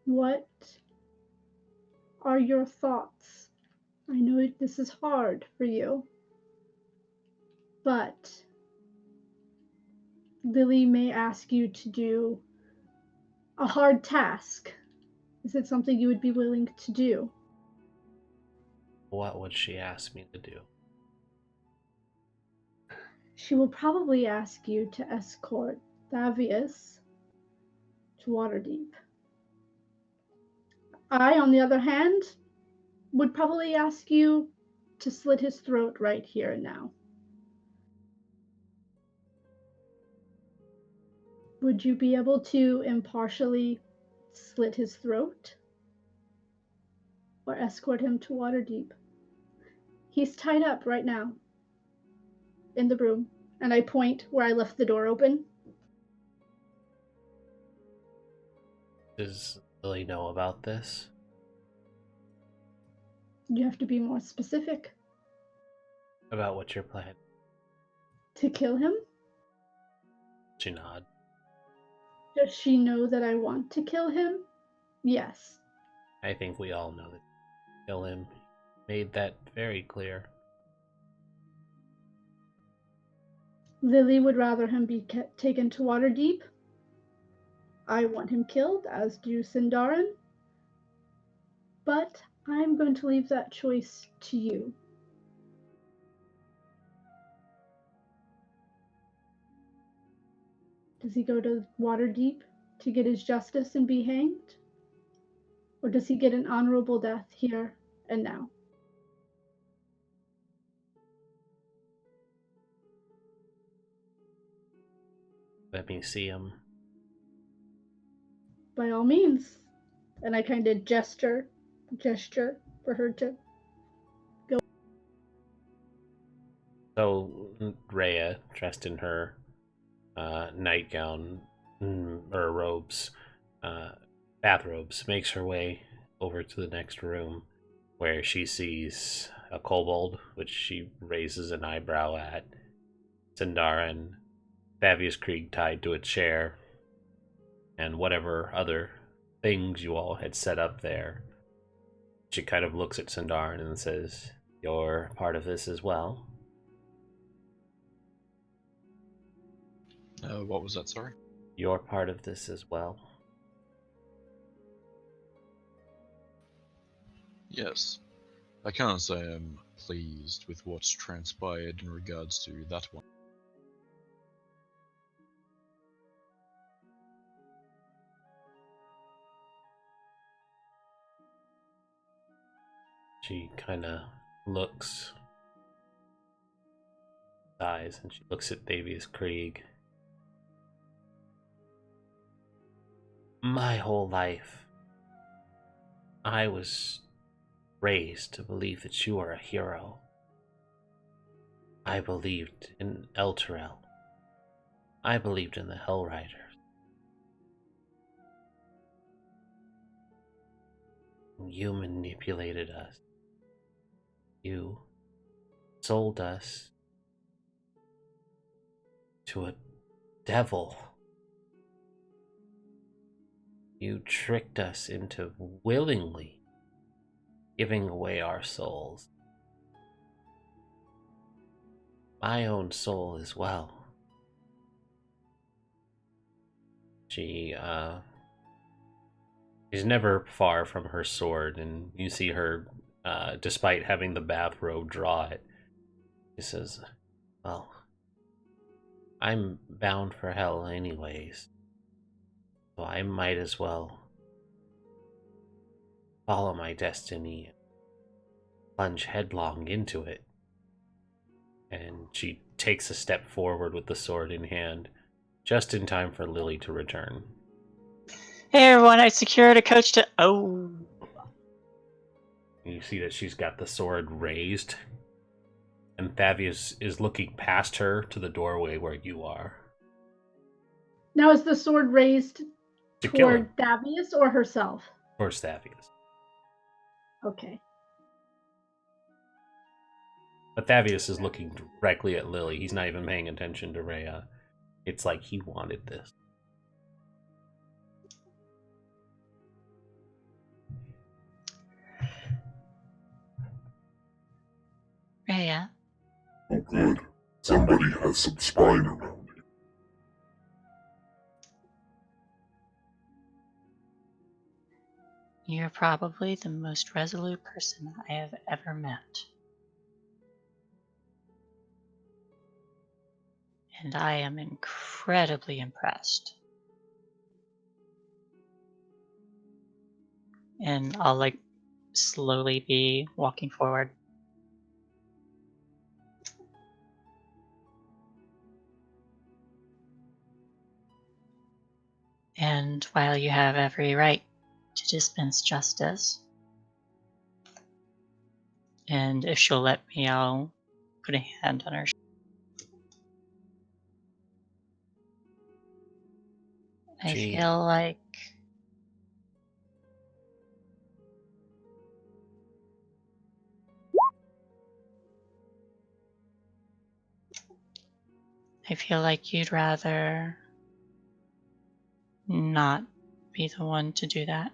D: what are your thoughts? I know this is hard for you, but Lily may ask you to do a hard task. Is it something you would be willing to do?
A: What would she ask me to do?
D: She will probably ask you to escort Thavius to Waterdeep. I, on the other hand, would probably ask you to slit his throat right here and now. Would you be able to impartially slit his throat? Or escort him to Waterdeep? He's tied up right now in the room. And I point where I left the door open.
A: Does Lily know about this?
D: You have to be more specific.
A: About what you're planning?
D: To kill him?
A: She nod.
D: Does she know that I want to kill him? Yes.
A: I think we all know that kill him. Made that very clear.
D: Lily would rather him be taken to Waterdeep. I want him killed, as do Sindarin. But I'm going to leave that choice to you. Does he go to Waterdeep to get his justice and be hanged? Or does he get an honorable death here and now?
A: Let me see him.
D: By all means. And I kind of gesture for her to go.
A: So Rhea, dressed in her nightgown or robes, bathrobes, makes her way over to the next room, where she sees a kobold, which she raises an eyebrow at, Sindarin, Thavius Krieg tied to a chair, and whatever other things you all had set up there. She kind of looks at Sindarin and says, "You're part of this as well?"
E: What was that, sorry?
A: You're part of this as well?
E: Yes. I can't say I'm pleased with what's transpired in regards to that one.
A: She kind of looks, sighs, and she looks at Thavius Krieg. My whole life, I was raised to believe that you are a hero. I believed in Elturel. I believed in the Hell Riders. You manipulated us. You sold us to a devil. You tricked us into willingly giving away our souls. My own soul as well. She's never far from her sword, and you see her, despite having the bathrobe, draw it. She says, "Well, I'm bound for hell anyways, so I might as well follow my destiny and plunge headlong into it." And she takes a step forward with the sword in hand, just in time for Lily to return.
C: Hey everyone, I secured a coach to. Oh.
A: You see that she's got the sword raised, and Thavius is looking past her to the doorway where you are.
D: Now is the sword raised
A: To kill him.
D: toward Thavius or herself?
A: Towards Thavius.
D: Okay.
A: But Thavius is looking directly at Lily. He's not even paying attention to Rhea. It's like he wanted this.
C: Rhea,
F: Oh good. Somebody has some spine around me.
C: you're probably the most resolute person I have ever met. And I am incredibly impressed. And I'll slowly be walking forward. And while you have every right to dispense justice, and if she'll let me, I'll put a hand on her shoulder. I
A: Gee.
C: feel like you'd rather not be the one to do that.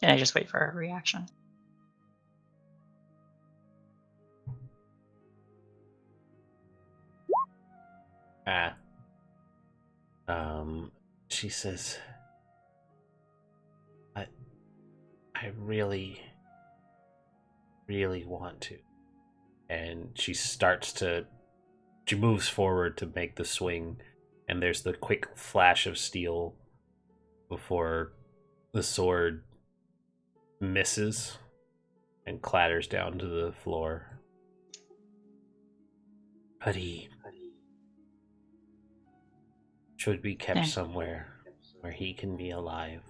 C: And I just wait for a reaction.
A: She says, I really, really want to. And she moves forward to make the swing, and there's the quick flash of steel before the sword misses and clatters down to the floor. But he should be kept somewhere where he can be alive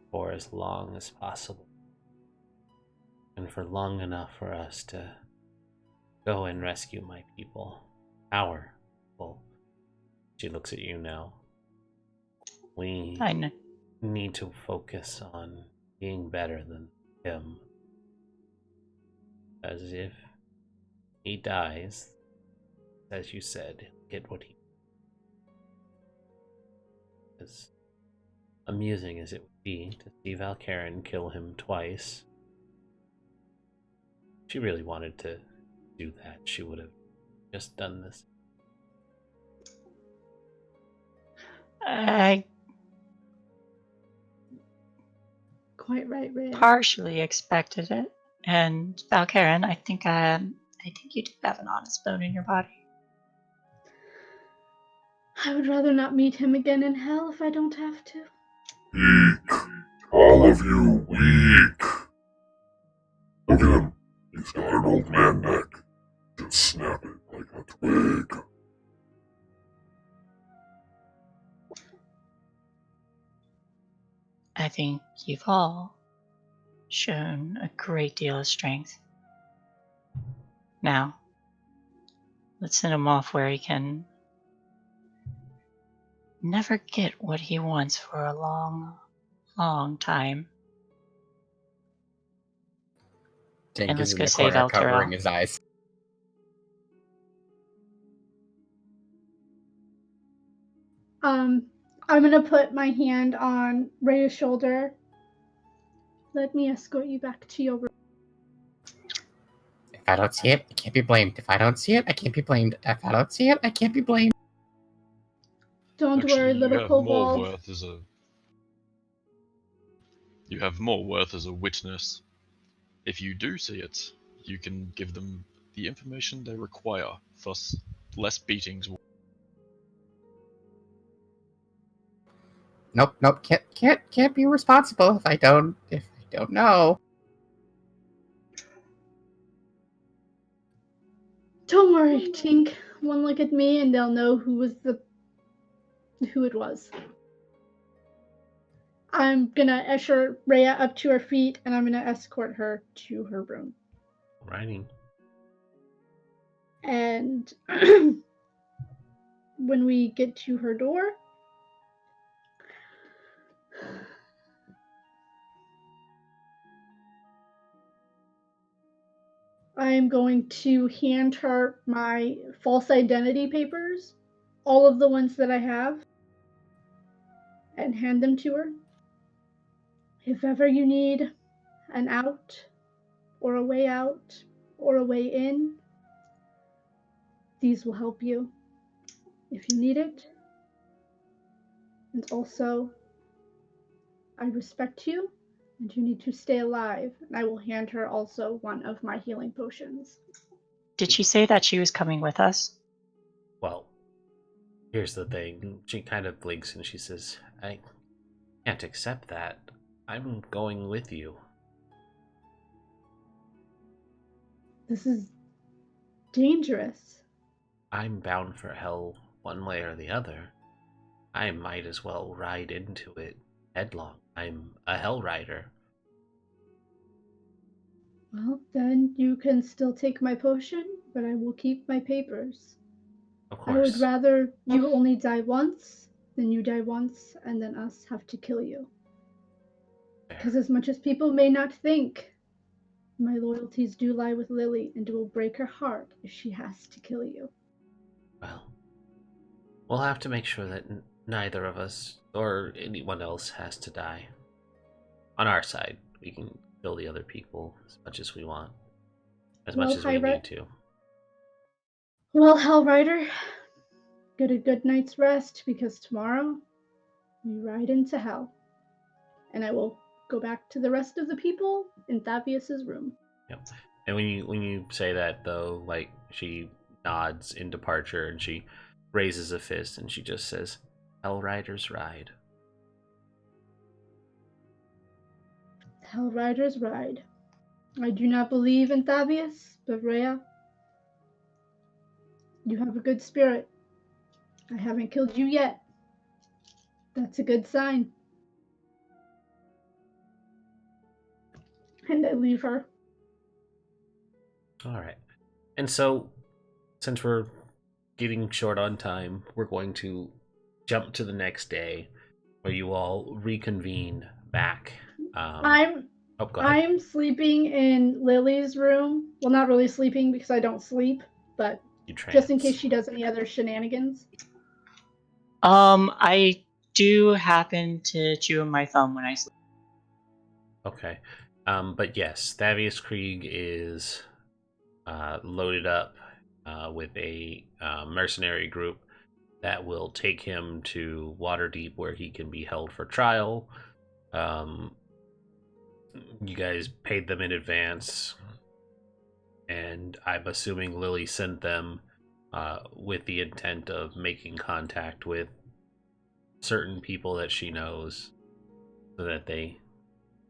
A: for as long as possible. And for long enough for us to go and rescue my people. Our people. She looks at you now. We need to focus on being better than him. As if he dies, as you said, he'll get what he... As amusing as it would be to see Valkaren kill him twice, if she really wanted to do that, she would have just done this.
C: I
D: Quite right, Ray.
C: partially expected it, and Valkaren, I think you do have an honest bone in your body.
D: I would rather not meet him again in hell if I don't have to.
F: Weak. All of you weak. Look at him. He's got an old man neck. Just snap it like a twig.
C: I think you've all shown a great deal of strength. Now, let's send him off where he can never get what he wants for a long, long time.
B: Tink
C: And
B: is
C: let's
B: in
C: go
B: the
C: save
B: corner
C: Elturel.
B: covering his eyes.
D: I'm gonna put my hand on Rhea's shoulder. Let me escort you back to your room.
B: If I don't see it, I can't be blamed. If I don't see it, I can't be blamed. If I don't see it, I can't be blamed.
D: Don't
E: Actually,
D: worry, little
E: you have more
D: kobold.
E: worth as a... You have more worth as a witness. If you do see it, you can give them the information they require for less beatings.
B: Nope. Can't be responsible if I don't know.
D: Don't worry, Tink. One look at me and they'll know who it was. I'm gonna usher Rhea up to her feet and I'm gonna escort her to her room.
A: Writing.
D: And when we get to her door, I'm going to hand her my false identity papers, all of the ones that I have, and hand them to her. If ever you need an out, or a way out, or a way in, these will help you if you need it. And also, I respect you, and you need to stay alive. And I will hand her also one of my healing potions.
C: Did she say that she was coming with us?
A: Well, here's the thing. She kind of blinks and she says, I can't accept that. I'm going with you.
D: This is dangerous.
A: I'm bound for hell one way or the other. I might as well ride into it headlong. I'm a hell rider.
D: Well, then you can still take my potion, but I will keep my papers.
A: Of
D: I would
A: course.
D: rather you only die once than you die once and then us have to kill you.
A: Fair.
D: Because as much as people may not think, my loyalties do lie with Lily, and it will break her heart if she has to kill you.
A: Well, we'll have to make sure that neither of us or anyone else has to die. On our side, we can kill the other people as much as we want. As much as we need to.
D: Well, Hellrider, get a good night's rest, because tomorrow we ride into hell. And I will go back to the rest of the people in Thavius's room.
A: Yep. And when you say that, though, like, she nods in departure and she raises a fist and she just says, Hellriders ride.
D: Hellriders ride. I do not believe in Thavius, but Rhea, you have a good spirit. I haven't killed you yet. That's a good sign. And I leave her.
A: Alright. And so, since we're getting short on time, we're going to jump to the next day where you all reconvene back.
D: I'm
A: go ahead.
D: I'm sleeping in Lily's room. Well, not really sleeping because I don't sleep, but just in case she does any other shenanigans.
C: I do happen to chew on my thumb when I sleep.
A: Okay. But yes, Thavius Krieg is loaded up with a mercenary group that will take him to Waterdeep, where he can be held for trial. You guys paid them in advance, and I'm assuming Lily sent them with the intent of making contact with certain people that she knows so that they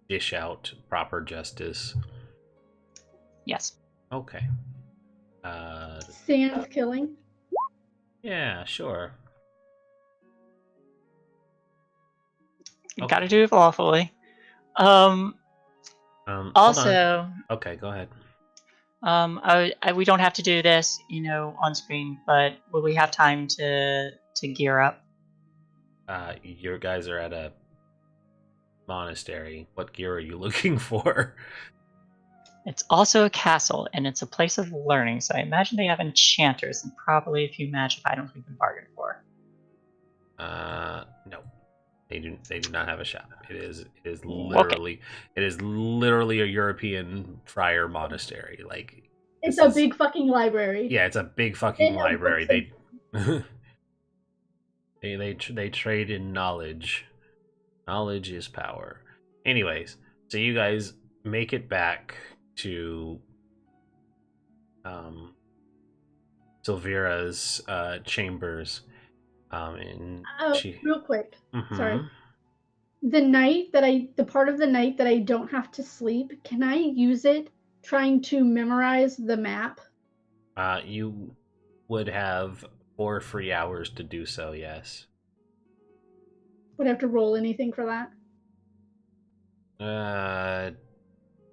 A: dish out proper justice.
C: Yes.
A: Okay.
D: Sans killing.
A: Yeah, sure.
C: You gotta do it lawfully. Also,
A: Hold on. Okay, go ahead.
C: we don't have to do this, on screen, but will we have time to gear up?
A: Your guys are at a monastery. What gear are you looking for?
C: It's also a castle, and it's a place of learning, so I imagine they have enchanters and probably a few magic items we can bargain for.
A: No. They do not have a shop. It is literally a European friar monastery. Like,
D: it's a big fucking library.
A: Yeah, it's a big fucking library. They trade in knowledge. Knowledge is power. Anyways, so you guys make it back to Silvira's chambers.
D: Real quick. Sorry. The part of the night that I don't have to sleep, can I use it trying to memorize the map?
A: You would have 4 free hours to do so, yes.
D: Would I have to roll anything for that?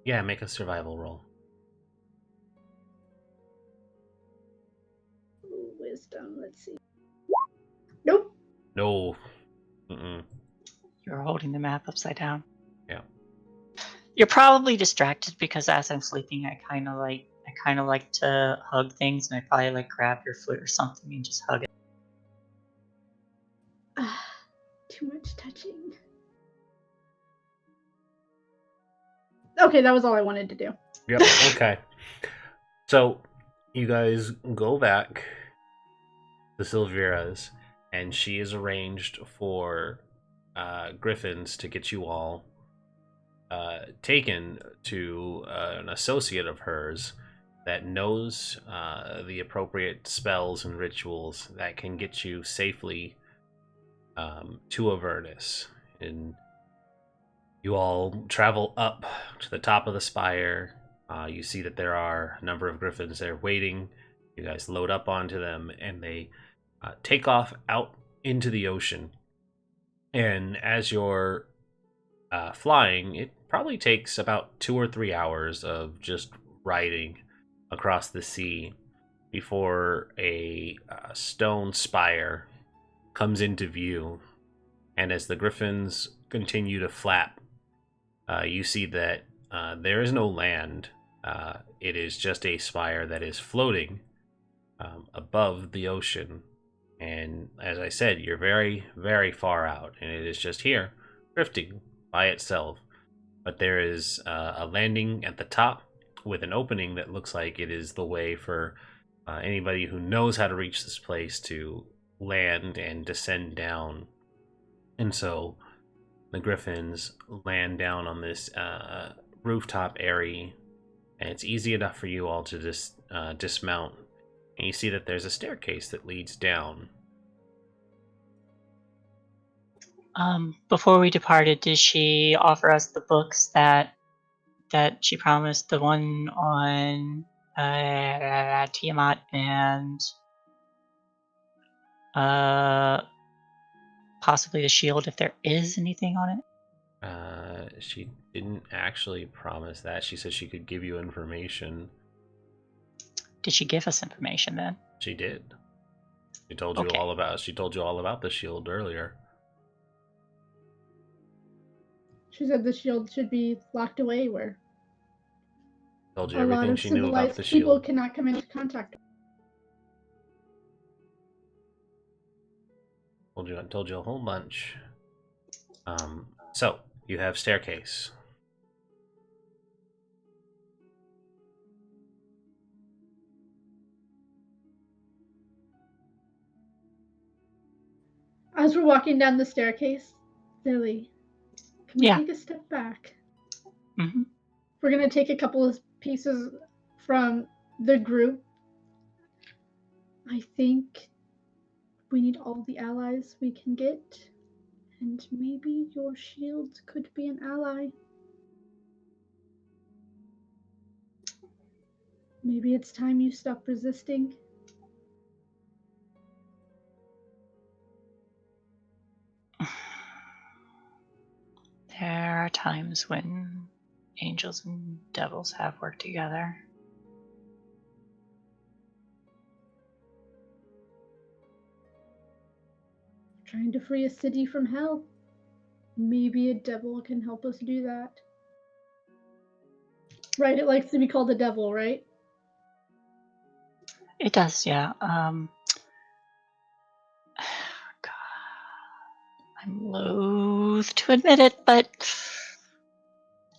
A: Yeah, make a survival roll.
D: Wisdom, let's see. Nope.
A: No. Mm-mm.
C: You're holding the map upside down.
A: Yeah.
C: You're probably distracted because as I'm sleeping, I kind of like to hug things, and I probably like grab your foot or something and just hug it.
D: Too much touching. Okay, that was all I wanted to do.
A: Yep. Okay. So you guys go back to Silvira's, and she has arranged for Griffins to get you all taken to an associate of hers that knows the appropriate spells and rituals that can get you safely to Avernus. And you all travel up to the top of the spire, You see that there are a number of griffins there waiting. You guys load up onto them, and they take off out into the ocean. And as you're flying, it probably takes about 2 or 3 hours of just riding across the sea before a stone spire comes into view. And as the griffins continue to flap, you see that there is no land. It is just a spire that is floating above the ocean. And as I said, you're very, very far out, and it is just here, drifting by itself. But there is a landing at the top with an opening that looks like it is the way for anybody who knows how to reach this place to land and descend down. And so the griffins land down on this rooftop area, and it's easy enough for you all to just dismount. And you see that there's a staircase that leads down.
C: Before we departed, did she offer us the books that she promised? The one on Tiamat and possibly the shield, if there is anything on it?
A: She didn't actually promise that. She said she could give you information.
C: Did she give us information then?
A: She did. She told you all about the shield earlier.
D: She said the shield should be locked away where
A: Told you
D: a lot
A: everything
D: of
A: she knew about
D: civilized
A: the
D: people
A: shield.
D: cannot come into contact.
A: Told you a whole bunch. So you have staircase.
D: As we're walking down the staircase, Lily, can we
C: Yeah.
D: take a step back?
C: Mm-hmm.
D: We're going to take a couple of pieces from the group. I think we need all the allies we can get, and maybe your shield could be an ally. Maybe it's time you stop resisting.
C: There are times when angels and devils have worked together.
D: Trying to free a city from hell. Maybe a devil can help us do that. Right, it likes to be called a devil, right?
C: It does, yeah. God, I'm loath to admit it, but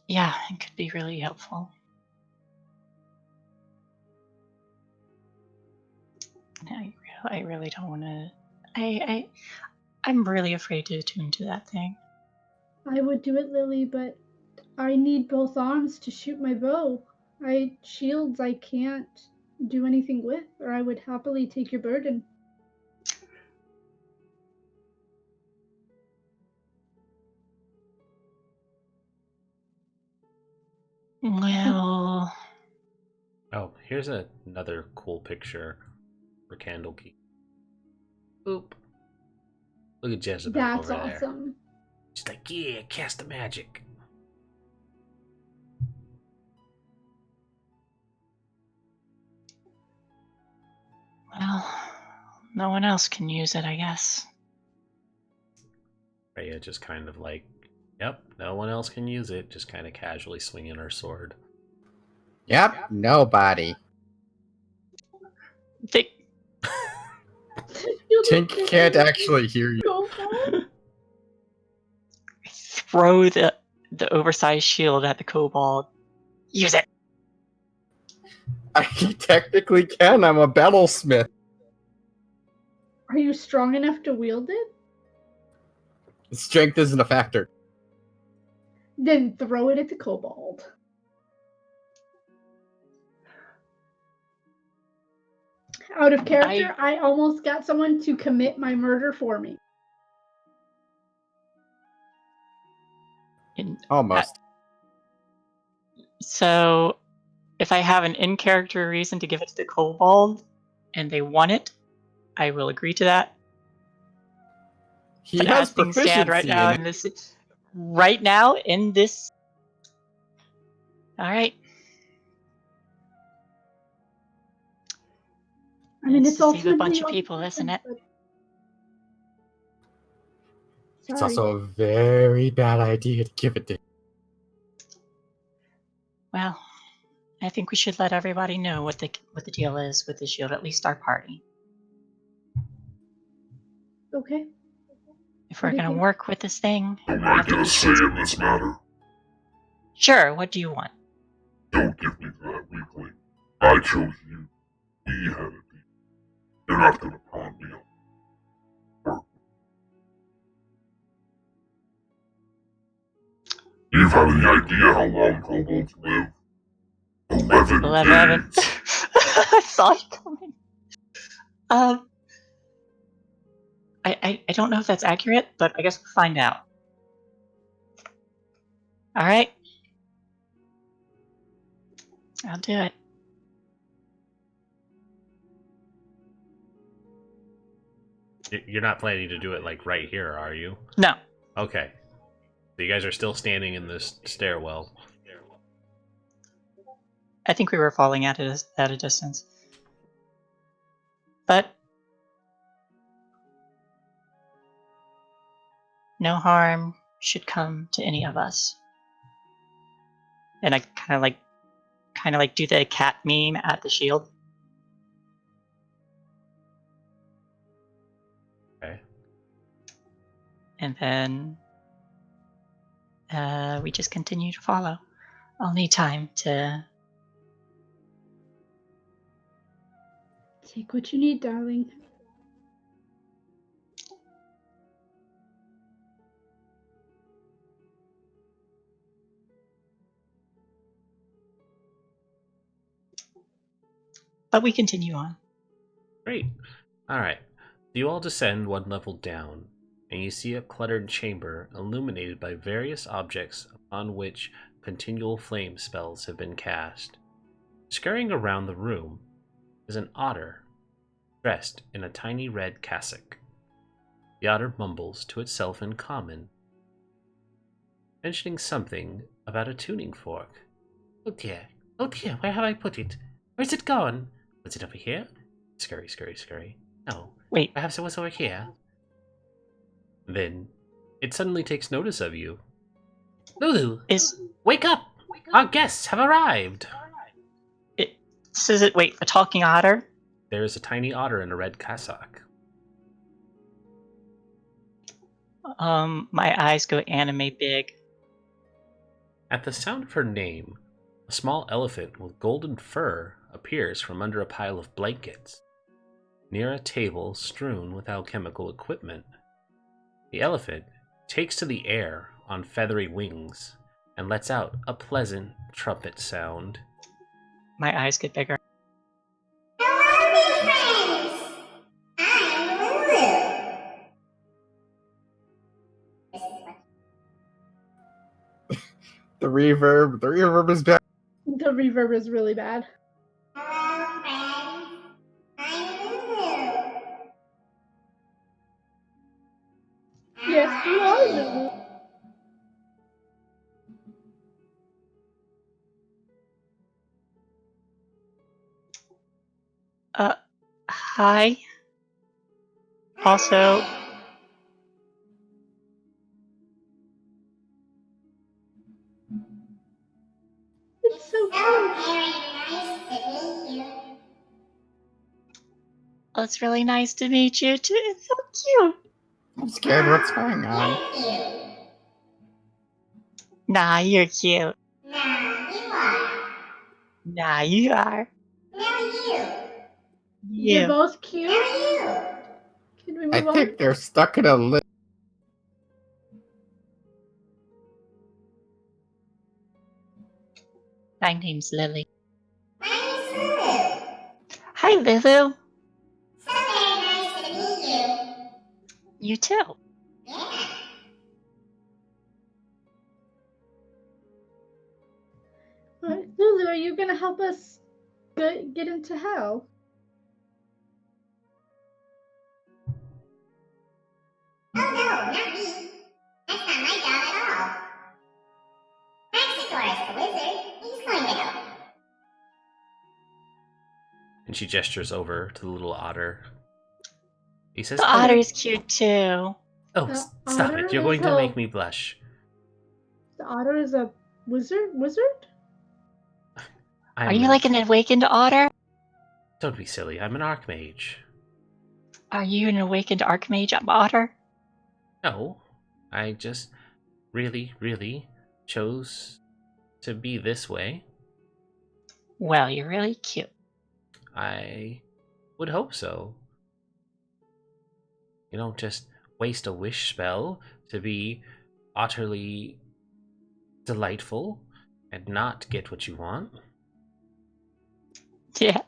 C: yeah, it could be really helpful. I really don't want to. I'm really afraid to attune to that thing.
D: I would do it, Lily, but I need both arms to shoot my bow. Shields I can't do anything with, or I would happily take your burden.
C: Well,
A: Oh, here's another cool picture for Candlekeep. Boop. Look at Jezebel
D: That's
A: over there.
D: awesome.
A: She's like, yeah, cast the magic.
C: well, no one else can use it, I guess.
A: Rhea just kind of like, yep, no one else can use it, just kind of casually swinging her sword.
B: Yep, nobody. Tink can't actually hear you.
C: Throw the oversized shield at the kobold. Use it.
B: I technically can. I'm a battlesmith.
D: Are you strong enough to wield it?
B: Strength isn't a factor.
D: Then throw it at the kobold. Out of character, I almost got someone to commit my murder for me.
B: Almost.
C: So, If I have an in-character reason to give it to the kobold, and they want it, I will agree to that.
B: He
C: But
B: has
C: as things stand right
B: proficiency
C: now
B: in
C: in
B: it.
C: this, right now in this, all right.
D: I mean,
C: It's
D: it's
C: to save a bunch
D: ultimately
C: of
D: your
C: people, isn't it?
D: decision, but-
B: It's
D: Sorry.
B: also a very bad idea to give it to him.
C: Well, I think we should let everybody know what the deal is with the shield, at least our party.
D: Okay.
C: If we're
D: What do
C: gonna
D: you-
C: work with this thing,
F: Don't
C: we
F: I
C: have to
F: get a
C: be
F: say in this matter?
C: sure. What do you want?
F: Don't give me that weakling. I chose you. We had a deal. You're not gonna pawn me up. You've had any idea how long kobolds live? 11
C: 11.
F: days.
C: I saw it coming. I don't know if that's accurate, but I guess we'll find out. All right. I'll do it.
A: You're not planning to do it like right here, are you?
C: No.
A: Okay. So you guys are still standing in this stairwell.
C: I think we were falling at a distance. But no harm should come to any of us. And I kind of like do the cat meme at the shield.
A: Okay.
C: And then we just continue to follow. I'll need time to.
D: Take what you need, darling.
C: But we continue on.
A: Great. Alright. You all descend one level down, and you see a cluttered chamber illuminated by various objects upon which continual flame spells have been cast. Scurrying around the room is an otter, dressed in a tiny red cassock. The otter mumbles to itself in common, mentioning something about a tuning fork. Oh dear, where have I put it? Where's it gone? Was it over here? Scurry, scurry, scurry. No,
C: Wait,
A: perhaps it was over here. Then, it suddenly takes notice of you. Lulu,
C: is
A: wake up! Our guests have arrived!
C: it? Says it? Wait, a talking otter?
A: There is a tiny otter in a red cassock.
C: My eyes go anime big.
A: At the sound of her name, a small elephant with golden fur appears from under a pile of blankets, near a table strewn with alchemical equipment. The elephant takes to the air on feathery wings and lets out a pleasant trumpet sound.
C: My eyes get bigger.
G: Hello, big friends! I'm Lulu.
B: The reverb is bad.
D: The reverb is really bad.
G: Hello, friends. I'm Lulu.
D: Yes, you are, Lulu.
C: Hi. Also,
D: It's so
G: So
D: cute.
G: very nice to meet you.
C: oh, it's really nice to meet you too. It's so cute.
B: I'm scared what's going on.
G: Thank you.
C: Nah, you're cute.
G: Now you are.
C: Nah, you are.
G: Now you.
D: You're
C: You.
D: both cute.
G: Now you.
D: Can we
B: I
D: move on?
B: think they're stuck in a
C: My name's Lily.
G: My name's Lulu.
C: Hi, Lulu.
G: So very nice to meet you.
C: You too.
G: Yeah.
D: Alright, Lulu, are you gonna help us get into hell?
G: Oh no, not me. That's not my job at all. Praxidor is the wizard. He's going to help.
A: And she gestures over to the little otter. He says,
C: The
A: "Oh,
C: otter's cute too.
A: oh,
D: The
A: stop
D: otter
A: it! You're
D: is
A: going to
D: a-
A: make me blush."
D: The otter is a wizard?
C: Are you like an awakened otter?
A: Don't be silly. I'm an archmage.
C: Are you an awakened archmage otter?
A: No, I just really, really chose to be this way.
C: Well, you're really cute.
A: I would hope so. You don't just waste a wish spell to be utterly delightful and not get what you want.
C: Yeah.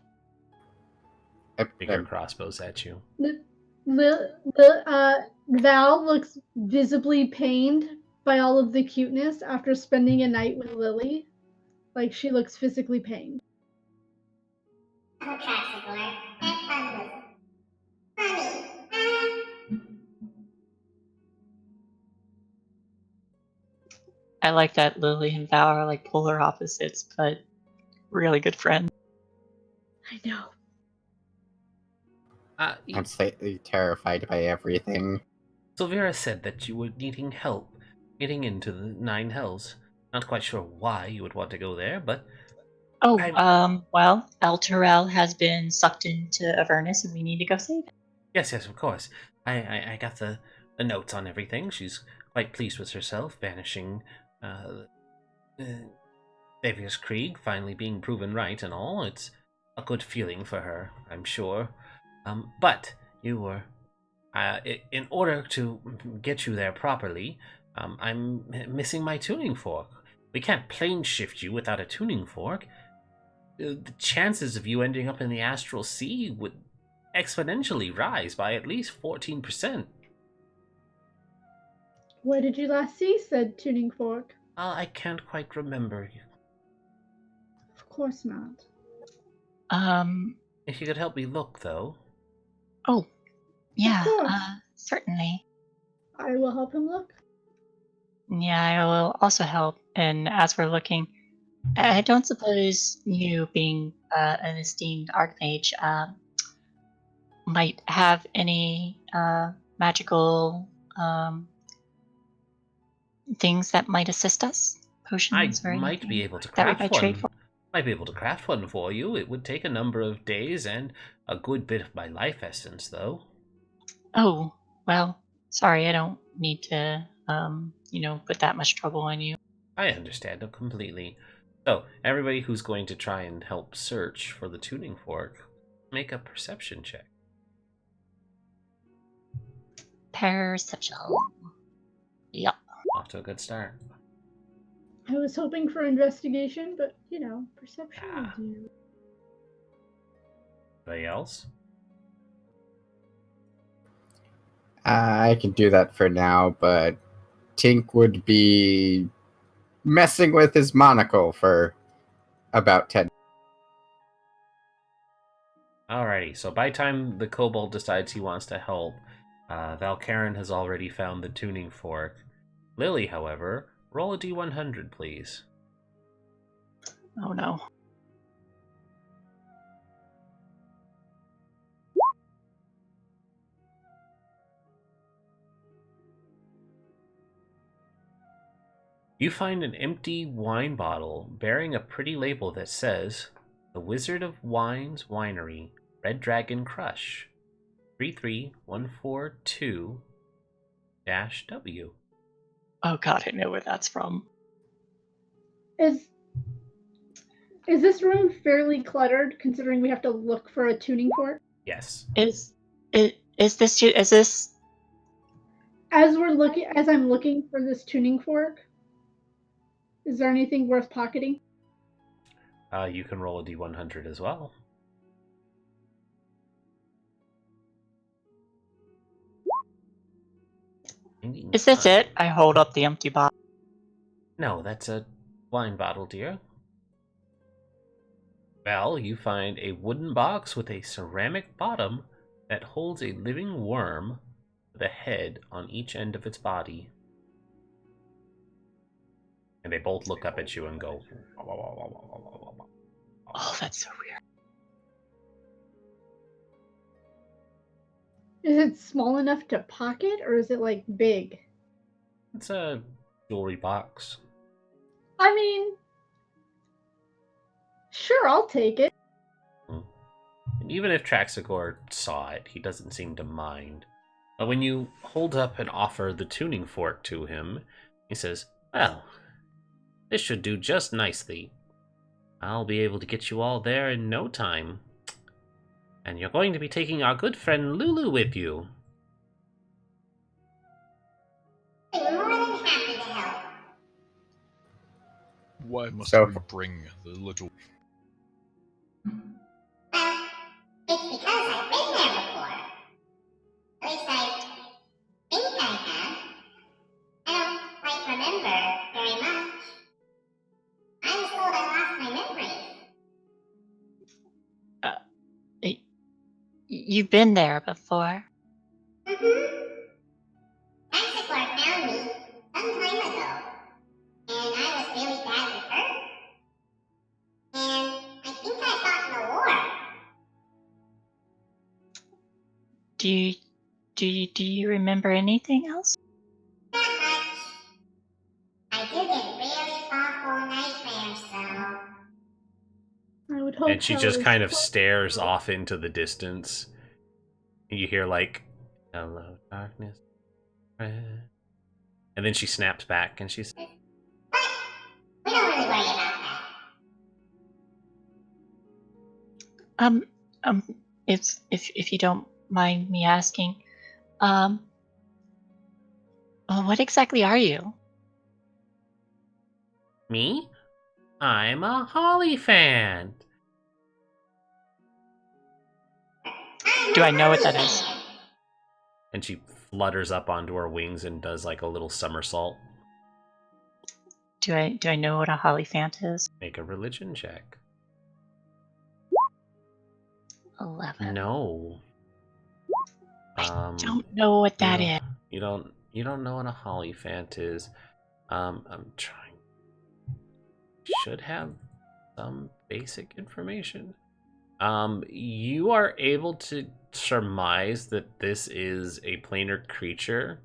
A: Bigger crossbows at you.
D: Val looks visibly pained by all of the cuteness after spending a night with Lily. Like, she looks physically pained.
G: Oh, Praxidor. Have fun with it. Mommy,
C: I like that Lily and Val are like polar opposites, but really good friends.
D: I know.
B: I'm slightly terrified by everything.
A: Silvera said that you were needing help getting into the Nine Hells. Not quite sure why you would want to go there, but
C: Oh, well, El Terrell has been sucked into Avernus and we need to go save him.
A: yes, of course. I got the notes on everything. She's quite pleased with herself, banishing Davius Krieg finally being proven right and all. It's a good feeling for her, I'm sure. But you were, in order to get you there properly, I'm missing my tuning fork. We can't plane shift you without a tuning fork. The chances of you ending up in the astral sea would exponentially rise by at least 14%.
D: Where did you last see said tuning fork?
A: I can't quite remember.
D: Of course not.
A: If you could help me look, though.
C: Oh, yeah,
D: course.
C: certainly.
D: I will help him look.
C: Yeah, I will also help. And as we're looking, I don't suppose you, being an esteemed archmage, might have any magical things that might assist us? Potions or
A: might
C: anything
A: be able to
C: that we
A: craft
C: might
A: one.
C: trade for?
A: Might be able to craft one for you. It would take a number of days and a good bit of my life essence, though.
C: Oh, well, sorry, I don't need to, put that much trouble on you.
A: I understand it completely. So, everybody who's going to try and help search for the tuning fork, make a perception check.
C: Perception. Yep.
A: Off to a good start.
D: I was hoping for investigation, but, perception will
A: Ah.
D: do.
A: Anybody else?
B: I can do that for now, but Tink would be messing with his monocle for about 10.
A: Alrighty, so by the time the kobold decides he wants to help, Valkaren has already found the tuning fork. Lily, however, roll a d100, please.
C: Oh no.
A: You find an empty wine bottle bearing a pretty label that says, "The Wizard of Wines Winery, Red Dragon Crush, 33142-W."
C: Oh god, I know where that's from.
D: Is this room fairly cluttered, considering we have to look for a tuning fork?
A: Yes.
C: Is this
D: As I'm looking for this tuning fork, is there anything worth pocketing?
A: You can roll a d100 as well.
C: Is this it? I hold up the empty bottle.
A: No, that's a wine bottle, dear. Well, you find a wooden box with a ceramic bottom that holds a living worm with a head on each end of its body. And they both look up at you and go,
C: Oh, that's so weird.
D: Is it small enough to pocket, or is it like big?
A: It's a jewelry box.
D: I mean, sure, I'll take it.
A: And even if Traxigor saw it, he doesn't seem to mind. But when you hold up and offer the tuning fork to him, he says, well, this should do just nicely. I'll be able to get you all there in no time. And you're going to be taking our good friend Lulu with you.
G: I'm more than happy to help.
E: Why must
B: So-
E: we bring the little...
G: Well, it's because I've been there before. At least I think I have. I don't quite remember very much. I was told I lost my memory.
C: You've been there before.
G: Taxicor found me some time ago, and I was really badly hurt. And I think I fought in the war.
C: Do you remember anything else?
G: Not much. I do get really awful nightmares, though.
D: I would hope.
A: And she
D: so
A: just
D: as
A: kind of
D: well.
A: stares off into the distance. And you hear like, hello, darkness. friend." And then she snaps back and she's,
G: But we don't really worry about that.
C: If you don't mind me asking, well, what exactly are you?
A: me? I'm a Holly fan.
C: Do I know what that is?
A: And she flutters up onto her wings and does like a little somersault.
C: Do I know what a Hollyphant is?
A: Make a religion check.
C: 11.
A: No.
C: Don't know what that is.
A: You don't know what a Hollyphant is. I'm trying. Should have some basic information. You are able to surmise that this is a planar creature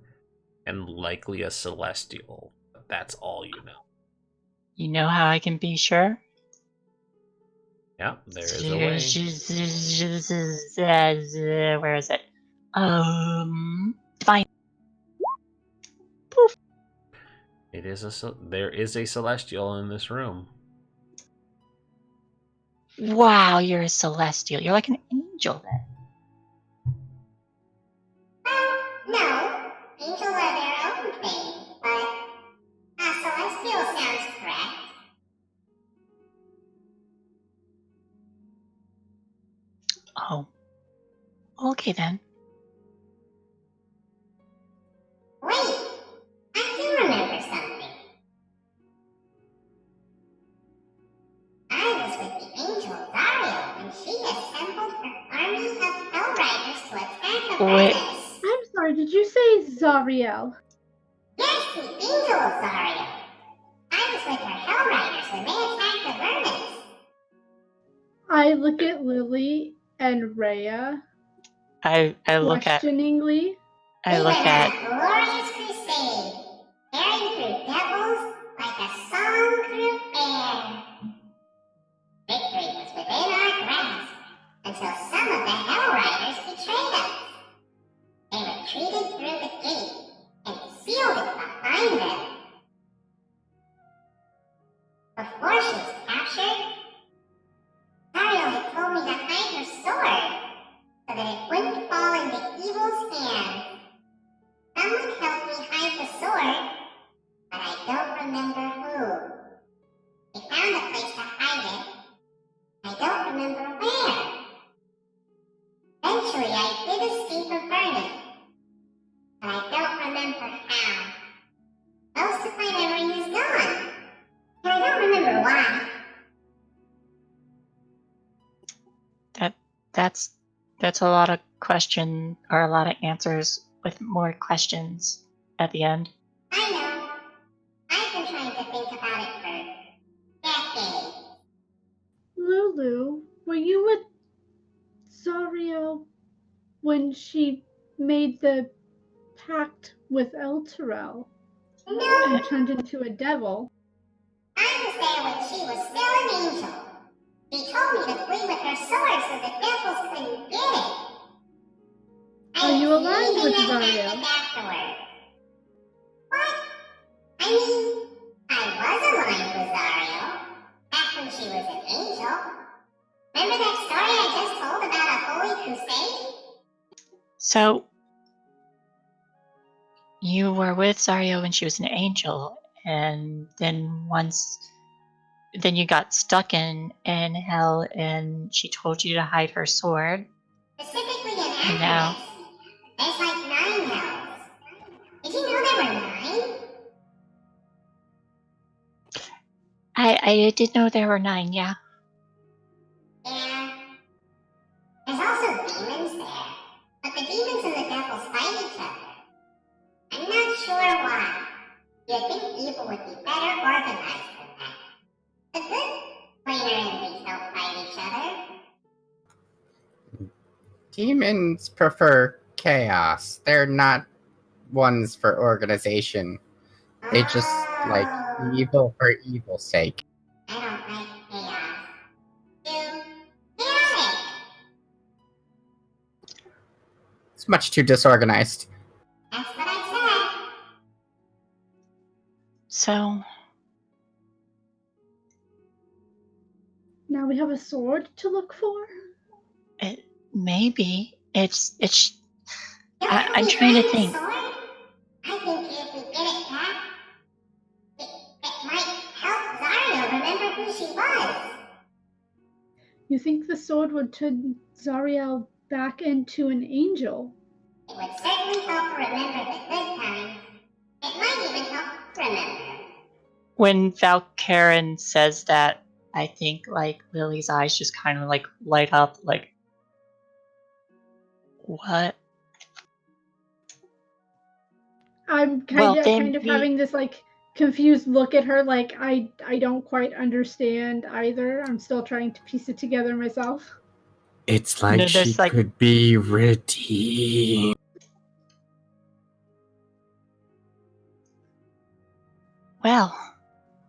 A: and likely a celestial. But that's all you know.
C: You know how I can be sure?
A: Yeah, there is a way.
C: Where is it? Divine.
A: It is there is a celestial in this room.
C: Wow, you're a celestial. You're like an angel then.
G: Well, no. Angels are their own thing, but celestial sounds correct.
C: Oh. Okay then.
G: Wait, I do remember something. I was with the angel Dario when she assembled her army of Hellriders to attack
C: Wait.
G: Avernus.
D: I'm sorry. Did you say Zariel?
G: Yes, the angel Dario. I was with her Hellriders when they attacked Avernus.
D: I look at Lily and Rhea
C: I look at
D: questioningly.
C: I look
G: We went
C: at
G: on a glorious crusade, tearing through devils like a song through air. Victory was within our grasp until some of the Hellriders betrayed us. They retreated through the gate and sealed it behind them. Before she was captured, Dario had told me to hide her sword so that it wouldn't fall into evil's hands. Someone helped me hide the sword, but I don't remember who. They found a place to hide it. I don't remember where. Eventually, I did escape Avernus, but I don't remember how.
C: That's a lot of question or a lot of answers with more questions at the end.
G: I know. I've been trying to think about it for decades.
D: Lulu, were you with Zariel when she made the pact with Elturel
G: No,
D: and turned into a devil?
G: I was there when she was still an angel. She told me to flee with her sword so the devils couldn't get it.
D: Are you aligned with
G: That
D: Zariel?
G: happened afterward. What? I mean, I was aligned with Zariel back when she was an angel. Remember that story I just told about a holy crusade?
C: So, you were with Zario when she was an angel, and then then you got stuck in hell, and she told you to hide her sword.
G: Specifically in
C: And now,
G: Avernus. There's like 9 hells. Did you know there were 9?
C: I did know there were 9, yeah.
G: Yeah. There's also demons there. But the demons and the devils fight each other. I'm not sure why. You'd think evil would be better organized than that. The good planar enemies don't fight each other.
B: Demons prefer chaos. They're not ones for organization. They just like evil for evil's sake.
G: I don't like chaos. Chaotic.
B: It's much too disorganized.
G: That's what I said.
C: So,
D: Now we have a sword to look for?
C: maybe it's.
G: Don't
C: I'm
G: we
C: trying to
G: find the
C: think.
G: sword? I think if we get it back, it might help Zarya remember who she was.
D: You think the sword would turn Zariel back into an angel?
G: It would certainly help her remember the good times. It might even help remember.
C: When Valkaren says that, I think like Lily's eyes just kind of like light up, like, what?
D: I'm
C: Well, then
D: kind of
C: we-
D: having this like confused look at her, like I don't quite understand either. I'm still trying to piece it together myself.
B: It's like
C: No,
B: she
C: there's, like-
B: could be redeemed.
C: Well,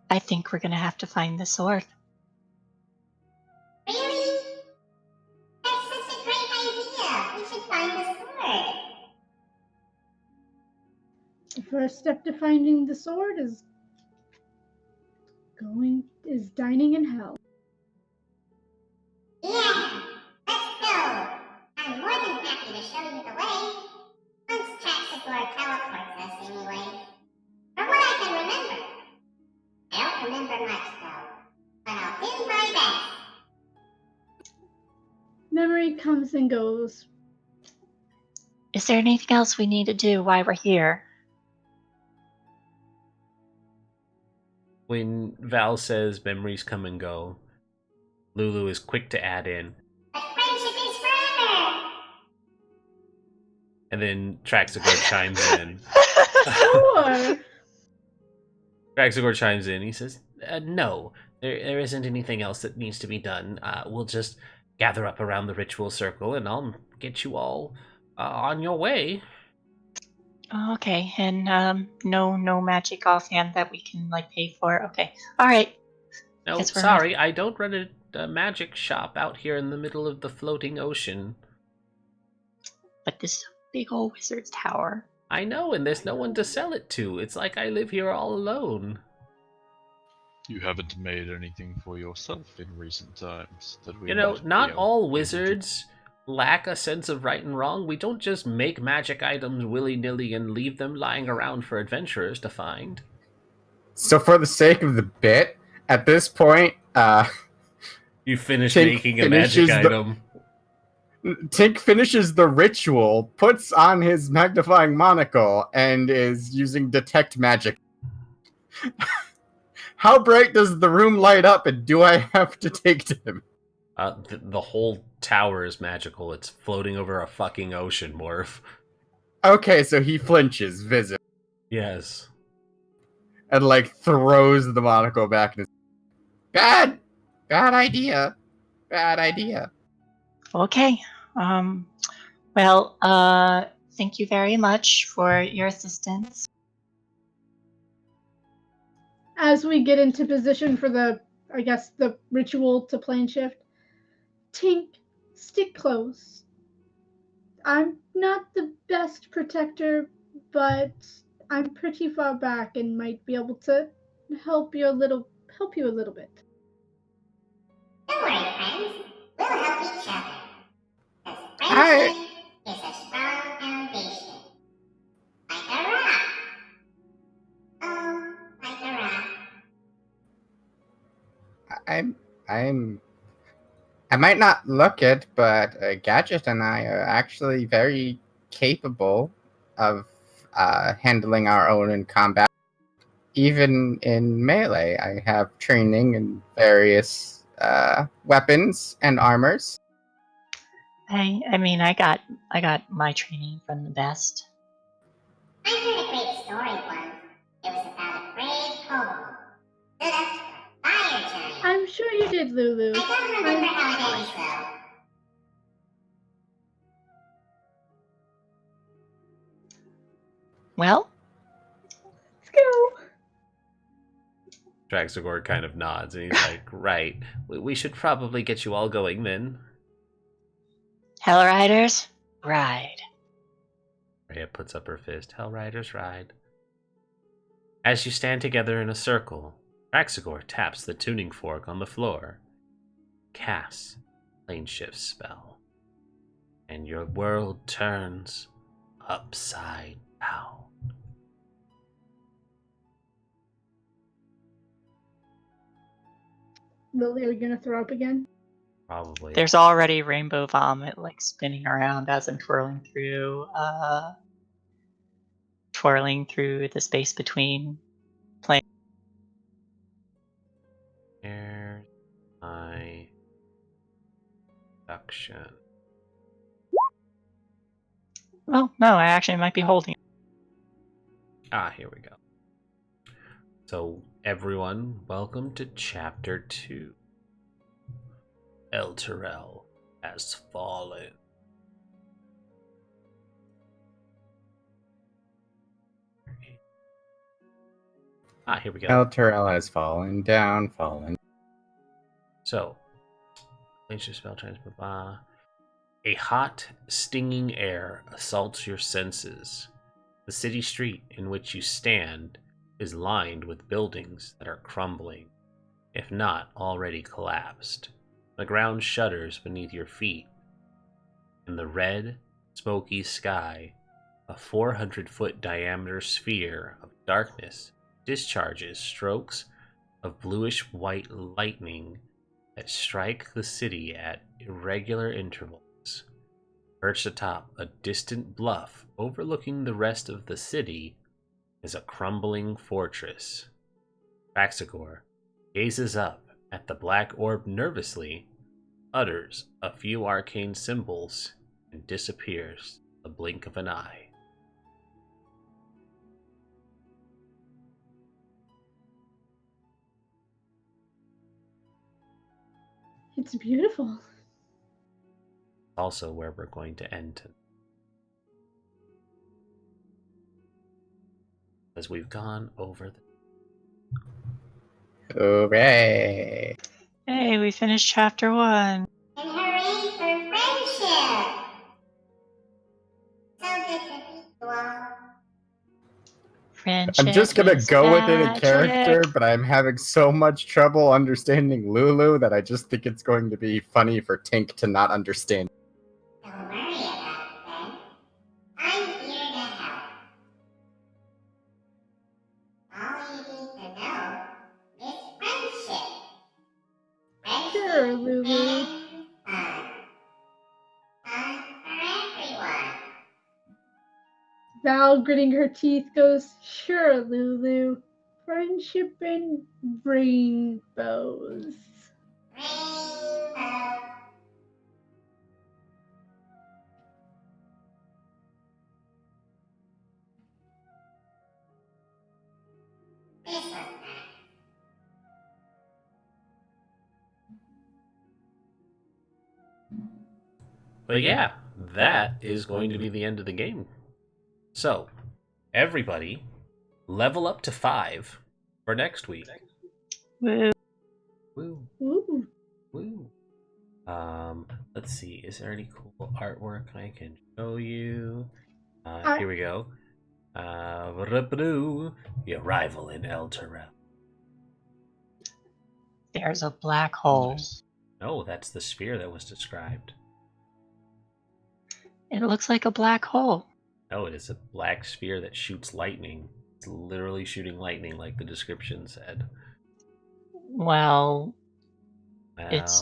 C: I think we're gonna have to find the sword.
G: Really? That's such a great idea. We should find the sword.
D: The first step to finding the sword is dining in hell.
G: Yeah, let's go. I'm more than happy to show you the way. Once Traxigor teleports us anyway. From what I can remember. I don't remember much though, but I'll do my best.
D: Memory comes and goes.
C: Is there anything else we need to do while we're here?
A: When Val says memories come and go, Lulu is quick to add in.
G: But friendship is forever.
A: And then Traxigor chimes in.
D: Sure.
A: Traxigor chimes in. He says, no, there isn't anything else that needs to be done. We'll just gather up around the ritual circle and I'll get you all on your way.
C: Okay, and no magic offhand that we can like pay for. Okay, all right.
A: No,
C: Guess we're
A: sorry, I don't run a magic shop out here in the middle of the floating ocean.
C: But this big old wizard's tower.
A: I know, and there's no one to sell it to. It's like I live here all alone.
E: You haven't made anything for yourself in recent times that we
A: You know,
E: might be
A: not
E: able
A: all
E: to-
A: wizards lack a sense of right and wrong. We don't just make magic items willy-nilly and leave them lying around for adventurers to find.
B: So for the sake of the bit, at this point,
A: You finish
B: Tink
A: making a magic
B: finishes the-
A: item.
B: Tink finishes the ritual, puts on his magnifying monocle, and is using detect magic. How bright does the room light up, and do I have to take to him?
A: The whole tower is magical. It's floating over a fucking ocean, Morph.
B: Okay, so he flinches visibly
A: Yes.
B: and like throws the monocle back in his bad idea. Bad idea.
C: Okay. Well, thank you very much for your assistance.
D: As we get into position for the ritual to plane shift, Tink, stick close. I'm not the best protector, but I'm pretty far back and might be able to help you a little bit.
G: Don't worry, friends. We'll help each other. Because
B: I-
G: friendship is a strong foundation. Like a rock. Oh, like a rock.
B: I might not look it, but Gadget and I are actually very capable of handling our own in combat. Even in melee, I have training in various weapons and armors.
C: I mean, I got my training from the best.
G: I heard a great story once. It was about a brave kobold. Stood up to a fire giant.
D: I'm sure you did, Lulu.
G: I don't remember how it ends, though.
C: Well,
D: Let's go.
A: Draxagor kind of nods and he's like, right. We should probably get you all going then.
C: Hell Riders, ride.
A: Rhea puts up her fist. Hell Riders ride. As you stand together in a circle, Draxagor taps the tuning fork on the floor, casts plane shift spell, and your world turns upside down.
D: Lily, are you gonna throw up again?
A: Probably.
C: There's already rainbow vomit like spinning around as I'm twirling through the space between planes.
A: Here's my production.
C: Well, no, I actually might be holding it.
A: Ah, here we go. So, everyone, welcome to Chapter 2. El Terrell has fallen. Ah, here we go.
B: El Terrell has fallen down.
A: So, ancient spell transfer. A hot, stinging air assaults your senses. The city street in which you stand is lined with buildings that are crumbling, if not already collapsed. The ground shudders beneath your feet. In the red, smoky sky, a 400-foot diameter sphere of darkness discharges strokes of bluish-white lightning that strike the city at irregular intervals. Perched atop a distant bluff overlooking the rest of the city is a crumbling fortress. Draxagor gazes up at the black orb nervously, utters a few arcane symbols, and disappears the blink of an eye.
D: It's beautiful.
A: Also where we're going to end as we've gone over the
B: Hooray!
C: Hey, we finished chapter 1.
G: And hooray for friendship! So good to meet you all.
C: Friendship
B: I'm just gonna
C: is
B: go within a
C: magic.
B: character, but I'm having so much trouble understanding Lulu that I just think it's going to be funny for Tink to not understand.
G: Don't worry about it, friend. I'm here to help. All you need to know is friendship. Friendship
D: Sure, Lulu.
G: and fun. Fun for everyone.
D: Val, gritting her teeth, goes, "Sure, Lulu. Friendship and rainbows."
G: Rainbow. that.
A: But yeah, that is going to be the end of the game. So, everybody, level up to 5 for next week.
C: Woo.
A: Woo,
D: Ooh.
A: woo. Let's see. Is there any cool artwork I can show you? Here we go. The arrival in El Terrell.
C: There's a black hole.
E: Nice.
A: Oh, that's the sphere that was described.
C: It looks like a black hole.
A: Oh, it is a black sphere that shoots lightning. It's literally shooting lightning, like the description said.
C: Well, it's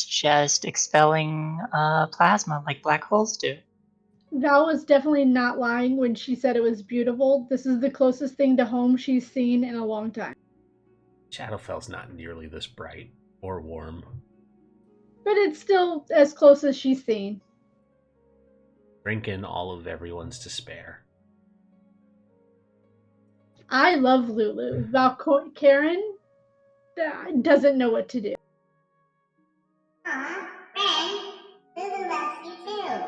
C: just expelling plasma like black holes do.
D: Val was definitely not lying when she said it was beautiful. This is the closest thing to home she's seen in a long time.
A: Shadowfell's not nearly this bright or warm.
D: But it's still as close as she's seen.
A: Drink in all of everyone's despair.
D: I love Lulu. Karen doesn't know what to do.
G: Aw, friend, Lulu loves you too.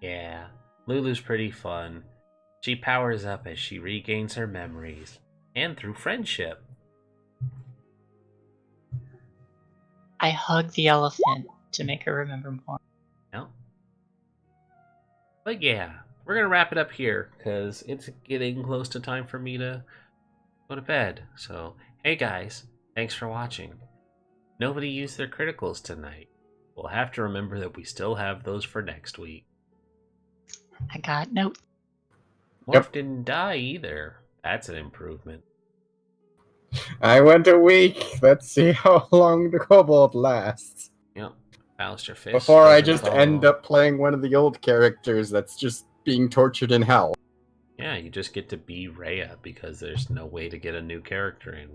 A: Yeah, Lulu's pretty fun. She powers up as she regains her memories, and through friendship.
C: I hug the elephant to make her remember more.
A: No. But yeah, we're gonna wrap it up here, because it's getting close to time for me to go to bed. So, hey guys, thanks for watching. Nobody used their criticals tonight. We'll have to remember that we still have those for next week.
C: I got note.
A: Morph didn't die either. That's an improvement.
B: I went a week. Let's see how long the kobold lasts.
A: Yep. Alistair Fish.
B: Before I
A: doesn't
B: just
A: follow-
B: end up playing one of the old characters that's just being tortured in hell.
A: Yeah, you just get to be Rhea because there's no way to get a new character in.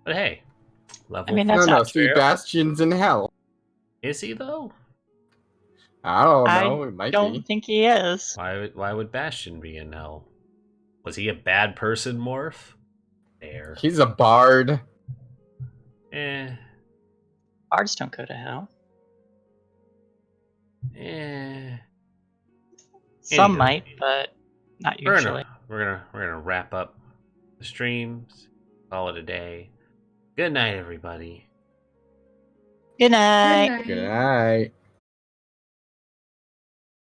A: But hey, level
C: I mean,
B: No,
C: that's
B: no,
C: not
B: Steve
C: true.
B: Bastion's in hell.
A: Is he though?
B: I don't
C: I
B: know. It might
C: don't
B: be.
C: think he is.
A: Why would Bastion be in hell? Was he a bad person, Morph? There.
B: He's a bard.
A: Eh.
C: Bards don't go to hell.
A: Eh.
C: Some
A: Anywho.
C: might, but not usually.
A: We're gonna wrap up the streams. Call it a day. Good night, everybody.
C: Good night.
D: Good
B: Good
D: night.
B: night.